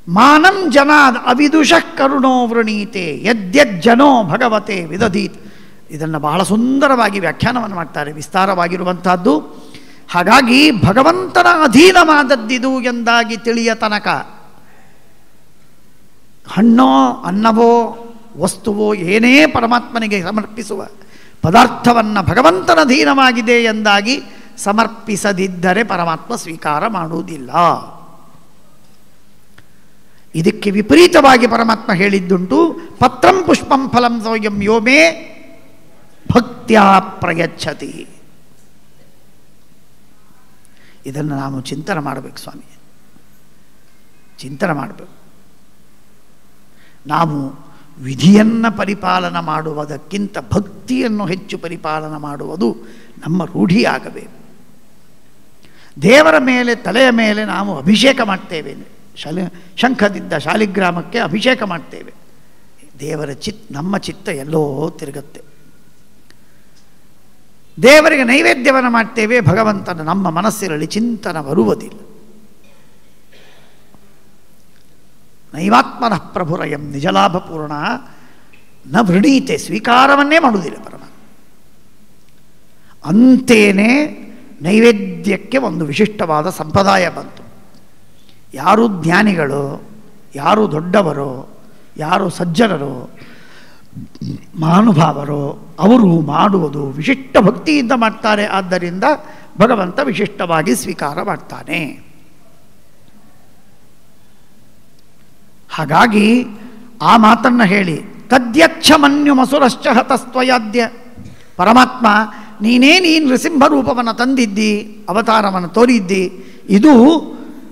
ಮಾನಂ ಜನಾದ್ ಅವಿದುಷಃ ಕರುಣೋ ವೃಣೀತೆ ಯದ್ಯಜ್ಜನೋ ಭಗವತೆ ವಿದಧೀತ್. ಇದನ್ನು ಬಹಳ ಸುಂದರವಾಗಿ ವ್ಯಾಖ್ಯಾನವನ್ನು ಮಾಡ್ತಾರೆ, ವಿಸ್ತಾರವಾಗಿರುವಂಥದ್ದು. ಹಾಗಾಗಿ ಭಗವಂತನ ಅಧೀನವಾದದ್ದಿದು ಎಂದಾಗಿ ತಿಳಿಯ ತನಕ ಹಣ್ಣೋ ಅನ್ನವೋ ವಸ್ತುವೋ ಏನೇ ಪರಮಾತ್ಮನಿಗೆ ಸಮರ್ಪಿಸುವ ಪದಾರ್ಥವನ್ನು ಭಗವಂತನ ಅಧೀನವಾಗಿದೆ ಎಂದಾಗಿ ಸಮರ್ಪಿಸದಿದ್ದರೆ ಪರಮಾತ್ಮ ಸ್ವೀಕಾರ ಮಾಡುವುದಿಲ್ಲ. ಇದಕ್ಕೆ ವಿಪರೀತವಾಗಿ ಪರಮಾತ್ಮ ಹೇಳಿದ್ದುಂಟು, ಪತ್ರಂ ಪುಷ್ಪಂ ಫಲಂ ಸೋಯಂ ಯೋಮೇ ಭಕ್ತ್ಯಾ ಪ್ರಯಚ್ಛತಿ. ಇದನ್ನು ನಾವು ಚಿಂತನೆ ಮಾಡಬೇಕು ಸ್ವಾಮಿ, ಚಿಂತನೆ ಮಾಡಬೇಕು. ನಾವು ವಿಧಿಯನ್ನು ಪರಿಪಾಲನೆ ಮಾಡುವುದಕ್ಕಿಂತ ಭಕ್ತಿಯನ್ನು ಹೆಚ್ಚು ಪರಿಪಾಲನೆ ಮಾಡುವುದು ನಮ್ಮ ರೂಢಿಯಾಗಬೇಕು. ದೇವರ ಮೇಲೆ, ತಲೆಯ ಮೇಲೆ ನಾವು ಅಭಿಷೇಕ ಮಾಡ್ತೇವೆ, ಶಂಖದಿಂದ ಶಾಲಿಗ್ರಾಮಕ್ಕೆ ಅಭಿಷೇಕ ಮಾಡ್ತೇವೆ. ದೇವರ ನಮ್ಮ ಚಿತ್ತ ಎಲ್ಲೋ ತಿರುಗುತ್ತೆ. ದೇವರಿಗೆ ನೈವೇದ್ಯವನ್ನು ಮಾಡ್ತೇವೆ, ಭಗವಂತನ ನಮ್ಮ ಮನಸ್ಸಿನಲ್ಲಿ ಚಿಂತನ ಬರುವುದಿಲ್ಲ. ನೈವಾತ್ಮನಃ ಪ್ರಭುರಯಂ ನಿಜಲಾಭಪೂರ್ಣ ನ ವೃಣೀತೆ, ಸ್ವೀಕಾರವನ್ನೇ ಮಾಡುವುದಿಲ್ಲ ಪರಮಾತ್ಮ. ಅಂತೇನೆ ನೈವೇದ್ಯಕ್ಕೆ ಒಂದು ವಿಶಿಷ್ಟವಾದ ಸಂಪ್ರದಾಯ ಬಂತು. ಯಾರು ಜ್ಞಾನಿಗಳು, ಯಾರು ದೊಡ್ಡವರು, ಯಾರು ಸಜ್ಜನರು, ಮಹಾನುಭಾವರು, ಅವರು ಮಾಡುವುದು ವಿಶಿಷ್ಟ ಭಕ್ತಿಯಿಂದ ಮಾಡ್ತಾರೆ. ಆದ್ದರಿಂದ ಭಗವಂತ ವಿಶಿಷ್ಟವಾಗಿ ಸ್ವೀಕಾರ ಮಾಡ್ತಾನೆ. ಹಾಗಾಗಿ ಆ ಮಾತನ್ನು ಹೇಳಿ, ತದ್ಯಚ್ಛ ಮನ್ಯು ಮಸುರಶ್ಚ ಹತಸ್ತ್ವಯಾದ್ಯ. ಪರಮಾತ್ಮ ನೀನು ನೃಸಿಂಹ ರೂಪವನ್ನು ತಂದಿದ್ದಿ, ಅವತಾರವನ್ನು ತೋರಿದ್ದಿ, ಇದು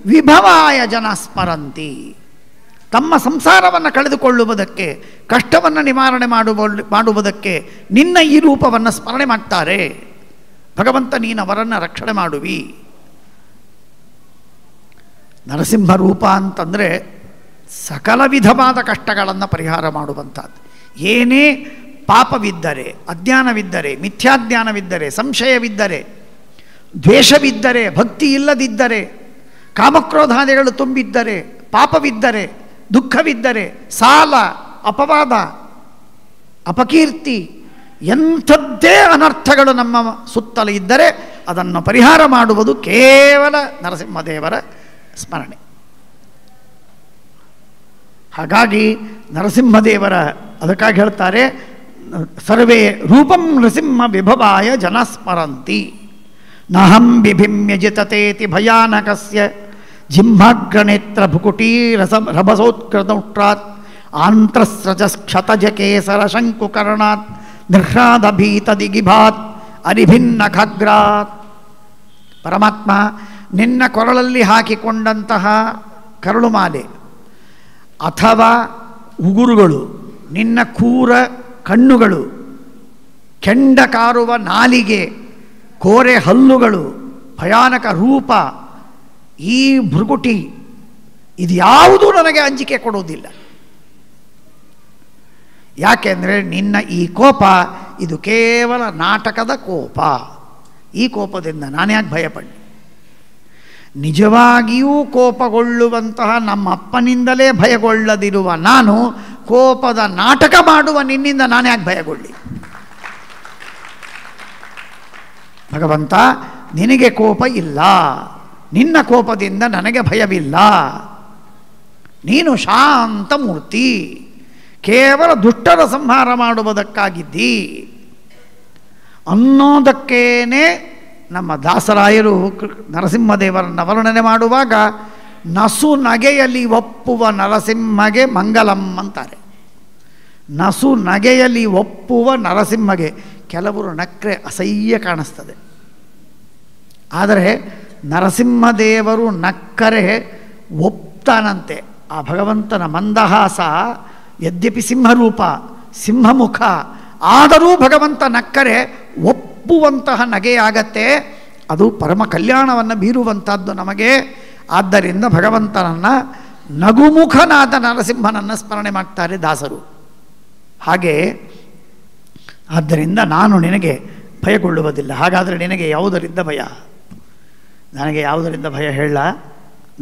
ವಿಭವಾಯ ಜನ ಸ್ಮರಂತಿ. ತಮ್ಮ ಸಂಸಾರವನ್ನು ಕಳೆದುಕೊಳ್ಳುವುದಕ್ಕೆ, ಕಷ್ಟವನ್ನು ನಿವಾರಣೆ ಮಾಡುವುದಕ್ಕೆ ನಿನ್ನ ಈ ರೂಪವನ್ನು ಸ್ಮರಣೆ ಮಾಡ್ತಾರೆ. ಭಗವಂತ ನೀನು ಅವರನ್ನು ರಕ್ಷಣೆ ಮಾಡುವಿ. ನರಸಿಂಹ ರೂಪ ಅಂತಂದರೆ ಸಕಲ ವಿಧವಾದ ಕಷ್ಟಗಳನ್ನು ಪರಿಹಾರ ಮಾಡುವಂಥದ್ದು. ಏನೇ ಪಾಪವಿದ್ದರೆ, ಅಜ್ಞಾನವಿದ್ದರೆ, ಮಿಥ್ಯಾಜ್ಞಾನವಿದ್ದರೆ, ಸಂಶಯವಿದ್ದರೆ, ದ್ವೇಷವಿದ್ದರೆ, ಭಕ್ತಿ ಇಲ್ಲದಿದ್ದರೆ, ಕಾಮಕ್ರೋಧಾದಿಗಳು ತುಂಬಿದ್ದರೆ, ಪಾಪವಿದ್ದರೆ, ದುಃಖವಿದ್ದರೆ, ಸಾಲ, ಅಪವಾದ, ಅಪಕೀರ್ತಿ, ಎಂಥದ್ದೇ ಅನರ್ಥಗಳು ನಮ್ಮ ಸುತ್ತಲೂ ಇದ್ದರೆ ಅದನ್ನು ಪರಿಹಾರ ಮಾಡುವುದು ಕೇವಲ ನರಸಿಂಹದೇವರ ಸ್ಮರಣೆ. ಹಾಗಾಗಿ ನರಸಿಂಹದೇವರ, ಅದಕ್ಕಾಗಿ ಹೇಳ್ತಾರೆ, ಸರ್ವೇ ರೂಪಂ ನೃಸಿಂಹ ವಿಭವಾಯ ಜನ ಸ್ಮರಂತಿ. ನಹಂ ಬಿಭಿಮ್ಯ ಜಿತತೇತಿ ಭಯಾನಕಸ್ಯ ಜಿಂಹಾಗ್ರನೇತ್ರ ಭುಕುಟೀ ರಭಸೋತ್ಕೃತೌಷ್ಟ್ರಾತ್ ಆಂತ್ರಸ್ರಜಕ್ಷತಜಕೇಸರ ಶಂಕುಕರ್ಣಾತ್ ನೃಹ್ರಾದಭೀತದಿಗಿಭಾತ್ ಅರಿಭಿನ್ನ ಖಗ್ರಾತ್. ಪರಮಾತ್ಮ ನಿನ್ನ ಕೊರಳಲ್ಲಿ ಹಾಕಿಕೊಂಡಂತಹ ಕರುಳುಮಾಲೆ ಅಥವಾ ಉಗುರುಗಳು, ನಿನ್ನ ಕ್ರೂರ ಕಣ್ಣುಗಳು, ಕೆಂಡ ಕಾರುವ ನಾಲಿಗೆ, ಕೋರೆ ಹಲ್ಲುಗಳು, ಭಯಾನಕ ರೂಪ, ಈ ಭೃಗುಟಿ, ಇದು ಯಾವುದೂ ನನಗೆ ಅಂಜಿಕೆ ಕೊಡುವುದಿಲ್ಲ. ಯಾಕೆಂದರೆ ನಿನ್ನ ಈ ಕೋಪ ಇದು ಕೇವಲ ನಾಟಕದ ಕೋಪ. ಈ ಕೋಪದಿಂದ ನಾನ್ಯಾಕೆ ಭಯಪಡಿ? ನಿಜವಾಗಿಯೂ ಕೋಪಗೊಳ್ಳುವಂತಹ ನಮ್ಮ ಅಪ್ಪನಿಂದಲೇ ಭಯಗೊಳ್ಳದಿರುವ ನಾನು ಕೋಪದ ನಾಟಕ ಮಾಡುವ ನಿನ್ನಿಂದ ನಾನ್ಯಾಕೆ ಭಯಗೊಳ್ಳಿ? ಭಗವಂತ, ನಿನಗೆ ಕೋಪ ಇಲ್ಲ, ನಿನ್ನ ಕೋಪದಿಂದ ನನಗೆ ಭಯವಿಲ್ಲ. ನೀನು ಶಾಂತ ಮೂರ್ತಿ, ಕೇವಲ ದುಷ್ಟರ ಸಂಹಾರ ಮಾಡುವುದಕ್ಕಾಗಿದ್ದಿ ಅನ್ನೋದಕ್ಕೇನೆ ನಮ್ಮ ದಾಸರಾಯರು ನರಸಿಂಹದೇವರನ್ನು ವರ್ಣನೆ ಮಾಡುವಾಗ ನಸು ನಗೆಯಲ್ಲಿ ಒಪ್ಪುವ ನರಸಿಂಹಗೆ ಮಂಗಲಂ ಅಂತಾರೆ. ನಸು ನಗೆಯಲ್ಲಿ ಒಪ್ಪುವ ನರಸಿಂಹಗೆ. ಕೆಲವರು ನಕ್ರೆ ಅಸಹ್ಯ ಕಾಣಿಸ್ತದೆ, ಆದರೆ ನರಸಿಂಹದೇವರು ನಕ್ಕರೆ ಒಪ್ತಾನಂತೆ. ಆ ಭಗವಂತನ ಮಂದಹಾಸ, ಯದ್ಯಪಿ ಸಿಂಹರೂಪ, ಸಿಂಹಮುಖ, ಆದರೂ ಭಗವಂತ ನಕ್ಕರೆ ಒಪ್ಪುವಂತಹ ನಗೆಯಾಗತ್ತೆ. ಅದು ಪರಮ ಕಲ್ಯಾಣವನ್ನು ಬೀರುವಂಥದ್ದು ನಮಗೆ. ಆದ್ದರಿಂದ ಭಗವಂತನನ್ನು ನಗುಮುಖನಾದ ನರಸಿಂಹನನ್ನು ಸ್ಮರಣೆ ಮಾಡ್ತಾರೆ ದಾಸರು. ಹಾಗೆ ಆದ್ದರಿಂದ ನಾನು ನಿನಗೆ ಭಯಗೊಳ್ಳುವುದಿಲ್ಲ. ಹಾಗಾದರೆ ನಿನಗೆ ಯಾವುದರಿಂದ ಭಯ? ನನಗೆ ಯಾವುದರಿಂದ ಭಯ ಹೇಳ?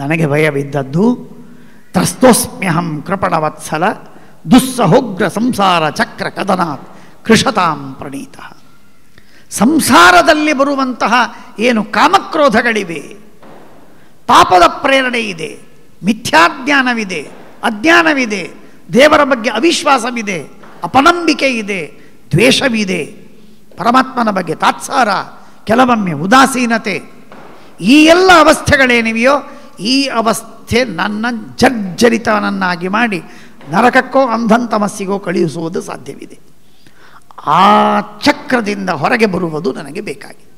ನನಗೆ ಭಯವಿದ್ದದ್ದು ತ್ರಸ್ತೋಸ್ಮ್ಯಹಂ ಕೃಪಣವತ್ಸಲ ದುಸ್ಸಹೋಗ್ರ ಸಂಸಾರ ಚಕ್ರ ಕದನಾತ್ ಕೃಷತಾಂ ಪ್ರಣೀತ. ಸಂಸಾರದಲ್ಲಿ ಬರುವಂತಹ ಏನು ಕಾಮಕ್ರೋಧಗಳಿವೆ, ಪಾಪದ ಪ್ರೇರಣೆ ಇದೆ, ಮಿಥ್ಯಾಜ್ಞಾನವಿದೆ, ಅಜ್ಞಾನವಿದೆ, ದೇವರ ಬಗ್ಗೆ ಅವಿಶ್ವಾಸವಿದೆ, ಅಪನಂಬಿಕೆ ಇದೆ, ದ್ವೇಷವಿದೆ, ಪರಮಾತ್ಮನ ಬಗ್ಗೆ ತಾತ್ಸಾರ, ಕೆಲವೊಮ್ಮೆ ಉದಾಸೀನತೆ, ಈ ಎಲ್ಲ ಅವಸ್ಥೆಗಳೇನಿವೆಯೋ ಈ ಅವಸ್ಥೆ ನನ್ನ ಜರ್ಜರಿತವನನ್ನಾಗಿ ಮಾಡಿ ನರಕಕ್ಕೋ ಅಂಧಂತಮಸ್ಸಿಗೋ ಕಳುಹಿಸುವುದು ಸಾಧ್ಯವಿದೆ. ಆ ಚಕ್ರದಿಂದ ಹೊರಗೆ ಬರುವುದು ನನಗೆ ಬೇಕಾಗಿದೆ.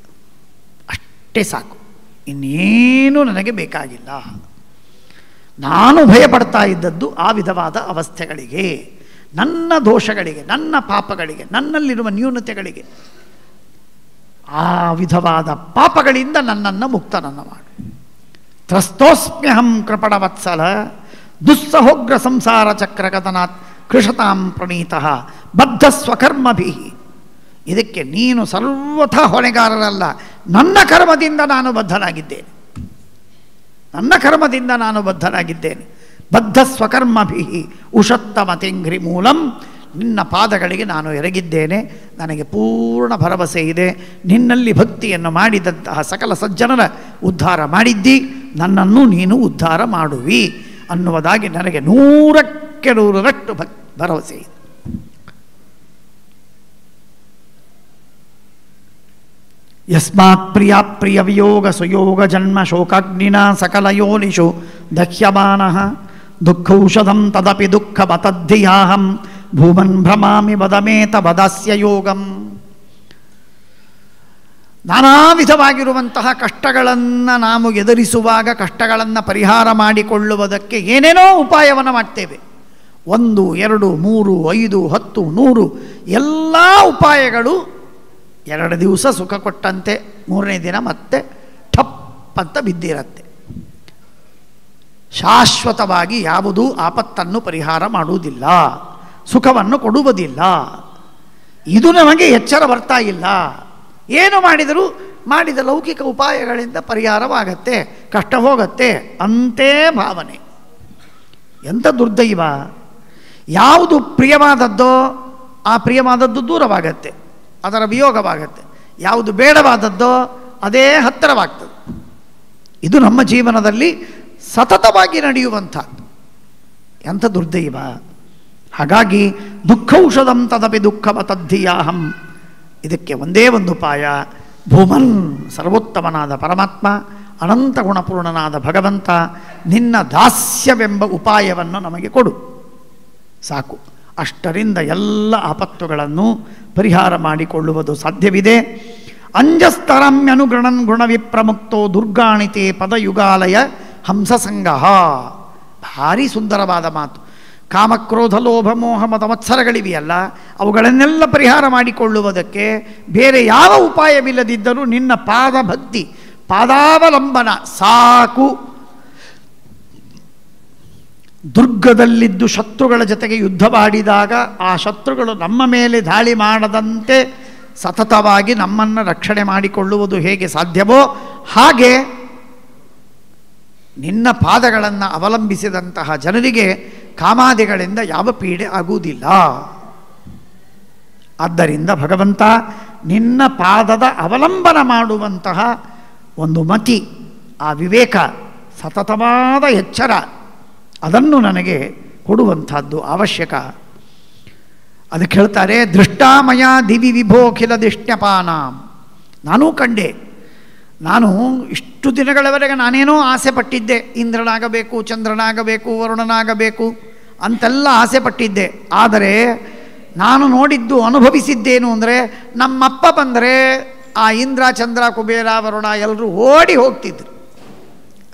ಅಷ್ಟೇ ಸಾಕು, ಇನ್ನೇನು ನನಗೆ ಬೇಕಾಗಿಲ್ಲ. ನಾನು ಭಯಪಡ್ತಾ ಇದ್ದದ್ದು ಆ ವಿಧವಾದ ಅವಸ್ಥೆಗಳಿಗೆ, ನನ್ನ ದೋಷಗಳಿಗೆ, ನನ್ನ ಪಾಪಗಳಿಗೆ, ನನ್ನಲ್ಲಿರುವ ನ್ಯೂನತೆಗಳಿಗೆ. ಆ ವಿಧವಾದ ಪಾಪಗಳಿಂದ ನನ್ನನ್ನು ಮುಕ್ತನನ್ನು ಮಾಡು. ತ್ರಸ್ತೋಸ್ಮ್ಯಹಂ ಕೃಪಣವತ್ಸಲ ದುಸ್ಸಹೋಗ್ರ ಸಂಸಾರ ಚಕ್ರಕಥನಾತ್ ಕೃಷತಾಂ ಪ್ರಣೀತಃ ಬದ್ಧ ಸ್ವಕರ್ಮಭಿ. ಇದಕ್ಕೆ ನೀನು ಸರ್ವಥಾ ಹೊಣೆಗಾರರಲ್ಲ. ನನ್ನ ಕರ್ಮದಿಂದ ನಾನು ಬದ್ಧನಾಗಿದ್ದೇನೆ, ನನ್ನ ಕರ್ಮದಿಂದ ನಾನು ಬದ್ಧನಾಗಿದ್ದೇನೆ. ಬದ್ಧ ಸ್ವಕರ್ಮಭಿ ಉಷತ್ತಮತಿಂಘ್ರಿ ಮೂಲಂ. ನಿನ್ನ ಪಾದಗಳಿಗೆ ನಾನು ಎರಗಿದ್ದೇನೆ. ನನಗೆ ಪೂರ್ಣ ಭರವಸೆ ಇದೆ. ನಿನ್ನಲ್ಲಿ ಭಕ್ತಿಯನ್ನು ಮಾಡಿದಂತಹ ಸಕಲ ಸಜ್ಜನರ ಉದ್ಧಾರ ಮಾಡಿದ್ದಿ, ನನ್ನನ್ನು ನೀನು ಉದ್ಧಾರ ಮಾಡುವಿ ಅನ್ನುವುದಾಗಿ ನನಗೆ 100ಕ್ಕೆ 100ರಷ್ಟು ಭರವಸೆ ಇದೆ. ಯಸ್ಮಾತ್ ಪ್ರಿಯ ಪ್ರಿಯ ವಿಯೋಗ ಸುಯೋಗ ಜನ್ಮ ಶೋಕಾಗ್ನಿನ ಸಕಲ ಯೋನಿಷು ದಹ್ಯಮಾನಃ ದುಃಖೌಷಧಂ ತದಪಿ ದುಃಖಮತದ್ಧಿಯಾಹಂ ಭೂಮನ್ ಭ್ರಮಾಮಿ ವದಮೇತ ವದಾಸ್ಯ ಯೋಗಂ. ನಾನಾ ವಿಧವಾಗಿರುವಂತಹ ಕಷ್ಟಗಳನ್ನು ನಾವು ಎದುರಿಸುವಾಗ ಕಷ್ಟಗಳನ್ನು ಪರಿಹಾರ ಮಾಡಿಕೊಳ್ಳುವುದಕ್ಕೆ ಏನೇನೋ ಉಪಾಯವನ್ನು ಮಾಡ್ತೇವೆ. 1, 2, 3, 5, 10, 100 ಎಲ್ಲ ಉಪಾಯಗಳು 2 ದಿವಸ ಸುಖ ಕೊಟ್ಟಂತೆ 3ನೇ ದಿನ ಮತ್ತೆ ಠಪ್ ಅಂತ ಬಿದ್ದಿರತ್ತೆ. ಶಾಶ್ವತವಾಗಿ ಯಾವುದೂ ಆಪತ್ತನ್ನು ಪರಿಹಾರ ಮಾಡುವುದಿಲ್ಲ, ಸುಖವನ್ನು ಕೊಡುವುದಿಲ್ಲ. ಇದು ನಮಗೆ ಎಚ್ಚರ ಬರ್ತಾ ಇಲ್ಲ. ಏನು ಮಾಡಿದರೂ ಮಾಡಿದ ಲೌಕಿಕ ಉಪಾಯಗಳಿಂದ ಪರಿಹಾರವಾಗತ್ತೆ, ಕಷ್ಟ ಹೋಗತ್ತೆ ಅಂತೇ ಭಾವನೆ. ಎಂಥ ದುರ್ದೈವ! ಯಾವುದು ಪ್ರಿಯವಾದದ್ದೋ ಆ ಪ್ರಿಯವಾದದ್ದು ದೂರವಾಗತ್ತೆ, ಅದರ ವಿಯೋಗವಾಗತ್ತೆ. ಯಾವುದು ಬೇಡವಾದದ್ದೋ ಅದೇ ಹತ್ತಿರವಾಗ್ತದೆ. ಇದು ನಮ್ಮ ಜೀವನದಲ್ಲಿ ಸತತವಾಗಿ ನಡೆಯುವಂಥದ್ದು. ಎಂಥ ದುರ್ದೈವ! ಹಾಗಾಗಿ ದುಃಖೌಷಧಂ ತದಪಿ ದುಃಖಮತದ್ಧಿಯಾಹಂ. ಇದಕ್ಕೆ ಒಂದೇ ಒಂದು ಉಪಾಯ. ಭೂಮನ್ ಸರ್ವೋತ್ತಮನಾದ ಪರಮಾತ್ಮ, ಅನಂತ ಗುಣಪೂರ್ಣನಾದ ಭಗವಂತ, ನಿನ್ನ ದಾಸ್ಯವೆಂಬ ಉಪಾಯವನ್ನು ನಮಗೆ ಕೊಡು, ಸಾಕು. ಅಷ್ಟರಿಂದ ಎಲ್ಲ ಆಪತ್ತುಗಳನ್ನು ಪರಿಹಾರ ಮಾಡಿಕೊಳ್ಳುವುದು ಸಾಧ್ಯವಿದೆ. ಅಂಜಸ್ತರಮ್ಯನುಗೃಣನ್ ಗುಣವಿಪ್ರಮುಕ್ತೋ ದುರ್ಗಾಣಿತೆ ಪದಯುಗಾಲಯ ಹಂಸಸಂಗ. ಭಾರಿ ಸುಂದರವಾದ ಮಾತು. ಕಾಮಕ್ರೋಧ ಲೋಭ ಮೋಹ ಮದ ಮತ್ಸರಗಳಿವೆಯಲ್ಲ, ಅವುಗಳನ್ನೆಲ್ಲ ಪರಿಹಾರ ಮಾಡಿಕೊಳ್ಳುವುದಕ್ಕೆ ಬೇರೆ ಯಾವ ಉಪಾಯವಿಲ್ಲದಿದ್ದರೂ ನಿನ್ನ ಪಾದ ಭಕ್ತಿ, ಪಾದಾವಲಂಬನ ಸಾಕು. ದುರ್ಗದಲ್ಲಿದ್ದು ಶತ್ರುಗಳ ಜೊತೆಗೆ ಯುದ್ಧ ಮಾಡಿದಾಗ ಆ ಶತ್ರುಗಳು ನಮ್ಮ ಮೇಲೆ ದಾಳಿ ಮಾಡದಂತೆ ಸತತವಾಗಿ ನಮ್ಮನ್ನು ರಕ್ಷಣೆ ಮಾಡಿಕೊಳ್ಳುವುದು ಹೇಗೆ ಸಾಧ್ಯವೋ ಹಾಗೆ ನಿನ್ನ ಪಾದಗಳನ್ನು ಅವಲಂಬಿಸಿದಂತಹ ಜನರಿಗೆ ಕಾಮಾದಿಗಳಿಂದ ಯಾವ ಪೀಡೆ ಆಗುವುದಿಲ್ಲ. ಆದ್ದರಿಂದ ಭಗವಂತ ನಿನ್ನ ಪಾದದ ಅವಲಂಬನ ಮಾಡುವಂತಹ ಒಂದು ಮತಿ, ಆ ವಿವೇಕ, ಸತತವಾದ ಎಚ್ಚರ, ಅದನ್ನು ನನಗೆ ಕೊಡುವಂಥದ್ದು ಅವಶ್ಯಕ. ಅದಕ್ಕೆ ಹೇಳ್ತಾರೆ, ದೃಷ್ಟಾಮಯ ದಿವಿ ವಿಭೋಖಿಲ ದಿಷ್ಟ್ಯಪಾನ. ನಾನೂ ಕಂಡೆ. ನಾನು ಇಷ್ಟು ದಿನಗಳವರೆಗೆ ನಾನೇನೋ ಆಸೆ ಪಟ್ಟಿದ್ದೆ, ಇಂದ್ರನಾಗಬೇಕು, ಚಂದ್ರನಾಗಬೇಕು, ವರುಣನಾಗಬೇಕು ಅಂತೆಲ್ಲ ಆಸೆ ಪಟ್ಟಿದ್ದೆ. ಆದರೆ ನಾನು ನೋಡಿದ್ದು, ಅನುಭವಿಸಿದ್ದೇನು ಅಂದರೆ, ನಮ್ಮಪ್ಪ ಬಂದರೆ ಆ ಇಂದ್ರ, ಚಂದ್ರ, ಕುಬೇರ, ವರುಣ ಎಲ್ಲರೂ ಓಡಿ ಹೋಗ್ತಿದ್ರು,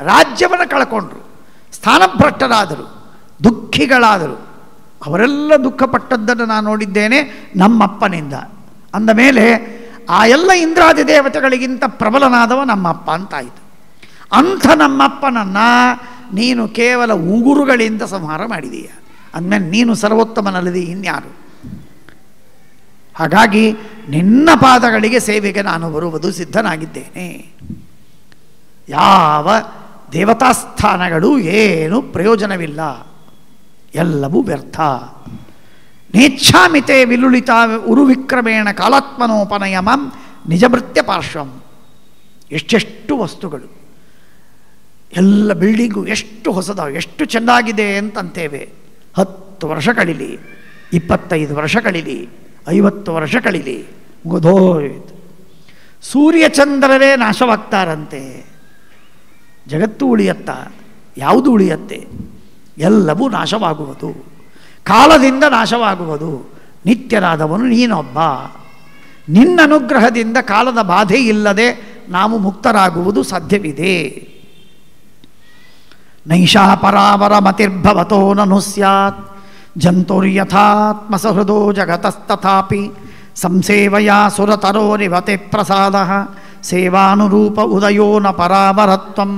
ರಾಜ್ಯವನ್ನು ಕಳ್ಕೊಂಡ್ರು, ಸ್ಥಾನಭ್ರಷ್ಟರಾದರು, ದುಃಖಿಗಳಾದರು. ಅವರೆಲ್ಲ ದುಃಖಪಟ್ಟದ್ದನ್ನು ನಾನು ನೋಡಿದ್ದೇನೆ ನಮ್ಮಪ್ಪನಿಂದ. ಅಂದ ಮೇಲೆ ಆ ಎಲ್ಲ ಇಂದ್ರಾದಿ ದೇವತೆಗಳಿಗಿಂತ ಪ್ರಬಲನಾದವ ನಮ್ಮಪ್ಪ ಅಂತಾಯಿತು. ಅಂಥ ನಮ್ಮಪ್ಪನನ್ನು ನೀನು ಕೇವಲ ಉಗುರುಗಳಿಂದ ಸಂಹಾರ ಮಾಡಿದೀಯ. ಅಂದಮೇಲೆ ನೀನು ಸರ್ವೋತ್ತಮನಲ್ಲದೆ ಇನ್ಯಾರು? ಹಾಗಾಗಿ ನಿನ್ನ ಪಾದಗಳಿಗೆ ಸೇವೆಗೆ ನಾನು ಬರುವುದು ಸಿದ್ಧನಾಗಿದ್ದೇನೆ. ಯಾವ ದೇವತಾಸ್ಥಾನಗಳು ಏನು ಪ್ರಯೋಜನವಿಲ್ಲ, ಎಲ್ಲವೂ ವ್ಯರ್ಥ. ನೇಚ್ಛಾಮಿತೆ ವಿಲುಲಿತ ಉರುವಿಕ್ರಮೇಣ ಕಾಲಾತ್ಮನೋಪನಯಮಂ ನಿಜಭೃತ್ಯ ಪಾರ್ಶ್ವಂ. ಎಷ್ಟೆಷ್ಟು ವಸ್ತುಗಳು, ಎಲ್ಲ ಬಿಲ್ಡಿಂಗು ಎಷ್ಟು ಹೊಸದಾವು, ಎಷ್ಟು ಚೆಂದಾಗಿದೆ ಅಂತಂತೇವೆ. 10 ವರ್ಷ ಕಳೀಲಿ, 25 ವರ್ಷ ಕಳೀಲಿ, 50 ವರ್ಷ ಕಳೀಲಿ, ಮುಗಿದೋಯ್ತು. ಸೂರ್ಯಚಂದ್ರರೇ ನಾಶವಾಗ್ತಾರಂತೆ, ಜಗತ್ತು ಉಳಿಯತ್ತ? ಯಾವುದು ಉಳಿಯತ್ತೆ? ಎಲ್ಲವೂ ನಾಶವಾಗುವುದು, ಕಾಲದಿಂದ ನಾಶವಾಗುವುದು. ನಿತ್ಯನಾದವನು ನೀನೊಬ್ಬ. ನಿನ್ನ ಅನುಗ್ರಹದಿಂದ ಕಾಲದ ಬಾಧೆ ಇಲ್ಲದೆ ನಾವು ಮುಕ್ತರಾಗುವುದು ಸಾಧ್ಯವಿದೆ. ನೈಷಾ ಪರಾವರ ಮತಿರ್ಭವತೋ ನನು ಸ್ಯಾತ್ ಜಂತುರ್ಯಥಾತ್ಮಸಹೃದೋ ಜಗತಸ್ತಥಾಪಿ ಸಂಸೇವಯಾ ಸುರತರೋರಿವತೆ ಪ್ರಸಾದ ಸೇವಾನುರೂಪ ಉದಯೋ ನ ಪರಾವರತ್ವಂ.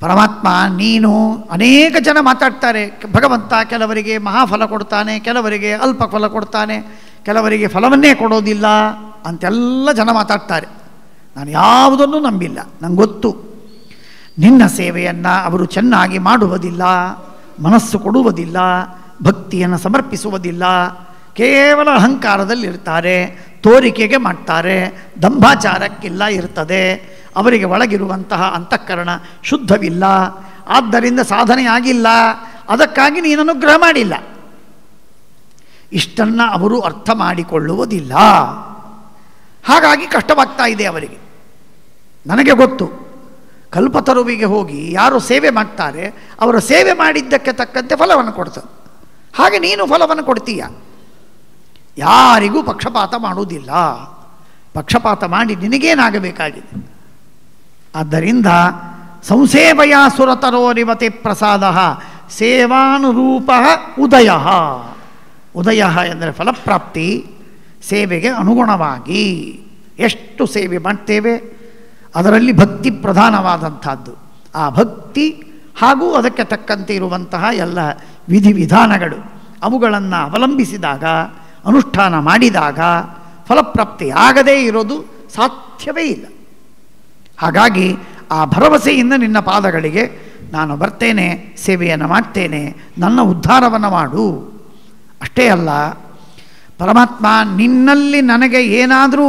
ಪರಮಾತ್ಮ ನೀನು, ಅನೇಕ ಜನ ಮಾತಾಡ್ತಾರೆ, ಭಗವಂತ ಕೆಲವರಿಗೆ ಮಹಾಫಲ ಕೊಡ್ತಾನೆ, ಕೆಲವರಿಗೆ ಅಲ್ಪ ಫಲ ಕೊಡ್ತಾನೆ, ಕೆಲವರಿಗೆ ಫಲವನ್ನೇ ಕೊಡೋದಿಲ್ಲ ಅಂತೆಲ್ಲ ಜನ ಮಾತಾಡ್ತಾರೆ. ನಾನು ಯಾವುದನ್ನು ನಂಬಿಲ್ಲ. ನಂಗೆ ಗೊತ್ತು, ನಿನ್ನ ಸೇವೆಯನ್ನು ಅವರು ಚೆನ್ನಾಗಿ ಮಾಡುವುದಿಲ್ಲ, ಮನಸ್ಸು ಕೊಡುವುದಿಲ್ಲ, ಭಕ್ತಿಯನ್ನು ಸಮರ್ಪಿಸುವುದಿಲ್ಲ, ಕೇವಲ ಅಹಂಕಾರದಲ್ಲಿರ್ತಾರೆ, ತೋರಿಕೆಗೆ ಮಾಡ್ತಾರೆ, ದಂಭಾಚಾರಕ್ಕಿಲ್ಲ ಇರ್ತದೆ, ಅವರಿಗೆ ಒಳಗಿರುವಂತಹ ಅಂತಃಕರಣ ಶುದ್ಧವಿಲ್ಲ, ಆದ್ದರಿಂದ ಸಾಧನೆ ಆಗಿಲ್ಲ, ಅದಕ್ಕಾಗಿ ನೀನು ಅನುಗ್ರಹ ಮಾಡಿಲ್ಲ. ಇಷ್ಟನ್ನು ಅವರು ಅರ್ಥ ಮಾಡಿಕೊಳ್ಳುವುದಿಲ್ಲ. ಹಾಗಾಗಿ ಕಷ್ಟವಾಗ್ತಾ ಇದೆ ಅವರಿಗೆ. ನನಗೆ ಗೊತ್ತು, ಕಲ್ಪತರುವಿಗೆ ಹೋಗಿ ಯಾರು ಸೇವೆ ಮಾಡ್ತಾರೆ ಅವರು ಸೇವೆ ಮಾಡಿದ್ದಕ್ಕೆ ತಕ್ಕಂತೆ ಫಲವನ್ನು ಕೊಡ್ತಾರೆ. ಹಾಗೆ ನೀನು ಫಲವನ್ನು ಕೊಡ್ತೀಯ. ಯಾರಿಗೂ ಪಕ್ಷಪಾತ ಮಾಡುವುದಿಲ್ಲ. ಪಕ್ಷಪಾತ ಮಾಡಿ ನಿನಗೇನಾಗಬೇಕಾಗಿದೆ? ಆದ್ದರಿಂದ ಸಂಸೇವಯ ಸುರತರೋರಿವತೆ ಪ್ರಸಾದ ಸೇವಾನುರೂಪ ಉದಯ. ಉದಯ ಎಂದರೆ ಫಲಪ್ರಾಪ್ತಿ. ಸೇವೆಗೆ ಅನುಗುಣವಾಗಿ ಎಷ್ಟು ಸೇವೆ ಮಾಡ್ತೇವೆ ಅದರಲ್ಲಿ ಭಕ್ತಿ ಪ್ರಧಾನವಾದಂಥದ್ದು. ಆ ಭಕ್ತಿ ಹಾಗೂ ಅದಕ್ಕೆ ತಕ್ಕಂತೆ ಇರುವಂತಹ ಎಲ್ಲ ವಿಧಿವಿಧಾನಗಳು ಅವುಗಳನ್ನು ಅವಲಂಬಿಸಿದಾಗ, ಅನುಷ್ಠಾನ ಮಾಡಿದಾಗ ಫಲಪ್ರಾಪ್ತಿ ಆಗದೇ ಇರೋದು ಸಾಧ್ಯವೇ ಇಲ್ಲ. ಹಾಗಾಗಿ ಆ ಭರವಸೆಯಿಂದ ನಿನ್ನ ಪಾದಗಳಿಗೆ ನಾನು ಬರ್ತೇನೆ, ಸೇವೆಯನ್ನು ಮಾಡ್ತೇನೆ, ನನ್ನ ಉದ್ಧಾರವನ್ನು ಮಾಡು. ಅಷ್ಟೇ ಅಲ್ಲ, ಪರಮಾತ್ಮ ನಿನ್ನಲ್ಲಿ ನನಗೆ ಏನಾದರೂ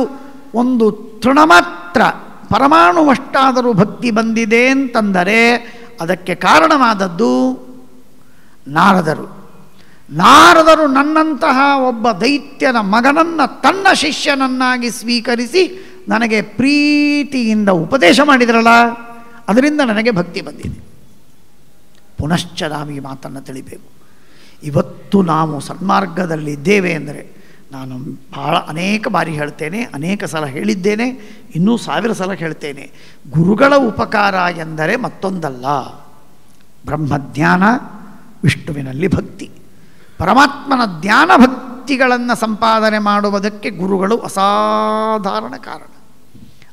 ಒಂದು ತೃಣಮಾತ್ರ ಪರಮಾಣುವಷ್ಟಾದರೂ ಭಕ್ತಿ ಬಂದಿದೆ ಅಂತಂದರೆ ಅದಕ್ಕೆ ಕಾರಣವಾದದ್ದು ನಾರದರು. ನಾರದರು ನನ್ನಂತಹ ಒಬ್ಬ ದೈತ್ಯನ ಮಗನನ್ನು ತನ್ನ ಶಿಷ್ಯನನ್ನಾಗಿ ಸ್ವೀಕರಿಸಿ ನನಗೆ ಪ್ರೀತಿಯಿಂದ ಉಪದೇಶ ಮಾಡಿದ್ರಲ್ಲ, ಅದರಿಂದ ನನಗೆ ಭಕ್ತಿ ಬಂದಿದೆ. ಪುನಶ್ಚ ನಾವು ಈ ಮಾತನ್ನು ತಿಳಿಬೇಕು. ಇವತ್ತು ನಾವು ಸನ್ಮಾರ್ಗದಲ್ಲಿದ್ದೇವೆ ಅಂದರೆ, ನಾನು ಅನೇಕ ಬಾರಿ ಹೇಳ್ತೇನೆ, ಅನೇಕ ಸಲ ಹೇಳಿದ್ದೇನೆ, ಇನ್ನೂ 1000 ಸಲ ಹೇಳ್ತೇನೆ, ಗುರುಗಳ ಉಪಕಾರ ಎಂದರೆ ಮತ್ತೊಂದಲ್ಲ, ಬ್ರಹ್ಮಜ್ಞಾನ, ವಿಷ್ಣುವಿನಲ್ಲಿ ಭಕ್ತಿ. ಪರಮಾತ್ಮನ ಜ್ಞಾನ ಭಕ್ತಿಗಳನ್ನು ಸಂಪಾದನೆ ಮಾಡುವುದಕ್ಕೆ ಗುರುಗಳು ಅಸಾಧಾರಣ ಕಾರಣ.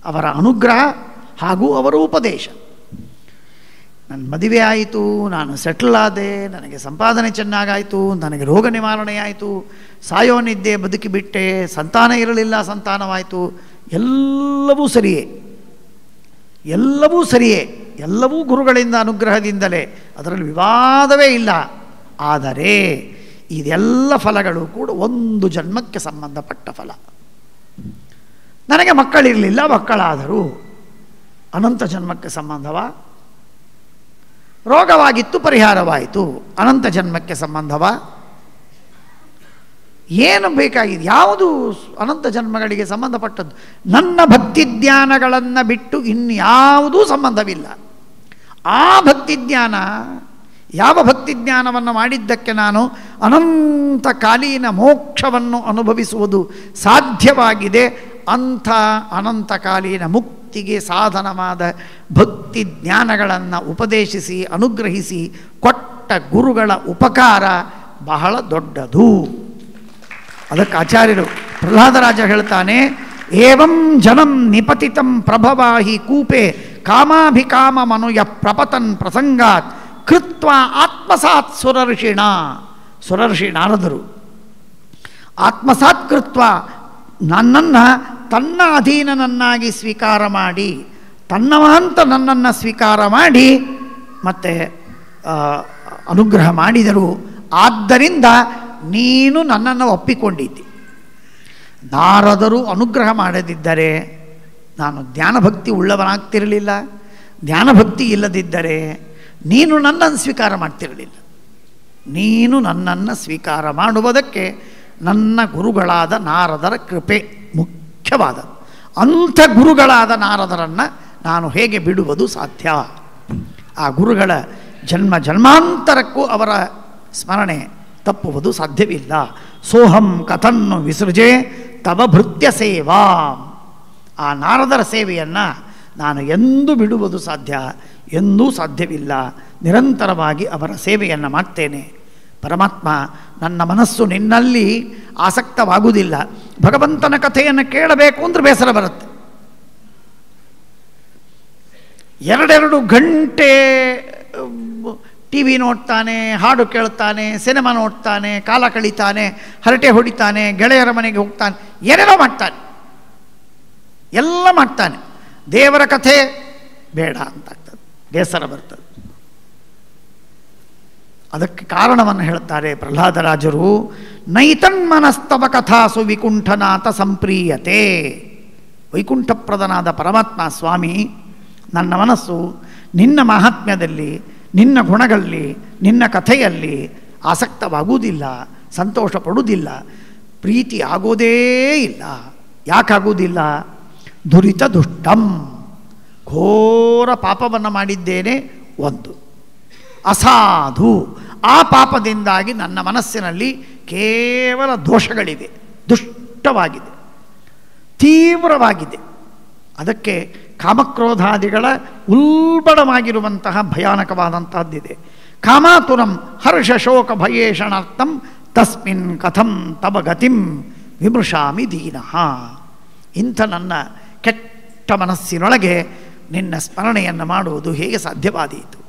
ಅವರ ಅನುಗ್ರಹ ಹಾಗೂ ಅವರ ಉಪದೇಶ. ನನ್ನ ಮದುವೆ ಆಯಿತು, ನಾನು ಸೆಟ್ಲ್ ಆದೆ, ನನಗೆ ಸಂಪಾದನೆ ಚೆನ್ನಾಗಾಯಿತು, ನನಗೆ ರೋಗ ನಿವಾರಣೆ ಆಯಿತು, ಸಾಯೋನಿದ್ದೆ ಬದುಕಿಬಿಟ್ಟೆ, ಸಂತಾನ ಇರಲಿಲ್ಲ, ಸಂತಾನವಾಯಿತು, ಎಲ್ಲವೂ ಸರಿಯೇ, ಎಲ್ಲವೂ ಸರಿಯೇ, ಎಲ್ಲವೂ ಗುರುಗಳಿಂದ ಅನುಗ್ರಹದಿಂದಲೇ, ಅದರಲ್ಲಿ ವಿವಾದವೇ ಇಲ್ಲ. ಆದರೆ ಇದೆಲ್ಲ ಫಲಗಳು ಕೂಡ ಒಂದು ಜನ್ಮಕ್ಕೆ ಸಂಬಂಧಪಟ್ಟ ಫಲ. ನನಗೆ ಮಕ್ಕಳಿರಲಿಲ್ಲ, ಮಕ್ಕಳಾದರೂ ಅನಂತ ಜನ್ಮಕ್ಕೆ ಸಂಬಂಧವ? ರೋಗವಾಗಿತ್ತು, ಪರಿಹಾರವಾಯಿತು, ಅನಂತ ಜನ್ಮಕ್ಕೆ ಸಂಬಂಧವ? ಏನು ಬೇಕಾಗಿದೆ? ಯಾವುದು ಅನಂತ ಜನ್ಮಗಳಿಗೆ ಸಂಬಂಧಪಟ್ಟದ್ದು? ನನ್ನ ಭಕ್ತಿ ಜ್ಞಾನಗಳನ್ನು ಬಿಟ್ಟು ಇನ್ಯಾವುದೂ ಸಂಬಂಧವಿಲ್ಲ. ಆ ಭಕ್ತಿ ಜ್ಞಾನ, ಯಾವ ಭಕ್ತಿ ಜ್ಞಾನವನ್ನು ಮಾಡಿದ್ದಕ್ಕೆ ನಾನು ಅನಂತಕಾಲೀನ ಮೋಕ್ಷವನ್ನು ಅನುಭವಿಸುವುದು ಸಾಧ್ಯವಾಗಿದೆ, ಅಂಥ ಅನಂತಕಾಲೀನ ಮುಕ್ತಿಗೆ ಸಾಧನವಾದ ಭಕ್ತಿ ಜ್ಞಾನಗಳನ್ನು ಉಪದೇಶಿಸಿ ಅನುಗ್ರಹಿಸಿ ಕೊಟ್ಟ ಕೊಟ್ಟ ಗುರುಗಳ ಉಪಕಾರ ಬಹಳ ದೊಡ್ಡದು. ಅದಕ್ಕೆ ಆಚಾರ್ಯರು ಪ್ರಹ್ಲಾದರಾಜ ಹೇಳ್ತಾನೆ, ಏವಂ ಜನಂ ನಿಪತಿತಂ ಪ್ರಭವಾಹಿ ಕೂಪೆ ಕಾಮಾಭಿಕಾಮ ಮನುಯ ಪ್ರಪತನ್ ಪ್ರಸಂಗಾತ್ ಕೃತ್ವ ಆತ್ಮಸಾತ್ ಸುರರ್ಷಿಣ. ಸುರರ್ಷಿ ನಾರದರು ಆತ್ಮಸಾತ್ ಕೃತ್ವ ನನ್ನನ್ನು ತನ್ನ ಅಧೀನನನ್ನಾಗಿ ಸ್ವೀಕಾರ ಮಾಡಿ, ತನ್ನವ ಅಂತ ನನ್ನನ್ನು ಸ್ವೀಕಾರ ಮಾಡಿ ಮತ್ತೆ ಅನುಗ್ರಹ ಮಾಡಿದರು. ಆದ್ದರಿಂದ ನೀನು ನನ್ನನ್ನು ಒಪ್ಪಿಕೊಂಡಿದ್ದಿ. ನಾರದರು ಅನುಗ್ರಹ ಮಾಡದಿದ್ದರೆ ನಾನು ಜ್ಞಾನಭಕ್ತಿ ಉಳ್ಳವನಾಗ್ತಿರಲಿಲ್ಲ. ಜ್ಞಾನಭಕ್ತಿ ಇಲ್ಲದಿದ್ದರೆ ನೀನು ನನ್ನನ್ನು ಸ್ವೀಕಾರ ಮಾಡ್ತಿರಲಿಲ್ಲ. ನೀನು ನನ್ನನ್ನು ಸ್ವೀಕಾರ ಮಾಡುವುದಕ್ಕೆ ನನ್ನ ಗುರುಗಳಾದ ನಾರದರ ಕೃಪೆ ಮುಖ್ಯವಾದ. ಅಂಥ ಗುರುಗಳಾದ ನಾರದರನ್ನು ನಾನು ಹೇಗೆ ಬಿಡುವುದು ಸಾಧ್ಯ? ಆ ಗುರುಗಳ ಜನ್ಮ ಜನ್ಮಾಂತರಕ್ಕೂ ಅವರ ಸ್ಮರಣೆ ತಪ್ಪುವುದು ಸಾಧ್ಯವಿಲ್ಲ. ಸೋಹಂ ಕಥನ್ನು ವಿಸೃಜೆ ತವ ಭೃತ್ಯ ಸೇವಾ. ಆ ನಾರದರ ಸೇವೆಯನ್ನು ನಾನು ಎಂದೂ ಬಿಡುವುದು ಸಾಧ್ಯ, ಎಂದೂ ಸಾಧ್ಯವಿಲ್ಲ. ನಿರಂತರವಾಗಿ ಅವರ ಸೇವೆಯನ್ನು ಮಾಡ್ತೇನೆ. ಪರಮಾತ್ಮ, ನನ್ನ ಮನಸ್ಸು ನಿನ್ನಲ್ಲಿ ಆಸಕ್ತವಾಗುವುದಿಲ್ಲ. ಭಗವಂತನ ಕಥೆಯನ್ನು ಕೇಳಬೇಕು ಅಂದರೆ ಬೇಸರ ಬರುತ್ತೆ. 2 ಗಂಟೆ ಟಿ ವಿ ನೋಡ್ತಾನೆ, ಹಾಡು ಕೇಳ್ತಾನೆ, ಸಿನಿಮಾ ನೋಡ್ತಾನೆ, ಕಾಲ ಕಳೀತಾನೆ, ಹರಟೆ ಹೊಡಿತಾನೆ, ಗೆಳೆಯರ ಮನೆಗೆ ಹೋಗ್ತಾನೆ, ಏನೇನೋ ಮಾಡ್ತಾನೆ, ಎಲ್ಲ ಮಾಡ್ತಾನೆ. ದೇವರ ಕಥೆ ಬೇಡ ಅಂತಾಗ್ತದೆ, ಬೇಸರ ಬರ್ತದೆ. ಅದಕ್ಕೆ ಕಾರಣವನ್ನು ಹೇಳ್ತಾರೆ ಪ್ರಹ್ಲಾದರಾಜರು. ನೈತನ್ಮನಸ್ತವ ಕಥಾಸು ವಿಕುಂಠನಾಥ ಸಂಪ್ರೀಯತೆ. ವೈಕುಂಠಪ್ರದನಾದ ಪರಮಾತ್ಮ ಸ್ವಾಮಿ, ನನ್ನ ಮನಸ್ಸು ನಿನ್ನ ಮಹಾತ್ಮ್ಯದಲ್ಲಿ, ನಿನ್ನ ಗುಣಗಳಲ್ಲಿ, ನಿನ್ನ ಕಥೆಯಲ್ಲಿ ಆಸಕ್ತವಾಗುವುದಿಲ್ಲ, ಸಂತೋಷ ಪಡುವುದಿಲ್ಲ, ಪ್ರೀತಿ ಆಗೋದೇ ಇಲ್ಲ. ಯಾಕಾಗುವುದಿಲ್ಲ? ದುರಿತ ದುಷ್ಟಂ, ಘೋರ ಪಾಪವನ್ನು ಮಾಡಿದ್ದೇನೆ. ಒಂದು ಅಸಾಧು, ಆ ಪಾಪದಿಂದಾಗಿ ನನ್ನ ಮನಸ್ಸಿನಲ್ಲಿ ಕೇವಲ ದೋಷಗಳಿವೆ, ದುಷ್ಟವಾಗಿದೆ, ತೀವ್ರವಾಗಿದೆ. ಅದಕ್ಕೆ ಕಾಮಕ್ರೋಧಾದಿಗಳ ಉಲ್ಬಣವಾಗಿರುವಂತಹ ಭಯಾನಕವಾದಂತಹದ್ದಿದೆ. ಕಾಮಾತುರಂ ಹರ್ಷ ಶೋಕ ಭಯೇಷಣಾರ್ಥಂ ತಸ್ಮಿನ್ ಕಥಂ ತವ ಗತಿಂ ವಿಮೃಶಾಮಿ ದೀನಃ. ಇಂಥ ನನ್ನ ಕೆಟ್ಟ ಮನಸ್ಸಿನೊಳಗೆ ನಿನ್ನ ಸ್ಮರಣೆಯನ್ನು ಮಾಡುವುದು ಹೇಗೆ ಸಾಧ್ಯವಾದೀತು?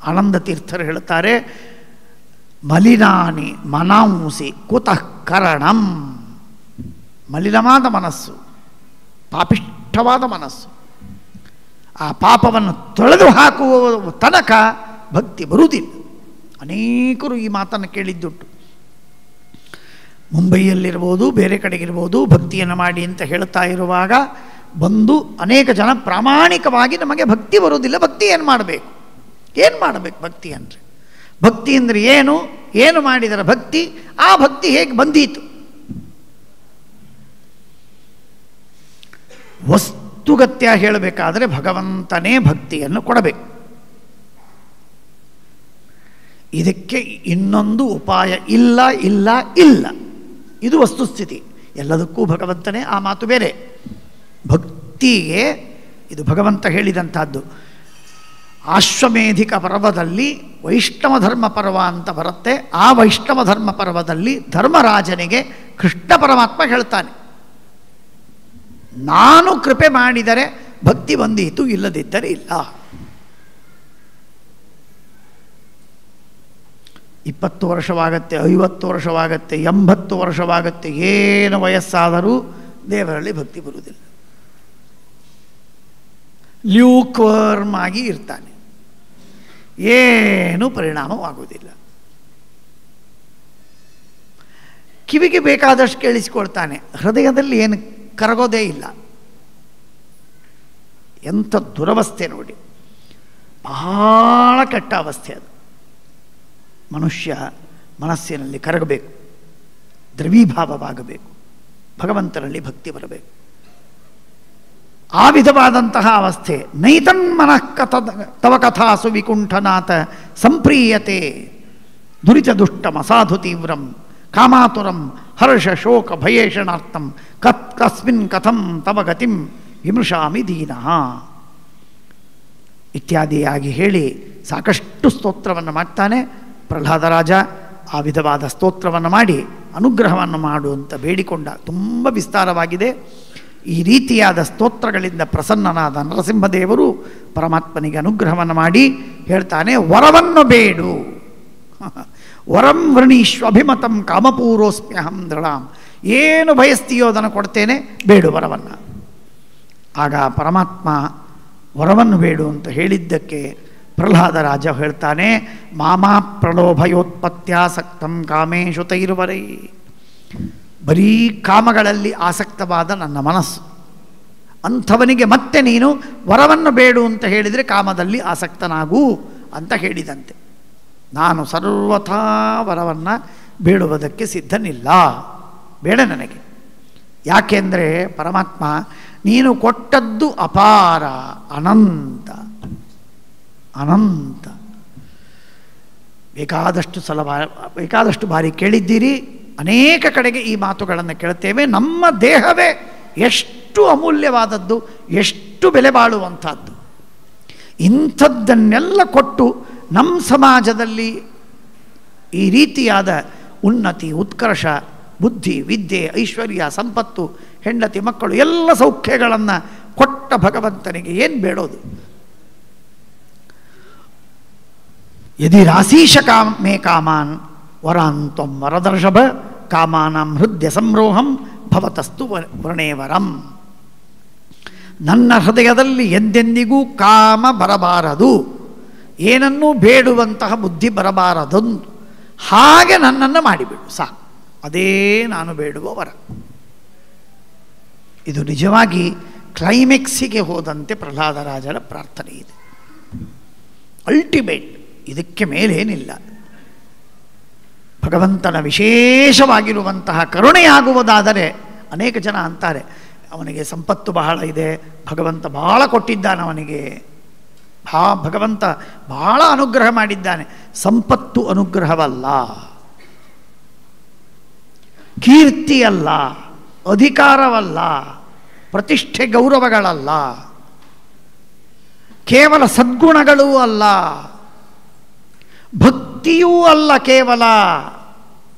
ಆನಂದ ತೀರ್ಥರು ಹೇಳುತ್ತಾರೆ, ಮಲಿನಾನಿ ಮನಾಂಸಿ ಕುತಃ ಕರಣಂ. ಮಲಿನವಾದ ಮನಸ್ಸು, ಪಾಪಿಷ್ಠವಾದ ಮನಸ್ಸು, ಆ ಪಾಪವನ್ನು ತೊಳೆದು ಹಾಕುವ ತನಕ ಭಕ್ತಿ ಬರುವುದಿಲ್ಲ. ಅನೇಕರು ಈ ಮಾತನ್ನು ಕೇಳಿದ್ದುಂಟು. ಮುಂಬೈಯಲ್ಲಿರ್ಬೋದು, ಬೇರೆ ಕಡೆಗಿರ್ಬೋದು, ಭಕ್ತಿಯನ್ನು ಮಾಡಿ ಅಂತ ಹೇಳ್ತಾ ಇರುವಾಗ ಬಂದು ಅನೇಕ ಜನ ಪ್ರಾಮಾಣಿಕವಾಗಿ ನಮಗೆ ಭಕ್ತಿ ಬರುವುದಿಲ್ಲ, ಭಕ್ತಿ ಏನು ಮಾಡಬೇಕು, ಏನು ಮಾಡಬೇಕು ಭಕ್ತಿ ಅಂದರೆ? ಭಕ್ತಿ ಅಂದರೆ ಏನು, ಏನು ಮಾಡಿದರೆ ಭಕ್ತಿ, ಆ ಭಕ್ತಿ ಹೇಗೆ ಬಂದೀತು? ವಸ್ತುಗತ್ಯ ಹೇಳಬೇಕಾದರೆ ಭಗವಂತನೇ ಭಕ್ತಿಯನ್ನು ಕೊಡಬೇಕು. ಇದಕ್ಕೆ ಇನ್ನೊಂದು ಉಪಾಯ ಇಲ್ಲ, ಇಲ್ಲ, ಇಲ್ಲ. ಇದು ವಸ್ತುಸ್ಥಿತಿ. ಎಲ್ಲದಕ್ಕೂ ಭಗವಂತನೇ, ಆ ಮಾತು ಬೇರೆ. ಭಕ್ತಿಗೆ ಇದು ಭಗವಂತ ಹೇಳಿದಂಥದ್ದು. ಆಶ್ವಮೇಧಿಕ ಪರ್ವದಲ್ಲಿ ವೈಷ್ಣವ ಧರ್ಮ ಪರ್ವ ಅಂತ ಬರುತ್ತೆ. ಆ ವೈಷ್ಣವ ಧರ್ಮ ಪರ್ವದಲ್ಲಿ ಧರ್ಮರಾಜನಿಗೆ ಕೃಷ್ಣ ಪರಮಾತ್ಮ ಹೇಳ್ತಾನೆ, ನಾನು ಕೃಪೆ ಮಾಡಿದರೆ ಭಕ್ತಿ ಬಂದೀತು, ಇಲ್ಲದಿದ್ದರೆ ಇಲ್ಲ. 20 ವರ್ಷವಾಗತ್ತೆ, 50 ವರ್ಷವಾಗತ್ತೆ, 80 ವರ್ಷವಾಗತ್ತೆ, ಏನು ವಯಸ್ಸಾದರೂ ದೇವರಲ್ಲಿ ಭಕ್ತಿ ಬರುವುದಿಲ್ಲ. ಲ್ಯೂಕ್ವರ್ಮ್ ಆಗಿ ಇರ್ತಾನೆ, ಏನು ಪರಿಣಾಮವಾಗುವುದಿಲ್ಲ. ಕಿವಿಗೆ ಬೇಕಾದಷ್ಟು ಕೇಳಿಸಿಕೊಳ್ತಾನೆ, ಹೃದಯದಲ್ಲಿ ಏನು ಕರಗೋದೇ ಇಲ್ಲ. ಎಂಥ ದುರವಸ್ಥೆ ನೋಡಿ, ಬಹಳ ಕೆಟ್ಟ ಅವಸ್ಥೆ ಅದು. ಮನುಷ್ಯ ಮನಸ್ಸಿನಲ್ಲಿ ಕರಗಬೇಕು, ದ್ರವೀಭಾವವಾಗಬೇಕು, ಭಗವಂತನಲ್ಲಿ ಭಕ್ತಿ ಬರಬೇಕು. ಆ ವಿಧವಾದಂತಹ ಅವಸ್ಥೆ. ನೈತನ್ಮನಃ ತವ ಕಥಾಸು ವಿಕುಂಠನಾಥ ಸಂಪ್ರೀಯತೆ ದುರಿತ ದುಷ್ಟಂ ಅಸಾಧು ತೀವ್ರಂ ಕಾಮಾತುರಂ ಹರ್ಷ ಶೋಕ ಭಯೇಷಣಾರ್ಥಂ ಕಸ್ಮಿನ್ ಕಥಂ ತವ ಗತಿಂ ವಿಮೃಶಾಮಿ ದೀನಃ. ಇತ್ಯಾದಿಯಾಗಿ ಹೇಳಿ ಸಾಕಷ್ಟು ಸ್ತೋತ್ರವನ್ನು ಮಾಡ್ತಾನೆ. ಪ್ರಹ್ಲಾದರಾಜ ಆ ವಿಧವಾದ ಸ್ತೋತ್ರವನ್ನು ಮಾಡಿ ಅನುಗ್ರಹವನ್ನು ಮಾಡು ಅಂತ ಬೇಡಿಕೊಂಡ. ತುಂಬ ವಿಸ್ತಾರವಾಗಿದೆ. ಈ ರೀತಿಯಾದ ಸ್ತೋತ್ರಗಳಿಂದ ಪ್ರಸನ್ನನಾದ ನರಸಿಂಹದೇವರು ಪರಮಾತ್ಮನಿಗೆ ಅನುಗ್ರಹವನ್ನು ಮಾಡಿ ಹೇಳ್ತಾನೆ, ವರವನ್ನು ಬೇಡು. ವರಂ ವೃಣೀಶ್ವಭಿಮತಂ ಕಾಮಪೂರೋಸ್ಮ್ಯಹಂ ದೃಢಾಂ. ಏನು ಬಯಸ್ತೀಯೋ ಅದನ್ನು ಕೊಡ್ತೇನೆ, ಬೇಡು ವರವನ್ನು. ಆಗ ಪರಮಾತ್ಮ ವರವನ್ನು ಬೇಡು ಅಂತ ಹೇಳಿದ್ದಕ್ಕೆ ಪ್ರಹ್ಲಾದರಾಜ ಹೇಳ್ತಾನೆ, ಮಾಮಾ ಪ್ರಲೋಭಯೋತ್ಪತ್ಯಾಸಕ್ತಂ ಕಾಮೇಶು ತೈರ್ವರೈ. ಬರೀ ಕಾಮಗಳಲ್ಲಿ ಆಸಕ್ತವಾದ ನನ್ನ ಮನಸ್ಸು, ಅಂಥವನಿಗೆ ಮತ್ತೆ ನೀನು ವರವನ್ನು ಬೇಡು ಅಂತ ಹೇಳಿದರೆ ಕಾಮದಲ್ಲಿ ಆಸಕ್ತನಾಗು ಅಂತ ಹೇಳಿದಂತೆ. ನಾನು ಸರ್ವಥಾ ವರವನ್ನು ಬೇಡುವುದಕ್ಕೆ ಸಿದ್ಧನಿಲ್ಲ, ಬೇಡ ನನಗೆ. ಯಾಕೆಂದರೆ ಪರಮಾತ್ಮ ನೀನು ಕೊಟ್ಟದ್ದು ಅಪಾರ, ಅನಂತ ಅನಂತ. ಬೇಕಾದಷ್ಟು ಬಾರಿ ಕೇಳಿದ್ದೀರಿ, ಅನೇಕ ಕಡೆಗೆ ಈ ಮಾತುಗಳನ್ನು ಕೇಳ್ತೇವೆ. ನಮ್ಮ ದೇಹವೇ ಎಷ್ಟು ಅಮೂಲ್ಯವಾದದ್ದು, ಎಷ್ಟು ಬೆಲೆ ಬಾಳುವಂಥದ್ದು. ಇಂಥದ್ದನ್ನೆಲ್ಲ ಕೊಟ್ಟು ನಮ್ಮ ಸಮಾಜದಲ್ಲಿ ಈ ರೀತಿಯಾದ ಉನ್ನತಿ, ಉತ್ಕರ್ಷ, ಬುದ್ಧಿ, ವಿದ್ಯೆ, ಐಶ್ವರ್ಯ, ಸಂಪತ್ತು, ಹೆಂಡತಿ, ಮಕ್ಕಳು ಎಲ್ಲ ಸೌಖ್ಯಗಳನ್ನು ಕೊಟ್ಟ ಭಗವಂತನಿಗೆ ಏನು ಬೇಡೋದು? ಯದಿ ರಾಶೀಶ ಮೇ ಕಾಮಾನ್ ವರಾಂತ್ವಂ ವರದರ್ಶಭ ಕಾಮಾನಾಂ ಹೃದಯ ಸಂರೋಹಂ ಭವತಸ್ತು ವೃಣೇವರಂ. ನನ್ನ ಹೃದಯದಲ್ಲಿ ಎಂದೆಂದಿಗೂ ಕಾಮ ಬರಬಾರದು, ಏನನ್ನೂ ಬೇಡುವಂತಹ ಬುದ್ಧಿ ಬರಬಾರದು. ಹಾಗೆ ನನ್ನನ್ನು ಮಾಡಿಬಿಡು ಸಾಕು, ಅದೇ ನಾನು ಬೇಡುವ ವರ. ಇದು ನಿಜವಾಗಿ ಕ್ಲೈಮ್ಯಾಕ್ಸಿಗೆ ಹೋದಂತೆ ಪ್ರಹ್ಲಾದರಾಜರ ಪ್ರಾರ್ಥನೆ ಇದೆ. ಅಲ್ಟಿಮೇಟ್, ಇದಕ್ಕೆ ಮೇಲೇನಿಲ್ಲ. ಭಗವಂತನ ವಿಶೇಷವಾಗಿರುವಂತಹ ಕರುಣೆಯಾಗುವುದಾದರೆ ಅನೇಕ ಜನ ಅಂತಾರೆ, ಅವನಿಗೆ ಸಂಪತ್ತು ಬಹಳ ಇದೆ, ಭಗವಂತ ಬಹಳ ಕೊಟ್ಟಿದ್ದಾನೆ ಅವನಿಗೆ, ಭಗವಂತ ಬಹಳ ಅನುಗ್ರಹ ಮಾಡಿದ್ದಾನೆ. ಸಂಪತ್ತು ಅನುಗ್ರಹವಲ್ಲ, ಕೀರ್ತಿಯಲ್ಲ, ಅಧಿಕಾರವಲ್ಲ, ಪ್ರತಿಷ್ಠೆ ಗೌರವಗಳಲ್ಲ, ಕೇವಲ ಸದ್ಗುಣಗಳೂ ಅಲ್ಲ, ಭಕ್ತಿಯೂ ಅಲ್ಲ. ಕೇವಲ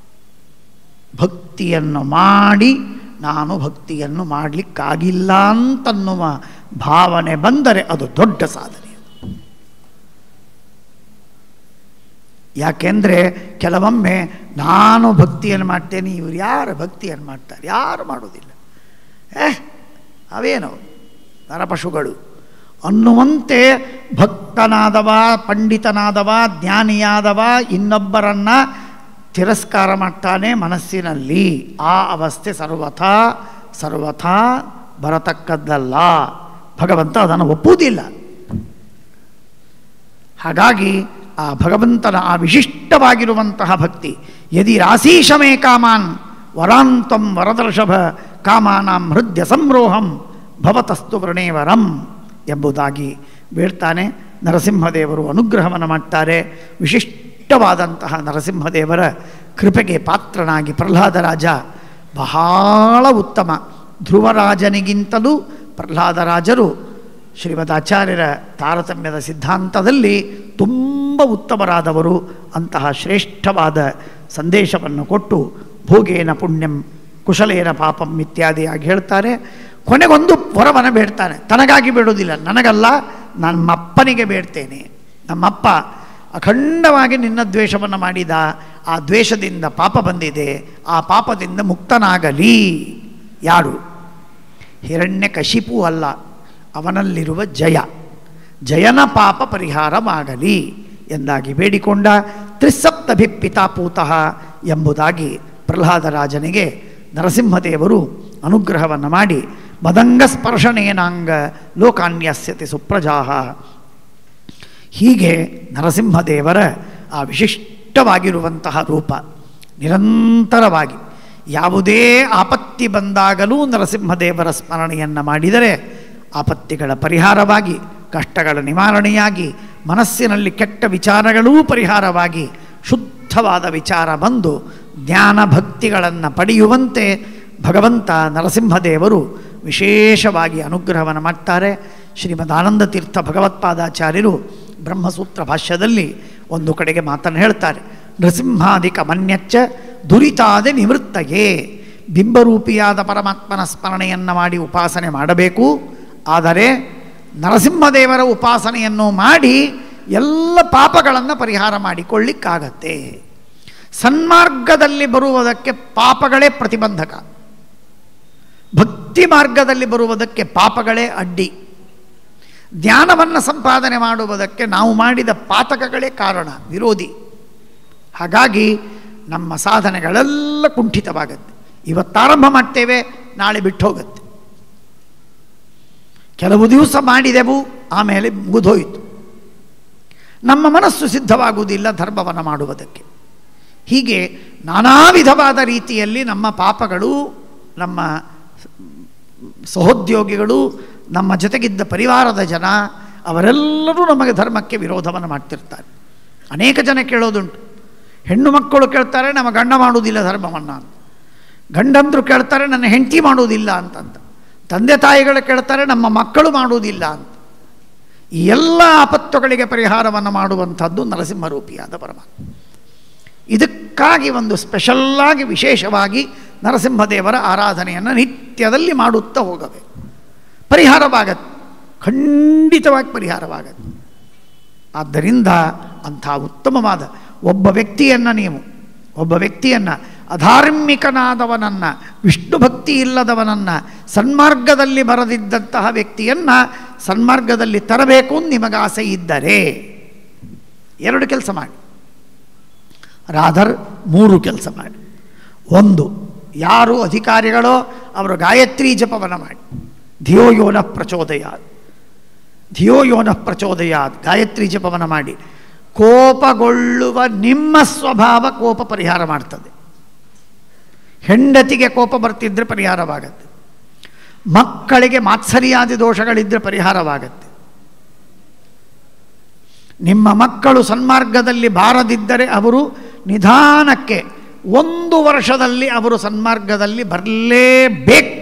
ಭಕ್ತಿಯನ್ನು ಮಾಡಿ ನಾನು ಭಕ್ತಿಯನ್ನು ಮಾಡಲಿಕ್ಕಾಗಿಲ್ಲ ಅಂತನ್ನುವ ಭಾವನೆ ಬಂದರೆ ಅದು ದೊಡ್ಡ ಸಾಧನೆ. ಯಾಕೆಂದರೆ ಕೆಲವೊಮ್ಮೆ ನಾನು ಭಕ್ತಿಯನ್ನು ಮಾಡ್ತೇನೆ, ಇವರು ಯಾರು ಭಕ್ತಿಯನ್ನು ಮಾಡ್ತಾರೆ? ಯಾರು ಮಾಡೋದಿಲ್ಲ. ಅವೇನು ನರಪಶುಗಳು ಅನ್ನುವಂತೆ ಭಕ್ತನಾದವ, ಪಂಡಿತನಾದವ, ಜ್ಞಾನಿಯಾದವ ಇನ್ನೊಬ್ಬರನ್ನು ತಿರಸ್ಕಾರ ಮಾಡ್ತಾನೆ ಮನಸ್ಸಿನಲ್ಲಿ. ಆ ಅವಸ್ಥೆ ಸರ್ವಥಾ ಬರತಕ್ಕದ್ದಲ್ಲ. ಭಗವಂತ ಅದನ್ನು ಒಪ್ಪುವುದಿಲ್ಲ. ಹಾಗಾಗಿ ಆ ಭಗವಂತನ ಆ ವಿಶಿಷ್ಟವಾಗಿರುವಂತಹ ಭಕ್ತಿ, ಯದಿ ರಾಶೀಶಮೇ ಕಾಮಾನ್ ವರಾಂತಂ ವರದರ್ಶಭ ಕಾಮಾನಾಂ ಹೃದಯ ಸಂರೋಹಂ ಭವತಸ್ತು ವೃಣೇವರಂ ಎಂಬುದಾಗಿ ಬೇಡ್ತಾನೆ. ನರಸಿಂಹದೇವರು ಅನುಗ್ರಹವನ್ನು ಮಾಡ್ತಾರೆ. ವಿಶಿಷ್ಟವಾದಂತಹ ನರಸಿಂಹದೇವರ ಕೃಪೆಗೆ ಪಾತ್ರನಾಗಿ ಪ್ರಹ್ಲಾದರಾಜ ಬಹಳ ಉತ್ತಮ. ಧ್ರುವರಾಜನಿಗಿಂತಲೂ ಪ್ರಹ್ಲಾದರಾಜರು ಶ್ರೀಮದಾಚಾರ್ಯರ ತಾರತಮ್ಯದ ಸಿದ್ಧಾಂತದಲ್ಲಿ ತುಂಬ ಉತ್ತಮರಾದವರು. ಅಂತಹ ಶ್ರೇಷ್ಠವಾದ ಸಂದೇಶವನ್ನು ಕೊಟ್ಟು ಭೋಗೇನ ಪುಣ್ಯಂ ಕುಶಲೇನ ಪಾಪಂ ಇತ್ಯಾದಿಯಾಗಿ ಹೇಳ್ತಾರೆ. ಕೊನೆಗೊಂದು ವರವನ್ನು ಬೇಡ್ತಾನೆ. ತನಗಾಗಿ ಬೇಡೋದಿಲ್ಲ, ನನಗಲ್ಲ, ನಮ್ಮಪ್ಪನಿಗೆ ಬೇಡ್ತೇನೆ. ನಮ್ಮಪ್ಪ ಅಖಂಡವಾಗಿ ನಿನ್ನ ದ್ವೇಷವನ್ನು ಮಾಡಿದ, ಆ ದ್ವೇಷದಿಂದ ಪಾಪ ಬಂದಿದೆ, ಆ ಪಾಪದಿಂದ ಮುಕ್ತನಾಗಲಿ. ಯಾರು? ಹಿರಣ್ಯಕಶಿಪು ಅಲ್ಲ, ಅವನಲ್ಲಿರುವ ಜಯನ ಪಾಪ ಪರಿಹಾರವಾಗಲಿ ಎಂದಾಗಿ ಬೇಡಿಕೊಂಡ. ತ್ರಿಸಪ್ತಭಿಪಿತಾಪೂತಃ ಎಂಬುದಾಗಿ ಪ್ರಹ್ಲಾದರಾಜನಿಗೆ ನರಸಿಂಹದೇವರು ಅನುಗ್ರಹವನ್ನು ಮಾಡಿ ಮದಂಗ ಸ್ಪರ್ಶನೇನಾಂಗ ಲೋಕಾನ್ಯಸ್ಯತೆ ಸುಪ್ರಜಾಹ. ಹೀಗೆ ನರಸಿಂಹದೇವರ ಆ ವಿಶಿಷ್ಟವಾಗಿರುವಂತಹ ರೂಪ ನಿರಂತರವಾಗಿ ಯಾವುದೇ ಆಪತ್ತಿ ಬಂದಾಗಲೂ ನರಸಿಂಹದೇವರ ಸ್ಮರಣೆಯನ್ನು ಮಾಡಿದರೆ ಆಪತ್ತಿಗಳ ಪರಿಹಾರವಾಗಿ, ಕಷ್ಟಗಳ ನಿವಾರಣೆಯಾಗಿ, ಮನಸ್ಸಿನಲ್ಲಿ ಕೆಟ್ಟ ವಿಚಾರಗಳೂ ಪರಿಹಾರವಾಗಿ ಶುದ್ಧವಾದ ವಿಚಾರ ಬಂದು ಜ್ಞಾನ ಭಕ್ತಿಗಳನ್ನು ಪಡೆಯುವಂತೆ ಭಗವಂತ ನರಸಿಂಹದೇವರು ವಿಶೇಷವಾಗಿ ಅನುಗ್ರಹವನ್ನು ಮಾಡ್ತಾರೆ. ಶ್ರೀಮದಾನಂದ ತೀರ್ಥ ಭಗವತ್ಪಾದಾಚಾರ್ಯರು ಬ್ರಹ್ಮಸೂತ್ರ ಭಾಷ್ಯದಲ್ಲಿ ಒಂದು ಕಡೆಗೆ ಮಾತನ್ನು ಹೇಳ್ತಾರೆ. ನೃಸಿಂಹಾದಿಕ ಮನ್ಯಚ್ಚ ದುರಿತಾದೆ ನಿವೃತ್ತಗೆ. ಬಿಂಬರೂಪಿಯಾದ ಪರಮಾತ್ಮನ ಸ್ಮರಣೆಯನ್ನು ಮಾಡಿ ಉಪಾಸನೆ ಮಾಡಬೇಕು. ಆದರೆ ನರಸಿಂಹದೇವರ ಉಪಾಸನೆಯನ್ನು ಮಾಡಿ ಎಲ್ಲ ಪಾಪಗಳನ್ನು ಪರಿಹಾರ ಮಾಡಿಕೊಳ್ಳಿಕ್ಕಾಗತ್ತೆ. ಸನ್ಮಾರ್ಗದಲ್ಲಿ ಬರುವುದಕ್ಕೆ ಪಾಪಗಳೇ ಪ್ರತಿಬಂಧಕ, ಭಕ್ತಿ ಮಾರ್ಗದಲ್ಲಿ ಬರುವುದಕ್ಕೆ ಪಾಪಗಳೇ ಅಡ್ಡಿ. ಜ್ಞಾನವನ್ನು ಸಂಪಾದನೆ ಮಾಡುವುದಕ್ಕೆ ನಾವು ಮಾಡಿದ ಪಾತಕಗಳೇ ಕಾರಣ, ವಿರೋಧಿ. ಹಾಗಾಗಿ ನಮ್ಮ ಸಾಧನೆಗಳೆಲ್ಲ ಕುಂಠಿತವಾಗುತ್ತೆ. ಇವತ್ತಾರಂಭ ಮಾಡ್ತೇವೆ, ನಾಳೆ ಬಿಟ್ಟು ಹೋಗುತ್ತೆ. ಕೆಲವು ದಿವಸ ಮಾಡಿದೆವು, ಆಮೇಲೆ ಮುಗಿದೋಯಿತು. ನಮ್ಮ ಮನಸ್ಸು ಸಿದ್ಧವಾಗುವುದಿಲ್ಲ ಧರ್ಮವನ್ನು ಮಾಡುವುದಕ್ಕೆ. ಹೀಗೆ ನಾನಾ ವಿಧವಾದ ರೀತಿಯಲ್ಲಿ ನಮ್ಮ ಪಾಪಗಳು, ನಮ್ಮ ಸಹೋದ್ಯೋಗಿಗಳು, ನಮ್ಮ ಜೊತೆಗಿದ್ದ ಪರಿವಾರದ ಜನ, ಅವರೆಲ್ಲರೂ ನಮಗೆ ಧರ್ಮಕ್ಕೆ ವಿರೋಧವನ್ನು ಮಾಡ್ತಿರ್ತಾರೆ. ಅನೇಕ ಜನ ಕೇಳೋದುಂಟು. ಹೆಣ್ಣು ಮಕ್ಕಳು ಕೇಳ್ತಾರೆ, ನಮ್ಮ ಗಂಡ ಮಾಡುವುದಿಲ್ಲ ಧರ್ಮವನ್ನು ಅಂತ. ಗಂಡಂದರು ಕೇಳ್ತಾರೆ, ನನ್ನ ಹೆಂಡತಿ ಮಾಡುವುದಿಲ್ಲ ಅಂತಂತ. ತಂದೆ ತಾಯಿಗಳು ಕೇಳ್ತಾರೆ, ನಮ್ಮ ಮಕ್ಕಳು ಮಾಡುವುದಿಲ್ಲ ಅಂತ. ಈ ಎಲ್ಲ ಆಪತ್ತುಗಳಿಗೆ ಪರಿಹಾರವನ್ನು ಮಾಡುವಂಥದ್ದು ನರಸಿಂಹರೂಪಿಯಾದ ಪರಮಾತ್ಮ. ಇದಕ್ಕಾಗಿ ಒಂದು ಸ್ಪೆಷಲ್ಲಾಗಿ ವಿಶೇಷವಾಗಿ ನರಸಿಂಹದೇವರ ಆರಾಧನೆಯನ್ನು ನಿತ್ಯದಲ್ಲಿ ಮಾಡುತ್ತಾ ಹೋಗಬೇಕು. ಪರಿಹಾರವಾಗತ್ತೆ, ಖಂಡಿತವಾಗಿ ಪರಿಹಾರವಾಗತ್ತೆ. ಆದ್ದರಿಂದ ಅಂಥ ಉತ್ತಮವಾದ ಒಬ್ಬ ವ್ಯಕ್ತಿಯನ್ನು ಅಧಾರ್ಮಿಕನಾದವನನ್ನು, ವಿಷ್ಣು ಭಕ್ತಿ ಇಲ್ಲದವನನ್ನು, ಸನ್ಮಾರ್ಗದಲ್ಲಿ ಬರದಿದ್ದಂತಹ ವ್ಯಕ್ತಿಯನ್ನು ಸನ್ಮಾರ್ಗದಲ್ಲಿ ತರಬೇಕು ನಿಮಗಾಸೆ ಇದ್ದರೆ 2 ಕೆಲಸ ಮಾಡಿ, ರಾದರ್ 3 ಕೆಲಸ ಮಾಡಿ. 1, ಯಾರು ಅಧಿಕಾರಿಗಳೋ ಅವರು ಗಾಯತ್ರಿ ಜಪವನ್ನು ಮಾಡಿ. ಧಿಯೋ ಯೋನಃ ಪ್ರಚೋದಯಾತ್ ಗಾಯತ್ರಿ ಜಪವನ್ನು ಮಾಡಿ. ಕೋಪಗೊಳ್ಳುವ ನಿಮ್ಮ ಸ್ವಭಾವ ಕೋಪ ಪರಿಹಾರ ಮಾಡ್ತದೆ. ಹೆಂಡತಿಗೆ ಕೋಪ ಬರ್ತಿದ್ರೆ ಪರಿಹಾರವಾಗತ್ತೆ. ಮಕ್ಕಳಿಗೆ ಮಾತ್ಸರ್ಯಾದಿ ದೋಷಗಳಿದ್ದರೆ ಪರಿಹಾರವಾಗತ್ತೆ. ನಿಮ್ಮ ಮಕ್ಕಳು ಸನ್ಮಾರ್ಗದಲ್ಲಿ ಬಾರದಿದ್ದರೆ ಅವರು ನಿಧಾನಕ್ಕೆ 1 ವರ್ಷದಲ್ಲಿ ಅವರು ಸನ್ಮಾರ್ಗದಲ್ಲಿ ಬರಲೇಬೇಕು.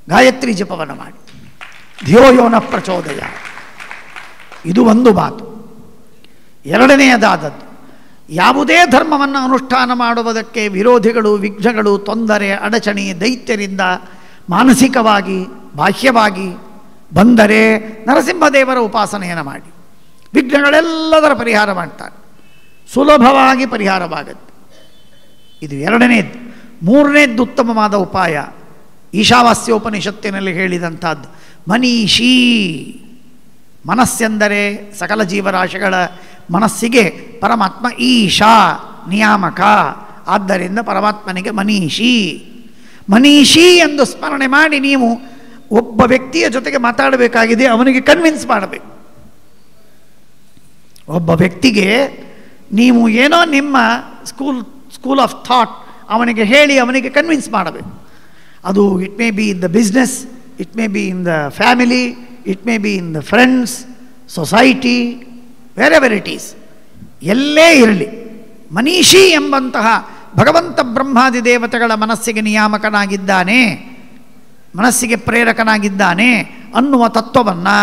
ಗಾಯತ್ರಿ ಜಪವನ್ನು ಮಾಡಿ. ಧಿಯೋ ಯೋನಃ ಪ್ರಚೋದಯಾತ್. ಇದು ಒಂದು ಮಾತು. 2ನೇದಾದದ್ದು, ಯಾವುದೇ ಧರ್ಮವನ್ನು ಅನುಷ್ಠಾನ ಮಾಡುವುದಕ್ಕೆ ವಿರೋಧಿಗಳು, ವಿಘ್ನಗಳು, ತೊಂದರೆ, ಅಡಚಣೆ, ದೈತ್ಯರಿಂದ ಮಾನಸಿಕವಾಗಿ, ಬಾಹ್ಯವಾಗಿ ಬಂದರೆ ನರಸಿಂಹದೇವರ ಉಪಾಸನೆಯನ್ನು ಮಾಡಿ. ವಿಘ್ನಗಳೆಲ್ಲದರ ಪರಿಹಾರ ಮಾಡ್ತಾರೆ, ಸುಲಭವಾಗಿ ಪರಿಹಾರವಾಗುತ್ತೆ. ಇದು 2ನೇದ್ದು. 3ನೇದ್ದು ಉತ್ತಮವಾದ ಉಪಾಯ, ಈಶಾವಾಸ್ಯೋಪನಿಷತ್ತಿನಲ್ಲಿ ಹೇಳಿದಂಥದ್ದು ಮನೀಷಿ. ಮನಸ್ಸೆಂದರೆ ಸಕಲ ಜೀವರಾಶಿಗಳ ಮನಸ್ಸಿಗೆ ಪರಮಾತ್ಮ ಈಶಾ, ನಿಯಾಮಕ. ಆದ್ದರಿಂದ ಪರಮಾತ್ಮನಿಗೆ ಮನೀಷಿ ಎಂದು ಸ್ಮರಣೆ ಮಾಡಿ ನೀವು ಒಬ್ಬ ವ್ಯಕ್ತಿಯ ಜೊತೆಗೆ ಮಾತಾಡಬೇಕಾಗಿದೆ, ಅವನಿಗೆ ಕನ್ವಿನ್ಸ್ ಮಾಡಬೇಕು. ಒಬ್ಬ ವ್ಯಕ್ತಿಗೆ ನೀವು ಏನೋ ನಿಮ್ಮ ಸ್ಕೂಲ್ ಆಫ್ ಥಾಟ್ ಅವನಿಗೆ ಹೇಳಿ ಅವನಿಗೆ ಕನ್ವಿನ್ಸ್ ಮಾಡಬೇಕು. ಅದು it may be in the business, it may be in the family, it may be in the friends, society, wherever it is, ಎಲ್ಲೇ ಇರಲಿ, ಮನೀಷಿ ಎಂಬಂತಹ ಭಗವಂತ ಬ್ರಹ್ಮಾದಿ ದೇವತೆಗಳ ಮನಸ್ಸಿಗೆ ನಿಯಾಮಕನಾಗಿದ್ದಾನೆ, ಮನಸ್ಸಿಗೆ ಪ್ರೇರಕನಾಗಿದ್ದಾನೆ ಅನ್ನುವ ತತ್ವವನ್ನು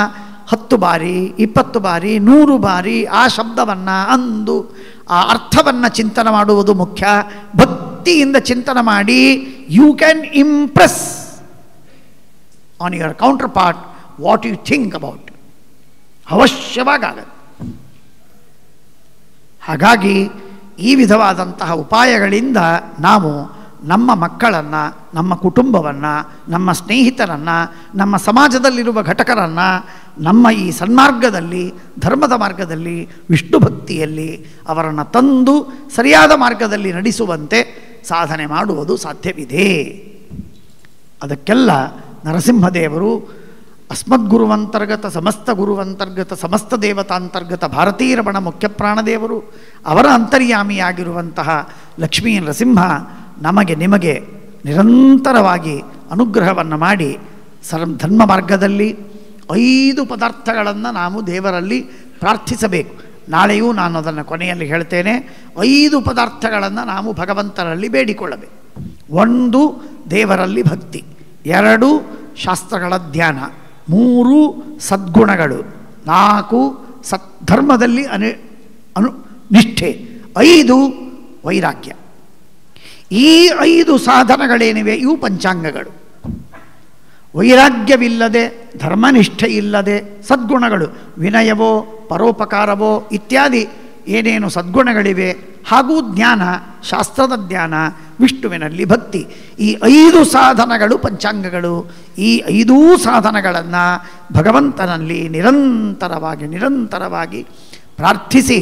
10 ಬಾರಿ, 20 ಬಾರಿ, 100 ಬಾರಿ ಆ ಶಬ್ದವನ್ನು ಅಂದು ಆ ಅರ್ಥವನ್ನು ಚಿಂತನೆ ಮಾಡುವುದು ಮುಖ್ಯ. ಭಕ್ತಿಯಿಂದ ಚಿಂತನೆ ಮಾಡಿ you can impress on your counterpart what you think about. ಅವಶ್ಯವಾಗತ್ತೆ. ಹಾಗಾಗಿ ಈ ವಿಧವಾದಂತಹ ಉಪಾಯಗಳಿಂದ ನಾವು ನಮ್ಮ ಮಕ್ಕಳನ್ನು, ನಮ್ಮ ಕುಟುಂಬವನ್ನು, ನಮ್ಮ ಸ್ನೇಹಿತರನ್ನು, ನಮ್ಮ ಸಮಾಜದಲ್ಲಿರುವ ಘಟಕರನ್ನು ನಮ್ಮ ಈ ಸನ್ಮಾರ್ಗದಲ್ಲಿ, ಧರ್ಮದ ಮಾರ್ಗದಲ್ಲಿ, ವಿಷ್ಣು ಭಕ್ತಿಯಲ್ಲಿ ಅವರನ್ನು ತಂದು ಸರಿಯಾದ ಮಾರ್ಗದಲ್ಲಿ ನಡೆಸುವಂತೆ ಸಾಧನೆ ಮಾಡುವುದು ಸಾಧ್ಯವಿದೆ. ಅದಕ್ಕೆಲ್ಲ ನರಸಿಂಹದೇವರು ಅಸ್ಮದ್ಗುರುವಂತರ್ಗತ ಸಮಸ್ತ ಗುರುವಂತರ್ಗತ ಸಮಸ್ತ ದೇವತಾಂತರ್ಗತ ಭಾರತೀಯ ರಮಣ ಮುಖ್ಯ ಪ್ರಾಣದೇವರು, ಅವರ ಅಂತರ್ಯಾಮಿಯಾಗಿರುವಂತಹ ಲಕ್ಷ್ಮೀ ನರಸಿಂಹ ನಮಗೆ ನಿಮಗೆ ನಿರಂತರವಾಗಿ ಅನುಗ್ರಹವನ್ನು ಮಾಡಿ ಧರ್ಮ ಮಾರ್ಗದಲ್ಲಿ 5 ಪದಾರ್ಥಗಳನ್ನು ನಾವು ದೇವರಲ್ಲಿ ಪ್ರಾರ್ಥಿಸಬೇಕು. ನಾಳೆಯೂ ನಾನು ಅದನ್ನು ಕೊನೆಯಲ್ಲಿ ಹೇಳ್ತೇನೆ. 5 ಪದಾರ್ಥಗಳನ್ನು ನಾವು ಭಗವಂತನಲ್ಲಿ ಬೇಡಿಕೊಳ್ಳಬೇಕು. 1 ದೇವರಲ್ಲಿ ಭಕ್ತಿ, 2 ಶಾಸ್ತ್ರಗಳ ಧ್ಯಾನ, 3 ಸದ್ಗುಣಗಳು, 4 ಧರ್ಮದಲ್ಲಿ ನಿಷ್ಠೆ, 5 ವೈರಾಗ್ಯ. ಈ 5 ಸಾಧನಗಳೇನಿವೆ ಇವು ಪಂಚಾಂಗಗಳು. ವೈರಾಗ್ಯವಿಲ್ಲದೆ, ಧರ್ಮನಿಷ್ಠೆ ಇಲ್ಲದೆ ಸದ್ಗುಣಗಳು, ವಿನಯವೋ ಪರೋಪಕಾರವೋ ಇತ್ಯಾದಿ ಏನೇನು ಸದ್ಗುಣಗಳಿವೆ, ಹಾಗೂ ಜ್ಞಾನ, ಶಾಸ್ತ್ರದ ಜ್ಞಾನ, ವಿಷ್ಣುವಿನಲ್ಲಿ ಭಕ್ತಿ, ಈ 5 ಸಾಧನಗಳು ಪಂಚಾಂಗಗಳು. ಈ 5 ಸಾಧನಗಳನ್ನು ಭಗವಂತನಲ್ಲಿ ನಿರಂತರವಾಗಿ ಪ್ರಾರ್ಥಿಸಿ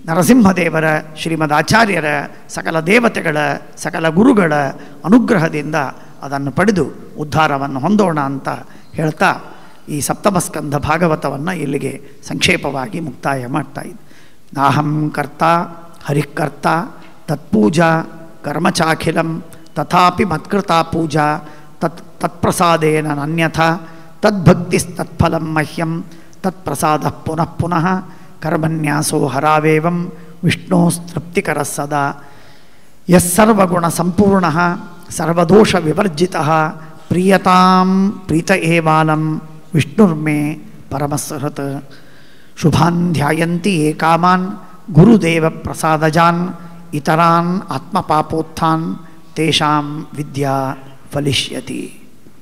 ನರಸಿಂಹದೇವರ, ಶ್ರೀಮದ್ ಆಚಾರ್ಯರ, ಸಕಲ ದೇವತೆಗಳ, ಸಕಲ ಗುರುಗಳ ಅನುಗ್ರಹದಿಂದ ಅದನ್ನು ಪಡೆದು ಉದ್ಧಾರವನ್ನು ಹೊಂದೋಣ ಅಂತ ಹೇಳ್ತಾ ಈ ಸಪ್ತಮಸ್ಕಂಧ ಭಾಗವತವನ್ನು ಇಲ್ಲಿಗೆ ಸಂಕ್ಷೇಪವಾಗಿ ಮುಕ್ತಾಯ ಮಾಡ್ತಾಯಿದ್ದೆ. ನಾಹಂ ಕರ್ತ ಹರಿಕರ್ತ ತತ್ಪೂಜಾ ಕರ್ಮಚಾಖಿಲಂ ತಥಾಪಿ ಮತ್ಕೃತಾ ಪೂಜಾ ತತ್ಪ್ರಸಾದೇನ ಅನ್ಯಥಾ ತದ್ಭಕ್ತಿಸ್ತತ್ಫಲಂ ಮಹ್ಯಂ ತತ್ಪ್ರಸಾದ ಪುನಃ ಪುನಃ ಕರ್ಮನ್ಯಾಸೋ ಹರಾವೇವಂ ವಿಷ್ಣೋಸ್ತೃಪ್ತಿಕರಃ ಸದಾ ಯಸ್ಸರ್ವಗುಣ ಸಂಪೂರ್ಣಃ ಸರ್ವದೋಷ ವಿವರ್ಜಿತಃ ಪ್ರೀಯತಾಂ ಪ್ರೀತ ಏವಾಲಂ ವಿಷ್ಣುರ್ಮೇ ಪರಮಸ್ಸಹೃತ್. ಶುಭಾನ್ ಧ್ಯಾಯಂತಿ ಯೇ ಕಾಮಾನ್ ಗುರುದೇವ ಪ್ರಸಾದಜಾನ್ ಇತರಾನ್ ಆತ್ಮಪಾಪೋತ್ಥಾನ್ ತೇಷಾಂ ವಿದ್ಯಾ ಫಲಿಷ್ಯತಿ.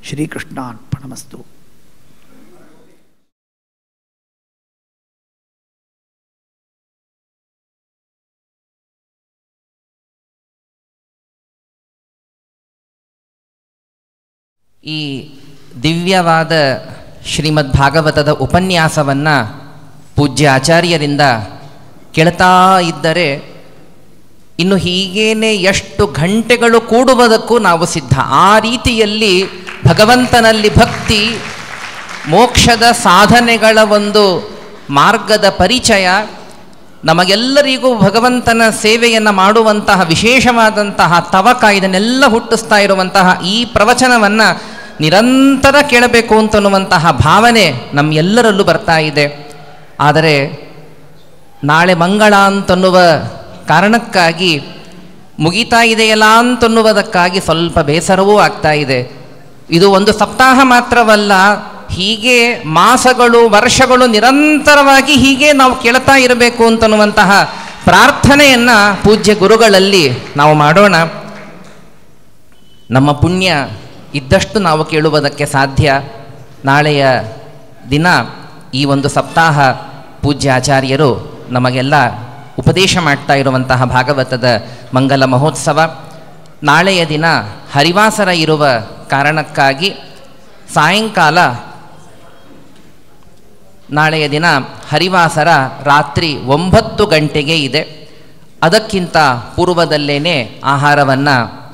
ಶ್ರೀಕೃಷ್ಣಾರ್ಪಣಮಸ್ತು. ಈ ದಿವ್ಯವಾದ ಶ್ರೀಮದ್ ಭಾಗವತದ ಉಪನ್ಯಾಸವನ್ನು ಪೂಜ್ಯ ಆಚಾರ್ಯರಿಂದ ಕೇಳ್ತಾ ಇದ್ದರೆ ಇನ್ನು ಹೀಗೇನೆ ಎಷ್ಟು ಗಂಟೆಗಳು ಕೂಡುವುದಕ್ಕೂ ನಾವು ಸಿದ್ಧ. ಆ ರೀತಿಯಲ್ಲಿ ಭಗವಂತನಲ್ಲಿ ಭಕ್ತಿ, ಮೋಕ್ಷದ ಸಾಧನೆಗಳ ಒಂದು ಮಾರ್ಗದ ಪರಿಚಯ, ನಮಗೆಲ್ಲರಿಗೂ ಭಗವಂತನ ಸೇವೆಯನ್ನು ಮಾಡುವಂತಹ ವಿಶೇಷವಾದಂತಹ ತವಕ, ಇದನ್ನೆಲ್ಲ ಹುಟ್ಟಿಸ್ತಾ ಇರುವಂತಹ ಈ ಪ್ರವಚನವನ್ನು ನಿರಂತರ ಕೇಳಬೇಕು ಅಂತನ್ನುವಂತಹ ಭಾವನೆ ನಮ್ಮೆಲ್ಲರಲ್ಲೂ ಬರ್ತಾ ಇದೆ. ಆದರೆ ನಾಳೆ ಮಂಗಳ ಅಂತನ್ನುವ ಕಾರಣಕ್ಕಾಗಿ, ಮುಗಿತಾ ಇದೆಯಲ್ಲ ಅಂತನ್ನುವುದಕ್ಕಾಗಿ ಸ್ವಲ್ಪ ಬೇಸರವೂ ಆಗ್ತಾ ಇದೆ. ಇದು ಒಂದು ಸಪ್ತಾಹ ಮಾತ್ರವಲ್ಲ, ಹೀಗೆ ಮಾಸಗಳು, ವರ್ಷಗಳು ನಿರಂತರವಾಗಿ ಹೀಗೆ ನಾವು ಕೇಳ್ತಾ ಇರಬೇಕು ಅಂತನ್ನುವಂತಹ ಪ್ರಾರ್ಥನೆಯನ್ನು ಪೂಜ್ಯ ಗುರುಗಳಲ್ಲಿ ನಾವು ಮಾಡೋಣ. ನಮ್ಮ ಪುಣ್ಯ ಇದ್ದಷ್ಟು ನಾವು ಕೇಳುವುದಕ್ಕೆ ಸಾಧ್ಯ. ನಾಳೆಯ ದಿನ ಈ ಒಂದು ಸಪ್ತಾಹ ಪೂಜ್ಯ ಆಚಾರ್ಯರು ನಮಗೆಲ್ಲ ಉಪದೇಶ ಮಾಡ್ತಾ ಇರುವಂತಹ ಭಾಗವತದ ಮಂಗಲ ಮಹೋತ್ಸವ. ನಾಳೆಯ ದಿನ ಹರಿವಾಸರ ಇರುವ ಕಾರಣಕ್ಕಾಗಿ ಸಾಯಂಕಾಲ, ನಾಳೆಯ ದಿನ ಹರಿವಾಸರ ರಾತ್ರಿ 9 ಗಂಟೆಗೆ ಇದೆ. ಅದಕ್ಕಿಂತ ಪೂರ್ವದಲ್ಲೇನೆ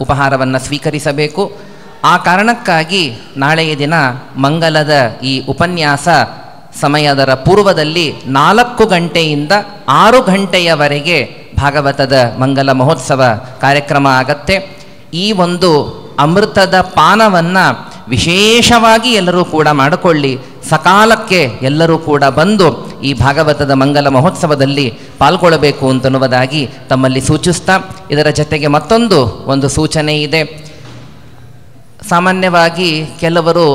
ಉಪಹಾರವನ್ನು ಸ್ವೀಕರಿಸಬೇಕು. ಆ ಕಾರಣಕ್ಕಾಗಿ ನಾಳೆಯ ದಿನ ಮಂಗಲದ ಈ ಉಪನ್ಯಾಸ ಸಮಯದರ ಪೂರ್ವದಲ್ಲಿ 4 ಗಂಟೆಯಿಂದ 6 ಗಂಟೆಯವರೆಗೆ ಭಾಗವತದ ಮಂಗಲ ಮಹೋತ್ಸವ ಕಾರ್ಯಕ್ರಮ ಆಗತ್ತೆ. ಈ ಒಂದು ಅಮೃತದ ಪಾನವನ್ನು ವಿಶೇಷವಾಗಿ ಎಲ್ಲರೂ ಕೂಡ ಮಾಡಿಕೊಳ್ಳಿ. ಸಕಾಲಕ್ಕೆ ಎಲ್ಲರೂ ಕೂಡ ಬಂದು ಈ ಭಾಗವತದ ಮಂಗಲ ಮಹೋತ್ಸವದಲ್ಲಿ ಪಾಲ್ಗೊಳ್ಳಬೇಕು ಅಂತನ್ನುವುದಾಗಿ ತಮ್ಮಲ್ಲಿ ಸೂಚಿಸ್ತಾ, ಇದರ ಜೊತೆಗೆ ಒಂದು ಸೂಚನೆ ಇದೆ. ಸಾಮಾನ್ಯವಾಗಿ ಕೆಲವರು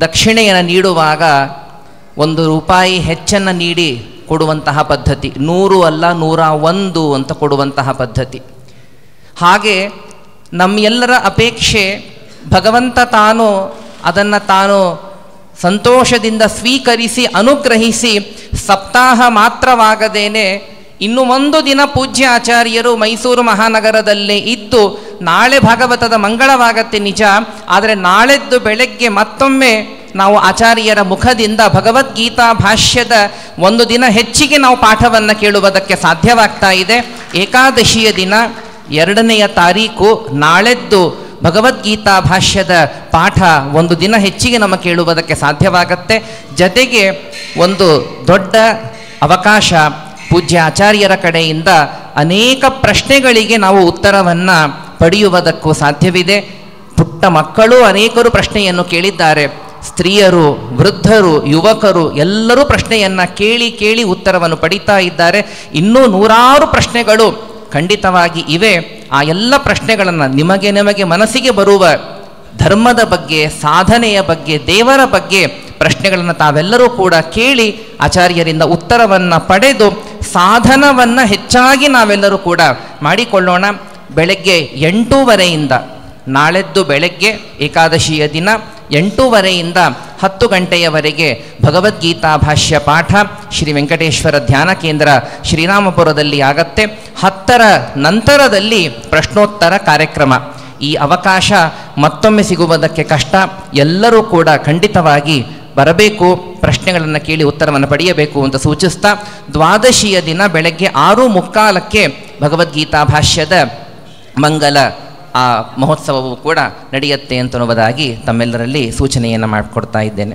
ದಕ್ಷಿಣೆಯನ್ನು ನೀಡುವಾಗ 1 ರೂಪಾಯಿ ಹೆಚ್ಚನ್ನು ನೀಡಿ ಕೊಡುವಂತಹ ಪದ್ಧತಿ, 100 ಅಲ್ಲ 101 ಅಂತ ಕೊಡುವಂತಹ ಪದ್ಧತಿ. ಹಾಗೆ ನಮ್ಮೆಲ್ಲರ ಅಪೇಕ್ಷೆ ಭಗವಂತ ತಾನು ಸಂತೋಷದಿಂದ ಸ್ವೀಕರಿಸಿ ಅನುಗ್ರಹಿಸಿ ಸಪ್ತಾಹ ಮಾತ್ರವಾಗದೇನೆ ಇನ್ನು ಒಂದು ದಿನ ಪೂಜ್ಯ ಆಚಾರ್ಯರು ಮೈಸೂರು ಮಹಾನಗರದಲ್ಲೇ ಇದ್ದು, ನಾಳೆ ಭಾಗವತದ ಮಂಗಳವಾಗತ್ತೆ ನಿಜ, ಆದರೆ ನಾಳೆದ್ದು ಬೆಳಗ್ಗೆ ಮತ್ತೊಮ್ಮೆ ನಾವು ಆಚಾರ್ಯರ ಮುಖದಿಂದ ಭಗವದ್ಗೀತಾ ಭಾಷ್ಯದ 1 ದಿನ ಹೆಚ್ಚಿಗೆ ನಾವು ಪಾಠವನ್ನು ಕೇಳುವುದಕ್ಕೆ ಸಾಧ್ಯವಾಗ್ತಾ ಇದೆ. ಏಕಾದಶಿಯ ದಿನ 2ನೇ ತಾರೀಕು ನಾಳೆದ್ದು ಭಗವದ್ಗೀತಾ ಭಾಷ್ಯದ ಪಾಠ 1 ದಿನ ಹೆಚ್ಚಿಗೆ ನಮ್ಮ ಕೇಳುವುದಕ್ಕೆ ಸಾಧ್ಯವಾಗತ್ತೆ. ಜೊತೆಗೆ ಒಂದು ದೊಡ್ಡ ಅವಕಾಶ, ಪೂಜ್ಯ ಆಚಾರ್ಯರ ಕಡೆಯಿಂದ ಅನೇಕ ಪ್ರಶ್ನೆಗಳಿಗೆ ನಾವು ಉತ್ತರವನ್ನು ಪಡೆಯುವುದಕ್ಕೂ ಸಾಧ್ಯವಿದೆ. ಪುಟ್ಟ ಮಕ್ಕಳು ಅನೇಕರು ಪ್ರಶ್ನೆಯನ್ನು ಕೇಳಿದ್ದಾರೆ. ಸ್ತ್ರೀಯರು, ವೃದ್ಧರು, ಯುವಕರು ಎಲ್ಲರೂ ಪ್ರಶ್ನೆಯನ್ನು ಕೇಳಿ ಉತ್ತರವನ್ನು ಪಡೀತಾ ಇದ್ದಾರೆ. ಇನ್ನೂ 100 ಪ್ರಶ್ನೆಗಳು ಖಂಡಿತವಾಗಿ ಇವೆ. ಆ ಎಲ್ಲ ಪ್ರಶ್ನೆಗಳನ್ನು ನಿಮಗೆ ಮನಸ್ಸಿಗೆ ಬರುವ ಧರ್ಮದ ಬಗ್ಗೆ, ಸಾಧನೆಯ ಬಗ್ಗೆ, ದೇವರ ಬಗ್ಗೆ ಪ್ರಶ್ನೆಗಳನ್ನು ತಾವೆಲ್ಲರೂ ಕೂಡ ಕೇಳಿ ಆಚಾರ್ಯರಿಂದ ಉತ್ತರವನ್ನು ಪಡೆದು ಸಾಧನವನ್ನು ಹೆಚ್ಚಾಗಿ ನಾವೆಲ್ಲರೂ ಕೂಡ ಮಾಡಿಕೊಳ್ಳೋಣ. ಬೆಳಗ್ಗೆ 8:30 ನಾಳೆದ್ದು ಬೆಳಗ್ಗೆ ಏಕಾದಶಿಯ ದಿನ 8:30 10 ಗಂಟೆಯವರೆಗೆ ಭಗವದ್ಗೀತಾ ಭಾಷ್ಯ ಪಾಠ ಶ್ರೀ ವೆಂಕಟೇಶ್ವರ ಧ್ಯಾನ ಕೇಂದ್ರ ಶ್ರೀರಾಮಪುರದಲ್ಲಿ ಆಗತ್ತೆ. 10ರ ನಂತರದಲ್ಲಿ ಪ್ರಶ್ನೋತ್ತರ ಕಾರ್ಯಕ್ರಮ. ಈ ಅವಕಾಶ ಮತ್ತೊಮ್ಮೆ ಸಿಗುವುದಕ್ಕೆ ಕಷ್ಟ. ಎಲ್ಲರೂ ಕೂಡ ಖಂಡಿತವಾಗಿ ಬರಬೇಕು, ಪ್ರಶ್ನೆಗಳನ್ನು ಕೇಳಿ ಉತ್ತರವನ್ನು ಪಡೆಯಬೇಕು ಅಂತ ಸೂಚಿಸ್ತಾ, ದ್ವಾದಶಿಯ ದಿನ ಬೆಳಗ್ಗೆ 6:45 ಭಗವದ್ಗೀತಾ ಭಾಷ್ಯದ ಮಂಗಲ ಆ ಮಹೋತ್ಸವವು ಕೂಡ ನಡೆಯುತ್ತೆ ಅಂತನ್ನುವುದಾಗಿ ತಮ್ಮೆಲ್ಲರಲ್ಲಿ ಸೂಚನೆಯನ್ನು ಮಾಡಿಕೊಡ್ತಾ ಇದ್ದೇನೆ.